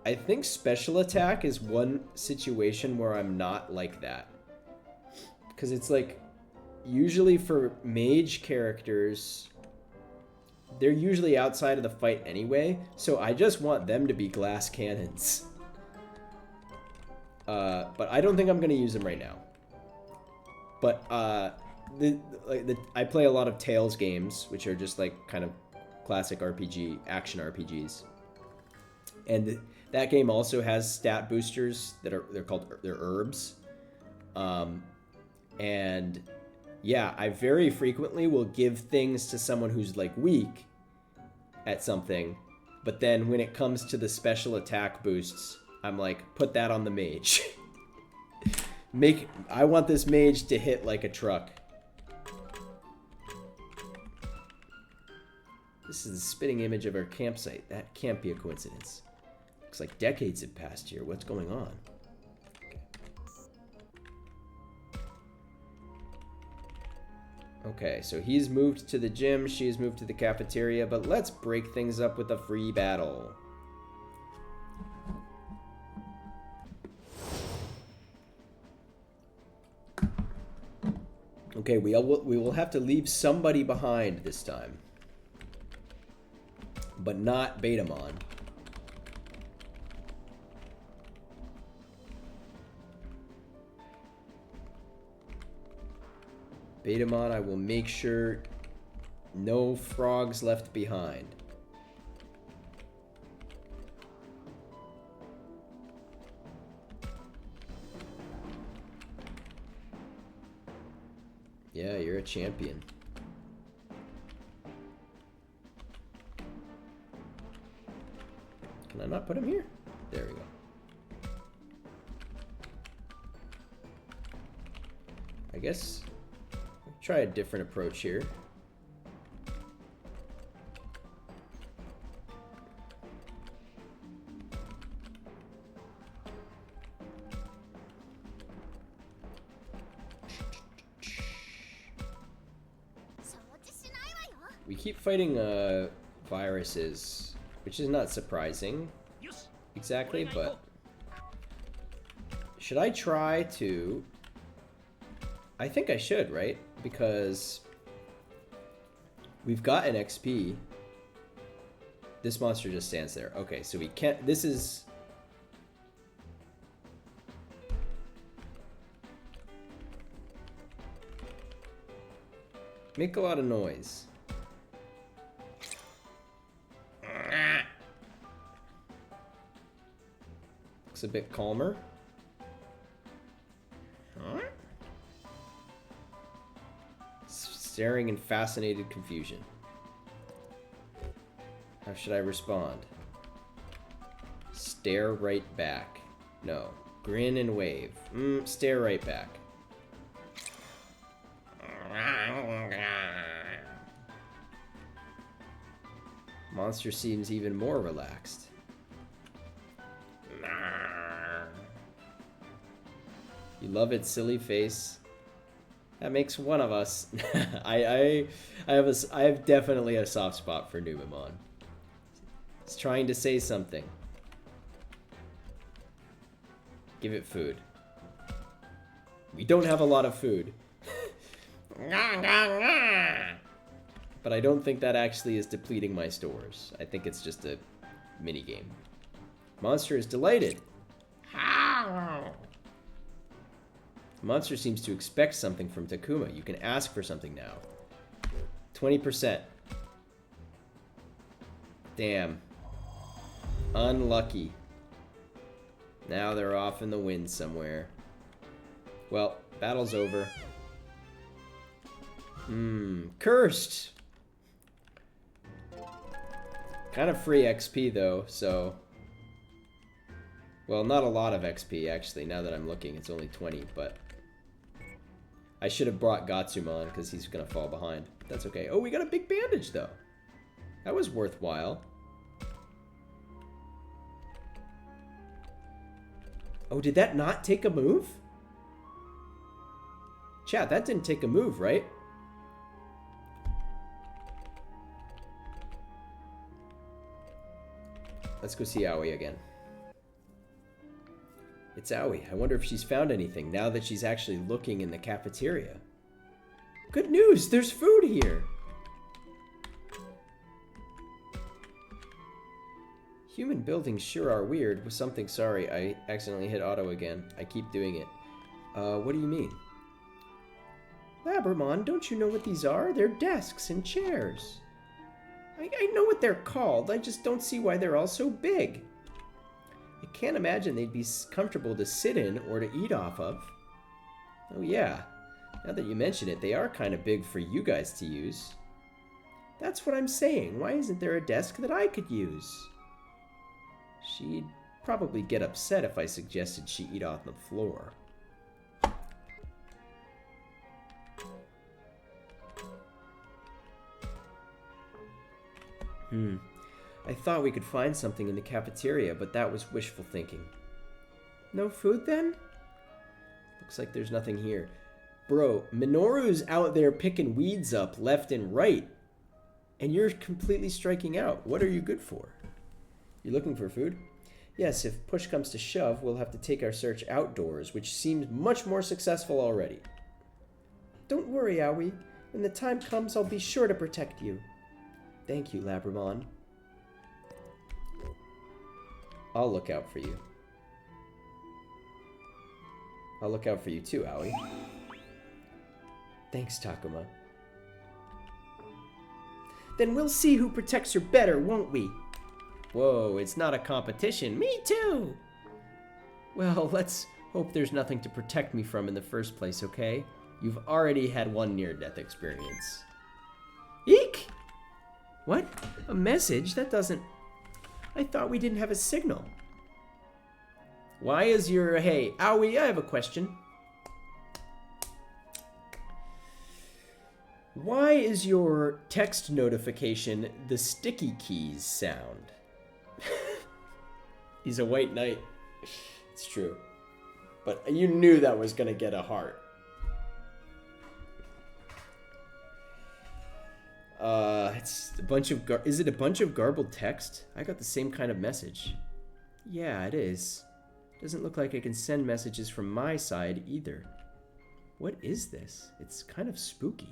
I think special attack is one situation where I'm not like that. Because it's like, usually for mage characters, they're usually outside of the fight anyway, so I just want them to be glass cannons. But I don't think I'm going to use them right now. But, I play a lot of Tales games, which are just like kind of classic RPG, action RPGs. And that game also has stat boosters that they're herbs. And yeah, I very frequently will give things to someone who's like weak at something, but then when it comes to the special attack boosts, I'm like, put that on the mage. I want this mage to hit like a truck. This is the spitting image of our campsite. That can't be a coincidence. Looks like decades have passed here. What's going on? Okay, so he's moved to the gym, she's moved to the cafeteria, but let's break things up with a free battle. Okay, we will have to leave somebody behind this time. But not Betamon. Betamon, I will make sure no frogs left behind. Yeah, you're a champion. Can I not put him here? There we go. I guess we'll try a different approach here. We keep fighting viruses, which is not surprising exactly, but should I try to... I think I should, right? Because we've got an XP. This monster just stands there. Okay, so we can't... This is... Make a lot of noise. Looks a bit calmer. Staring in fascinated confusion. How should I respond? Stare right back. No. Grin and wave. Stare right back. Monster seems even more relaxed. You love its silly face. That makes one of us. I have definitely a soft spot for Numemon. It's trying to say something. Give it food. We don't have a lot of food. But I don't think that actually is depleting my stores. I think it's just a mini game. Monster is delighted. Monster seems to expect something from Takuma. You can ask for something now. 20%. Damn. Unlucky. Now they're off in the wind somewhere. Well, battle's over. Cursed! Kind of free XP though, so... Well, not a lot of XP actually, now that I'm looking. It's only 20, but... I should have brought Gatsumon because he's gonna fall behind. That's okay. Oh, we got a big bandage though. That was worthwhile. Oh, did that not take a move? Chat, that didn't take a move, right? Let's go see Aoi again. It's Aoi. I wonder if she's found anything now that she's actually looking in the cafeteria. Good news! There's food here! Human buildings sure are weird. With something, sorry, I accidentally hit auto again. I keep doing it. What do you mean? Labramon, don't you know what these are? They're desks and chairs. I know what they're called. I just don't see why they're all so big. I can't imagine they'd be comfortable to sit in or to eat off of. Oh yeah, now that you mention it, they are kind of big for you guys to use. That's what I'm saying. Why isn't there a desk that I could use? She'd probably get upset if I suggested she eat off the floor. I thought we could find something in the cafeteria, but that was wishful thinking. No food then? Looks like there's nothing here. Bro, Minoru's out there picking weeds up left and right, and you're completely striking out. What are you good for? You looking for food? Yes, if push comes to shove, we'll have to take our search outdoors, which seems much more successful already. Don't worry, Aoi. When the time comes, I'll be sure to protect you. Thank you, Labramon. I'll look out for you. I'll look out for you too, Aoi. Thanks, Takuma. Then we'll see who protects her better, won't we? Whoa, it's not a competition. Me too! Well, let's hope there's nothing to protect me from in the first place, okay? You've already had one near-death experience. Eek! What? A message? That doesn't... I thought we didn't have a signal. Why is your... Hey, Aoi, I have a question. Why is your text notification the sticky keys sound? He's a white knight. It's true. But you knew that was gonna get a heart. It's a bunch of is it a bunch of garbled text? I got the same kind of message. Yeah, it is. Doesn't look like I can send messages from my side either. What is this? It's kind of spooky.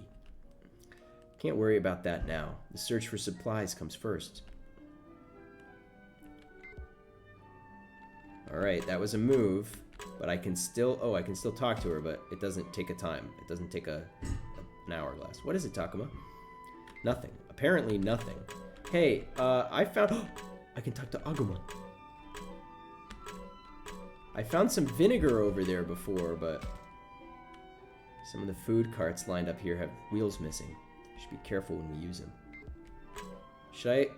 Can't worry about that now. The search for supplies comes first. Alright, that was a move, but I can still... Oh, I can still talk to her, but it doesn't take a time. It doesn't take a An hourglass. What is it, Takuma? Nothing. Apparently nothing. Hey, I found... I can talk to Agumon. I found some vinegar over there before, but... some of the food carts lined up here have wheels missing. Should be careful when we use them. Should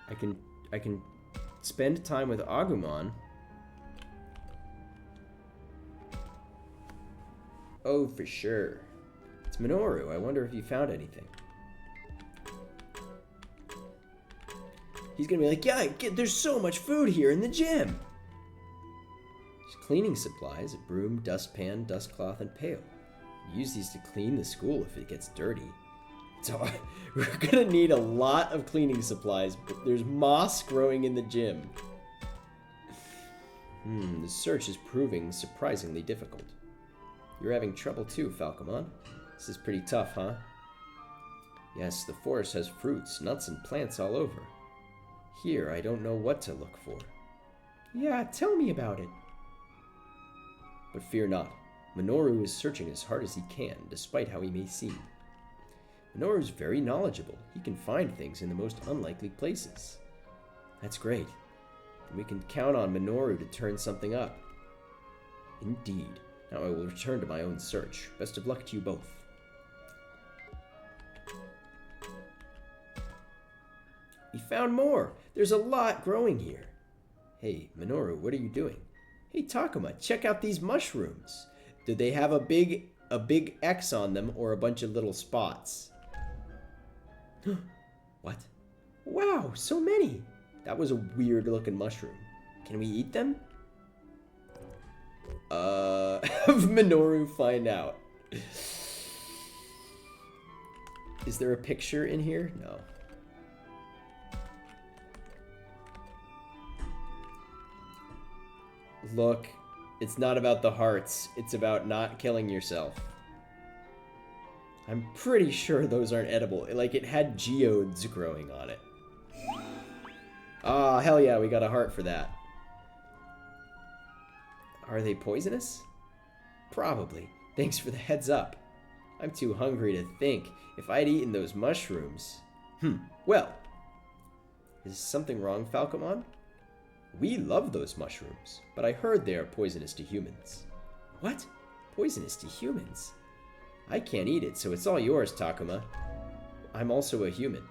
I can spend time with Agumon. Oh, for sure. It's Minoru. I wonder if you found anything. He's gonna be like, yeah, there's so much food here in the gym. There's cleaning supplies, a broom, dustpan, dust cloth, and pail. Use these to clean the school if it gets dirty. So we're gonna need a lot of cleaning supplies, but there's moss growing in the gym. The search is proving surprisingly difficult. You're having trouble too, Falcomon. This is pretty tough, huh? Yes, the forest has fruits, nuts, and plants all over. Here, I don't know what to look for. Yeah, tell me about it. But fear not. Minoru is searching as hard as he can, despite how he may seem. Minoru is very knowledgeable. He can find things in the most unlikely places. That's great. And we can count on Minoru to turn something up. Indeed. Now I will return to my own search. Best of luck to you both. We found more! There's a lot growing here. Hey, Minoru, what are you doing? Hey, Takuma, check out these mushrooms. Do they have a big X on them or a bunch of little spots? What? Wow, so many! That was a weird looking mushroom. Can we eat them? Have Minoru find out. Is there a picture in here? No. Look, it's not about the hearts. It's about not killing yourself. I'm pretty sure those aren't edible. Like, it had geodes growing on it. Ah, hell yeah, we got a heart for that. Are they poisonous? Probably. Thanks for the heads up. I'm too hungry to think. If I'd eaten those mushrooms... Well. Is something wrong, Falcomon? We love those mushrooms, but I heard they are poisonous to humans. What? Poisonous to humans? I can't eat it, so it's all yours, Takuma. I'm also a human.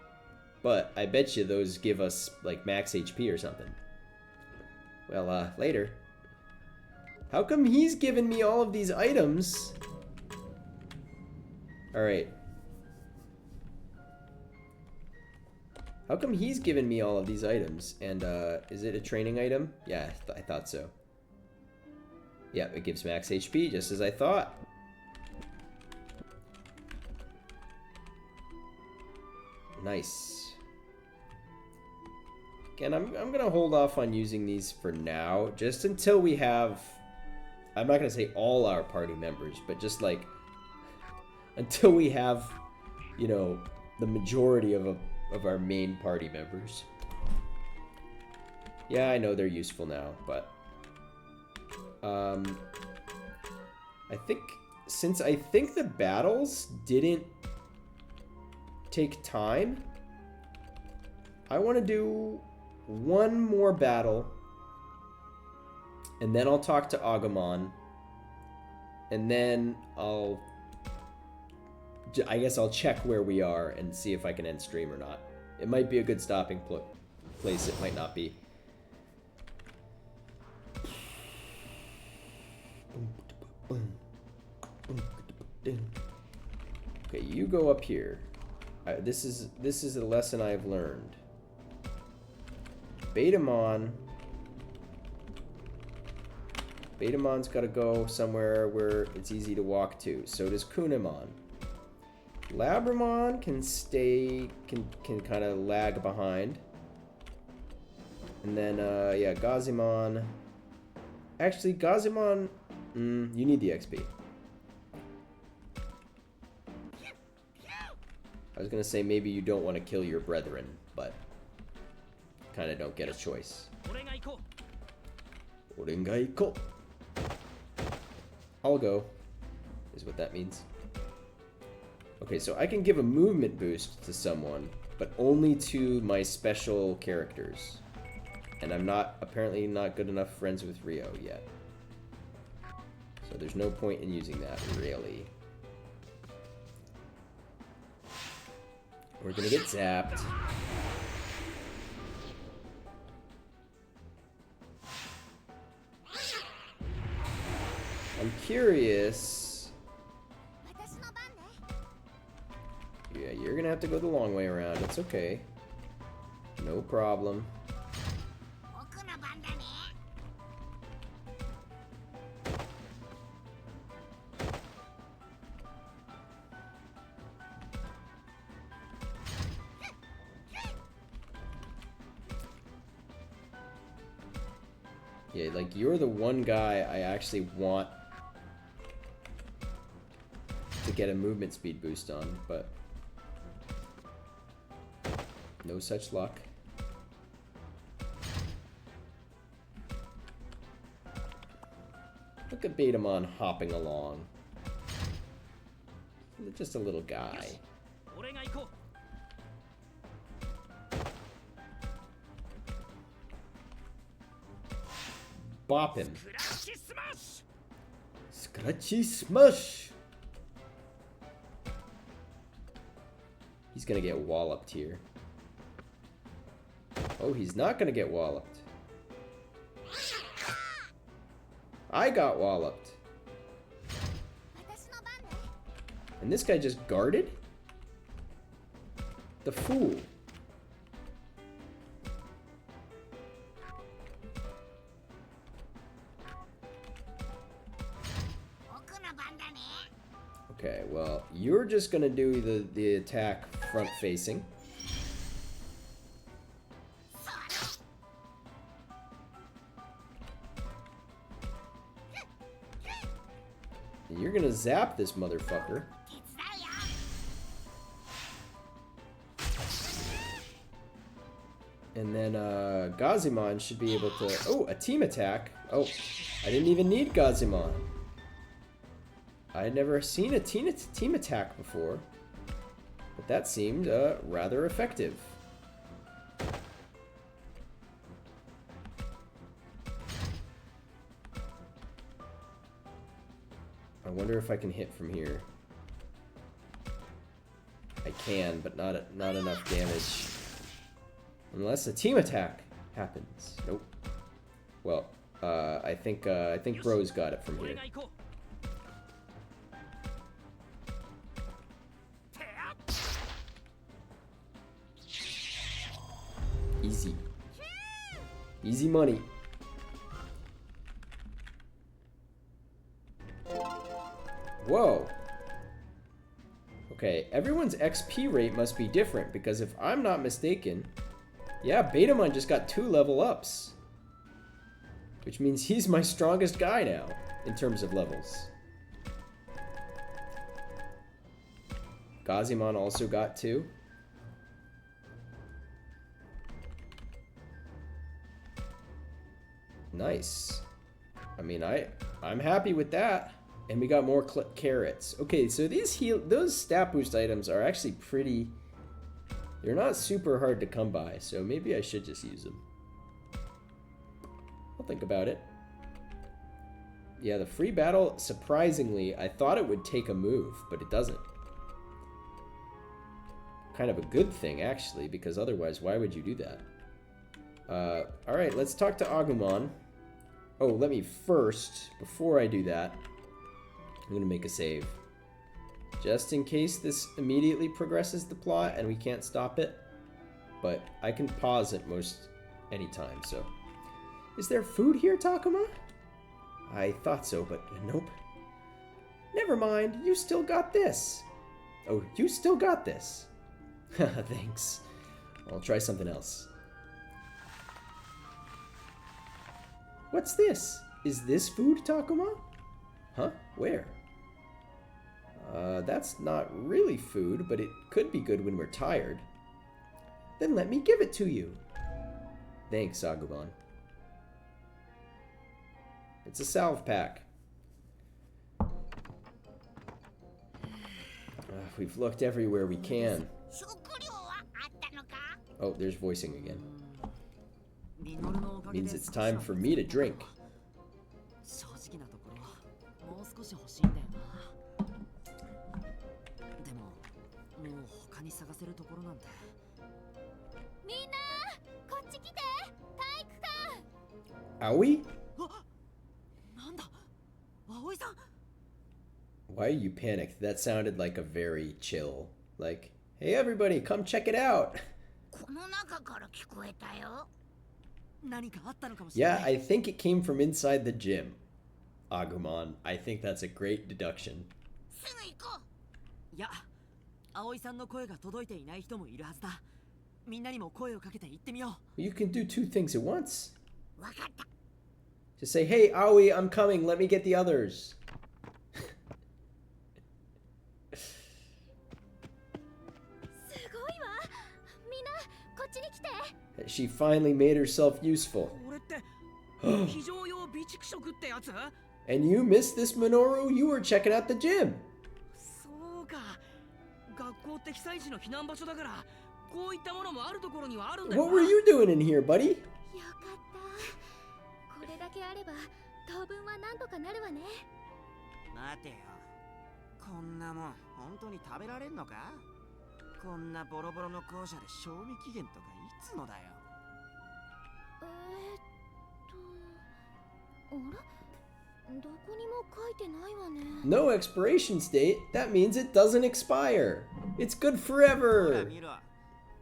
But I bet you those give us, like, max HP or something. Well, later. How come he's given me all of these items? Alright. How come he's given me all of these items? And, is it a training item? Yeah, I thought so. Yeah, it gives max HP, just as I thought. Nice. Again, I'm gonna hold off on using these for now, just until we have... I'm not gonna say all our party members, but just, like... until we have, you know, the majority of our main party members. Yeah, I know they're useful now, but I think since I think the battles didn't take time, I want to do one more battle, and then I'll talk to Agumon, and then I guess I'll check where we are and see if I can end stream or not. It might be a good stopping place, it might not be. Okay, you go up here. This is a lesson I've learned. Betamon's got to go somewhere where it's easy to walk to. So does Kunimon. Labramon can kind of lag behind. And then, yeah, Gazimon. Actually, Gazimon, you need the XP. I was gonna say maybe you don't want to kill your brethren, but kind of don't get a choice. I'll go. is what that means. Okay, so I can give a movement boost to someone, but only to my special characters. And I'm apparently not good enough friends with Rio yet. So there's no point in using that, really. We're gonna get zapped. I'm curious. Yeah, you're gonna have to go the long way around. It's okay. No problem. Yeah, like, you're the one guy I actually want to get a movement speed boost on, but no such luck. Look at Betamon hopping along. Just a little guy. Bop him. Scratchy smush! He's gonna get walloped here. Oh, he's not gonna get walloped. I got walloped. And this guy just guarded? The fool. Okay, well, you're just gonna do the attack front facing. And you're gonna zap this motherfucker. And then Gazimon should be able to... Oh, a team attack. Oh, I didn't even need Gazimon. I had never seen a team attack before, but that seemed rather effective. I wonder if I can hit from here. I can, but not enough damage. Unless a team attack happens. Nope. Well, I think Bro's got it from here. Easy. Easy money. Whoa. Okay, everyone's XP rate must be different because if I'm not mistaken, yeah, Betamon just got 2 level ups. Which means he's my strongest guy now in terms of levels. Gazimon also got 2. Nice. I mean, I'm happy with that. And we got more carrots. Okay, so those stat boost items are actually pretty... They're not super hard to come by, so maybe I should just use them. I'll think about it. Yeah, the free battle, surprisingly, I thought it would take a move, but it doesn't. Kind of a good thing, actually, because otherwise, why would you do that? Alright, let's talk to Agumon. Oh, let me first, before I do that, I'm going to make a save. Just in case this immediately progresses the plot and we can't stop it. But I can pause it most anytime, so. Is there food here, Takuma? I thought so, but nope. Never mind, you still got this. Oh, you still got this. Thanks. I'll try something else. What's this? Is this food, Takuma? Huh? Where? That's not really food, but it could be good when we're tired. Then let me give it to you. Thanks, Agumon. It's a salve pack. We've looked everywhere we can. 食料はあったのか？ Oh, there's voicing again. ミノルのおかげで Means it's time for me to drink. 正直なところもう少し欲しいんだよな。でももう他に探せるところなんて。みんなこっち来て。体育館。 Aoi? なんだ葵さん。 Why are you panicked? That sounded like a very chill. Like, hey everybody, come check it out. この中から聞こえたよ。何かあったのかもしれ Yeah, ない。 I think it came from inside the gym. Agumon, I think that's a great deduction. すぐ行こう。いや、葵さんの声が届いていない人もいるはずだ。みんなにも声をかけて言ってみよう。 You can do two things at once. わかった。 Just say, hey Aoi, I'm coming, let me get the others. すごいわ。みんなこっちに来て。 She finally made herself useful. これって非常用備蓄食ってやつ？ And you missed this, Minoru? You were checking out the gym. そうか。学校って被災地の避難場所だから、こういったものもあるところにはあるんだよな。 What were you doing in here, buddy? よかった。これだけあれば当分はなんとかなるわね。待てよ。こんなもん本当に食べられんのか？こんなボロボロの校舎で賞味期限とかいつのだよ。あら？どこにも書いてないわね。 No expiration date? That means it doesn't expire. It's good ほら forever. 見ろ。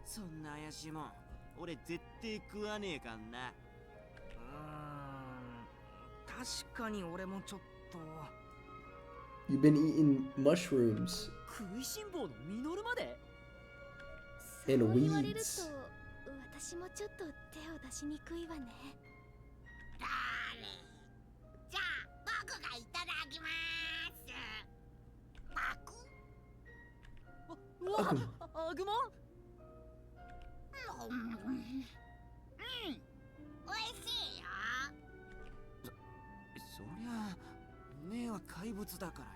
そんな怪しいもん俺絶対食わねえかんな。確かに俺もちょっと。 You've been eating mushrooms 食いしん坊のミノルまで。そう言われると weeds. 私もちょっと手を出しにくいわね。だれ？じゃあ僕がいただきます。パク。うわ、アグモン。おいしいよ。そりゃ根は怪物だからよ。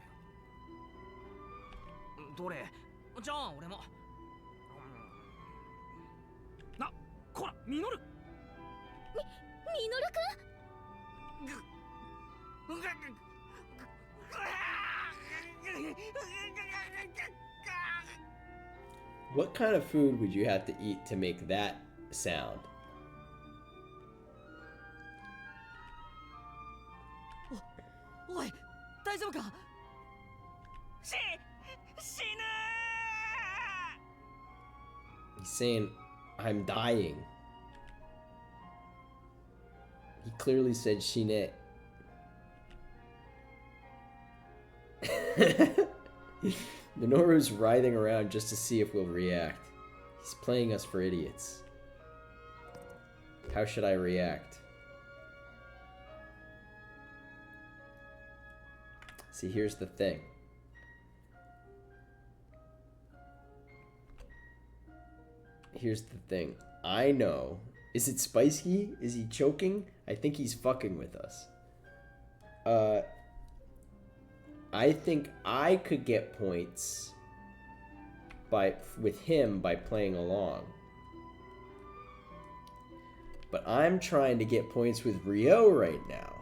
どれ？じゃあ俺も。な、こら、ミノル。ミノルくん。 What kind of food would you have to eat to make that sound? おい、大丈夫か？ 死ぬ He's saying, I'm dying. He clearly said Shine. Minoru's writhing around just to see if we'll react. He's playing us for idiots. How should I react? See, here's the thing. Here's the thing. I know. Is it spicy? Is he choking? I think he's fucking with us. I think I could get points with him by playing along. But I'm trying to get points with Ryo right now.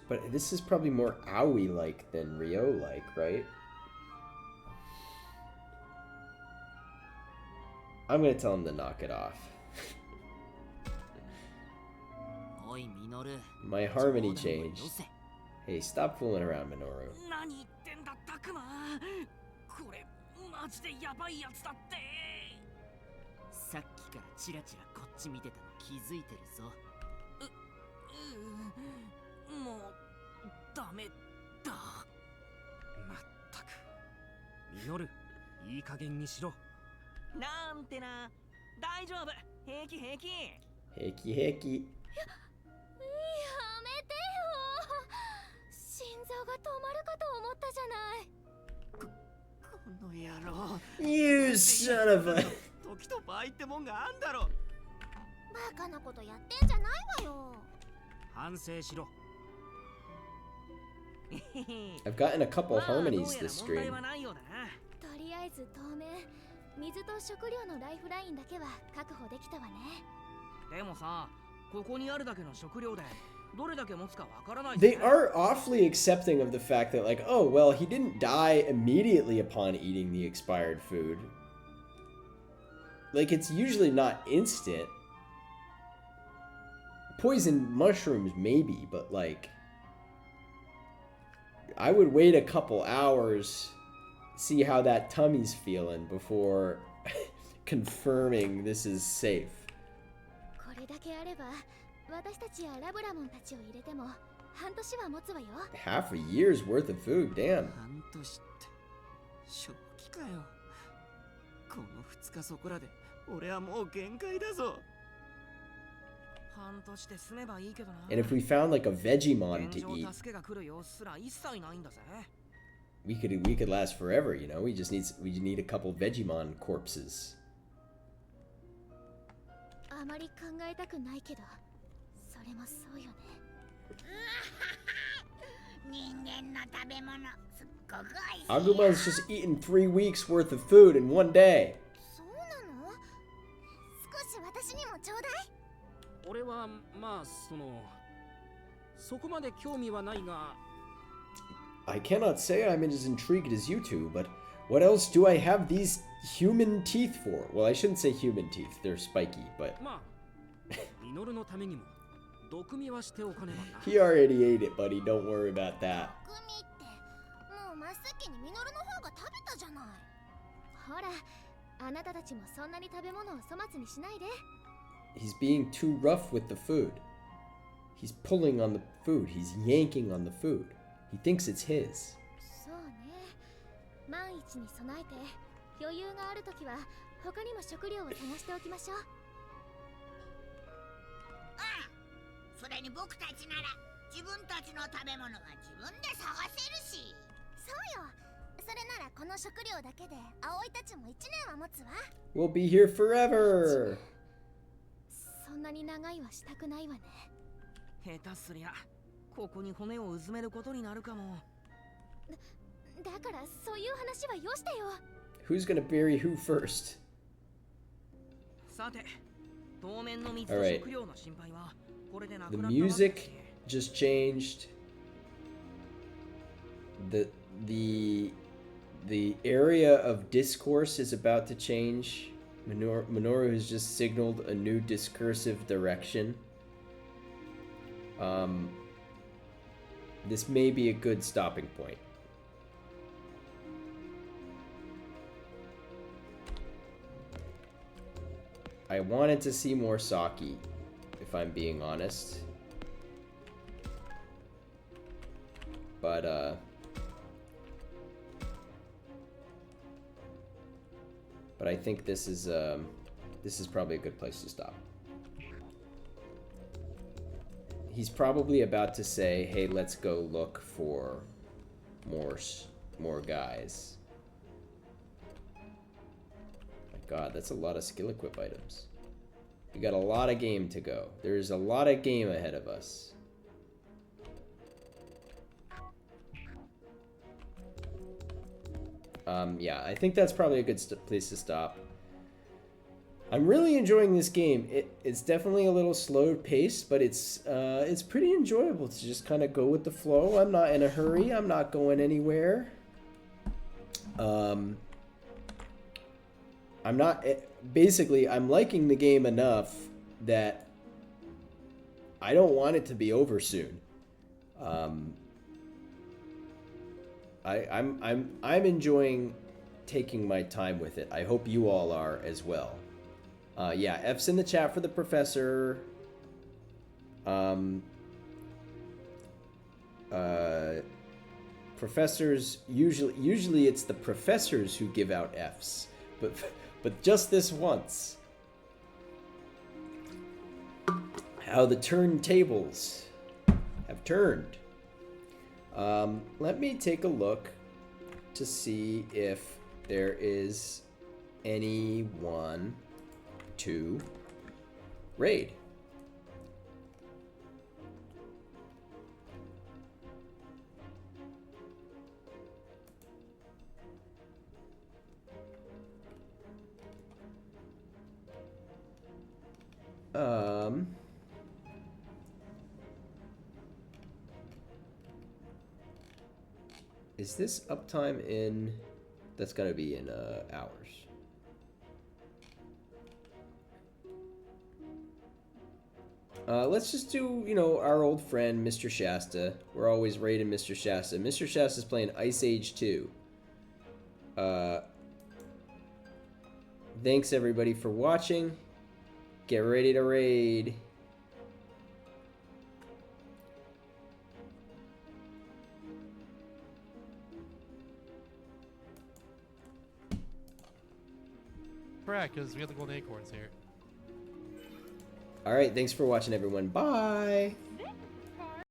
But this is probably more Aoi-like than Ryo-like, right? I'm gonna tell him to knock it off. おいミノル。 My harmony 冗談はよ changed. せ。 Hey, stop fooling around, Minoru. 何言ってんだタクマ。これマジでヤバいやつだって。さっきからチラチラこっち見てたの気づいてるぞ。もうダメだ。まったく。ミノル、いい加減にしろ。なんてな。大丈夫。平気平気。平気平気。やめてよ。心臓が止まるかと思ったじゃない。この郎 You son of a... 時と場合ってもんがあんだろ。バカなことやってんじゃないわよ。反省しろ。 I've gotten a couple まあどう harmonies やら this 問題 stream. はないようだな。とりあえず当面水と食料のライフラインだけは確保できたわね。でもさ、ここにあるだけの食料でどれだけ持つかわからない They are awfully accepting of the fact that, like, oh, well, he didn't die immediately upon eating the expired food. Like, it's usually not instant. Poison mushrooms, maybe, but, like, I would wait a couple hours, see how that tummy's feeling before confirming this is safe. これだけあれば私たちやラブラモンたちを入れても半年は持つわよ。 Half a year's worth of food, damn. 半年って正気かよ。この2日そこらで俺はもう限界だぞ。半年で済めばいいけどな。 And if we found, like, a Vegemon 現 to eat, 状助けが来る様子すら一切ないんだぜ。we could last forever, you know? We need a couple Vegemon corpses. あまり考えたくないけどそれもそうよね。人間の食べ物すっごく美味しいよ。 Aguma's just eaten 3 weeks worth of food in one day. そうなの？少し私にもちょうだい。俺はまあそこまで興味はないが。 I cannot say I'm as intrigued as you two, but what else do I have these human teeth for? Well, I shouldn't say human teeth, they're spiky, but まあ、ミノルのためにも毒味はしておかねばな。 he already ate it, buddy. Don't worry about that. グミってもう真っ先にミノルの方が食べたじゃない。ほら、あなたたちもそんなに食べ物を粗末にしないで。 He's being too rough with the food. He's pulling on the food. He's yanking on the food. He thinks it's his. そうね。万一に備えて余裕があるときは他にも食料を探しておきましょう。それに僕たちなら自分たちの食べ物は自分で探せるし。そうよ。それならこの食料だけで葵たちも1年は持つわ。 We'll be here forever. そんなに長いはしたくないわね。下手すりゃここに骨をうずめることになるかも。だからそういう話はよしてよ。 Who's gonna bury who first? さて、当面の水と食料の心配はこれでなく The なったわけだ music し。 just changed. The area of discourse is about to change. Minoru has just signaled a new discursive direction. This may be a good stopping point. I wanted to see more Saki, if I'm being honest. But I think this is probably a good place to stop. He's probably about to say, "Hey, let's go look for more guys." My God, that's a lot of skill equip items. We got a lot of game to go. There's a lot of game ahead of us. Yeah, I think that's probably a good place to stop. I'm really enjoying this game. It's definitely a little slow paced, but it's pretty enjoyable to just kind of go with the flow. I'm not in a hurry. I'm not going anywhere. I'm not... Basically, I'm liking the game enough that I don't want it to be over soon. I'm enjoying taking my time with it. I hope you all are as well. Yeah, F's in the chat for the professor. Professors usually it's the professors who give out F's, but just this once. How the turntables have turned. Let me take a look to see if there is anyone to raid. Is this uptime in? That's gonna be in hours. Let's just do, you know, our old friend Mr. Shasta. We're always raiding Mr. Shasta. Mr. Shasta's playing Ice Age 2. Thanks everybody for watching. Get ready to raid. Correct, because we have the golden acorns here. All right, thanks for watching, everyone. Bye.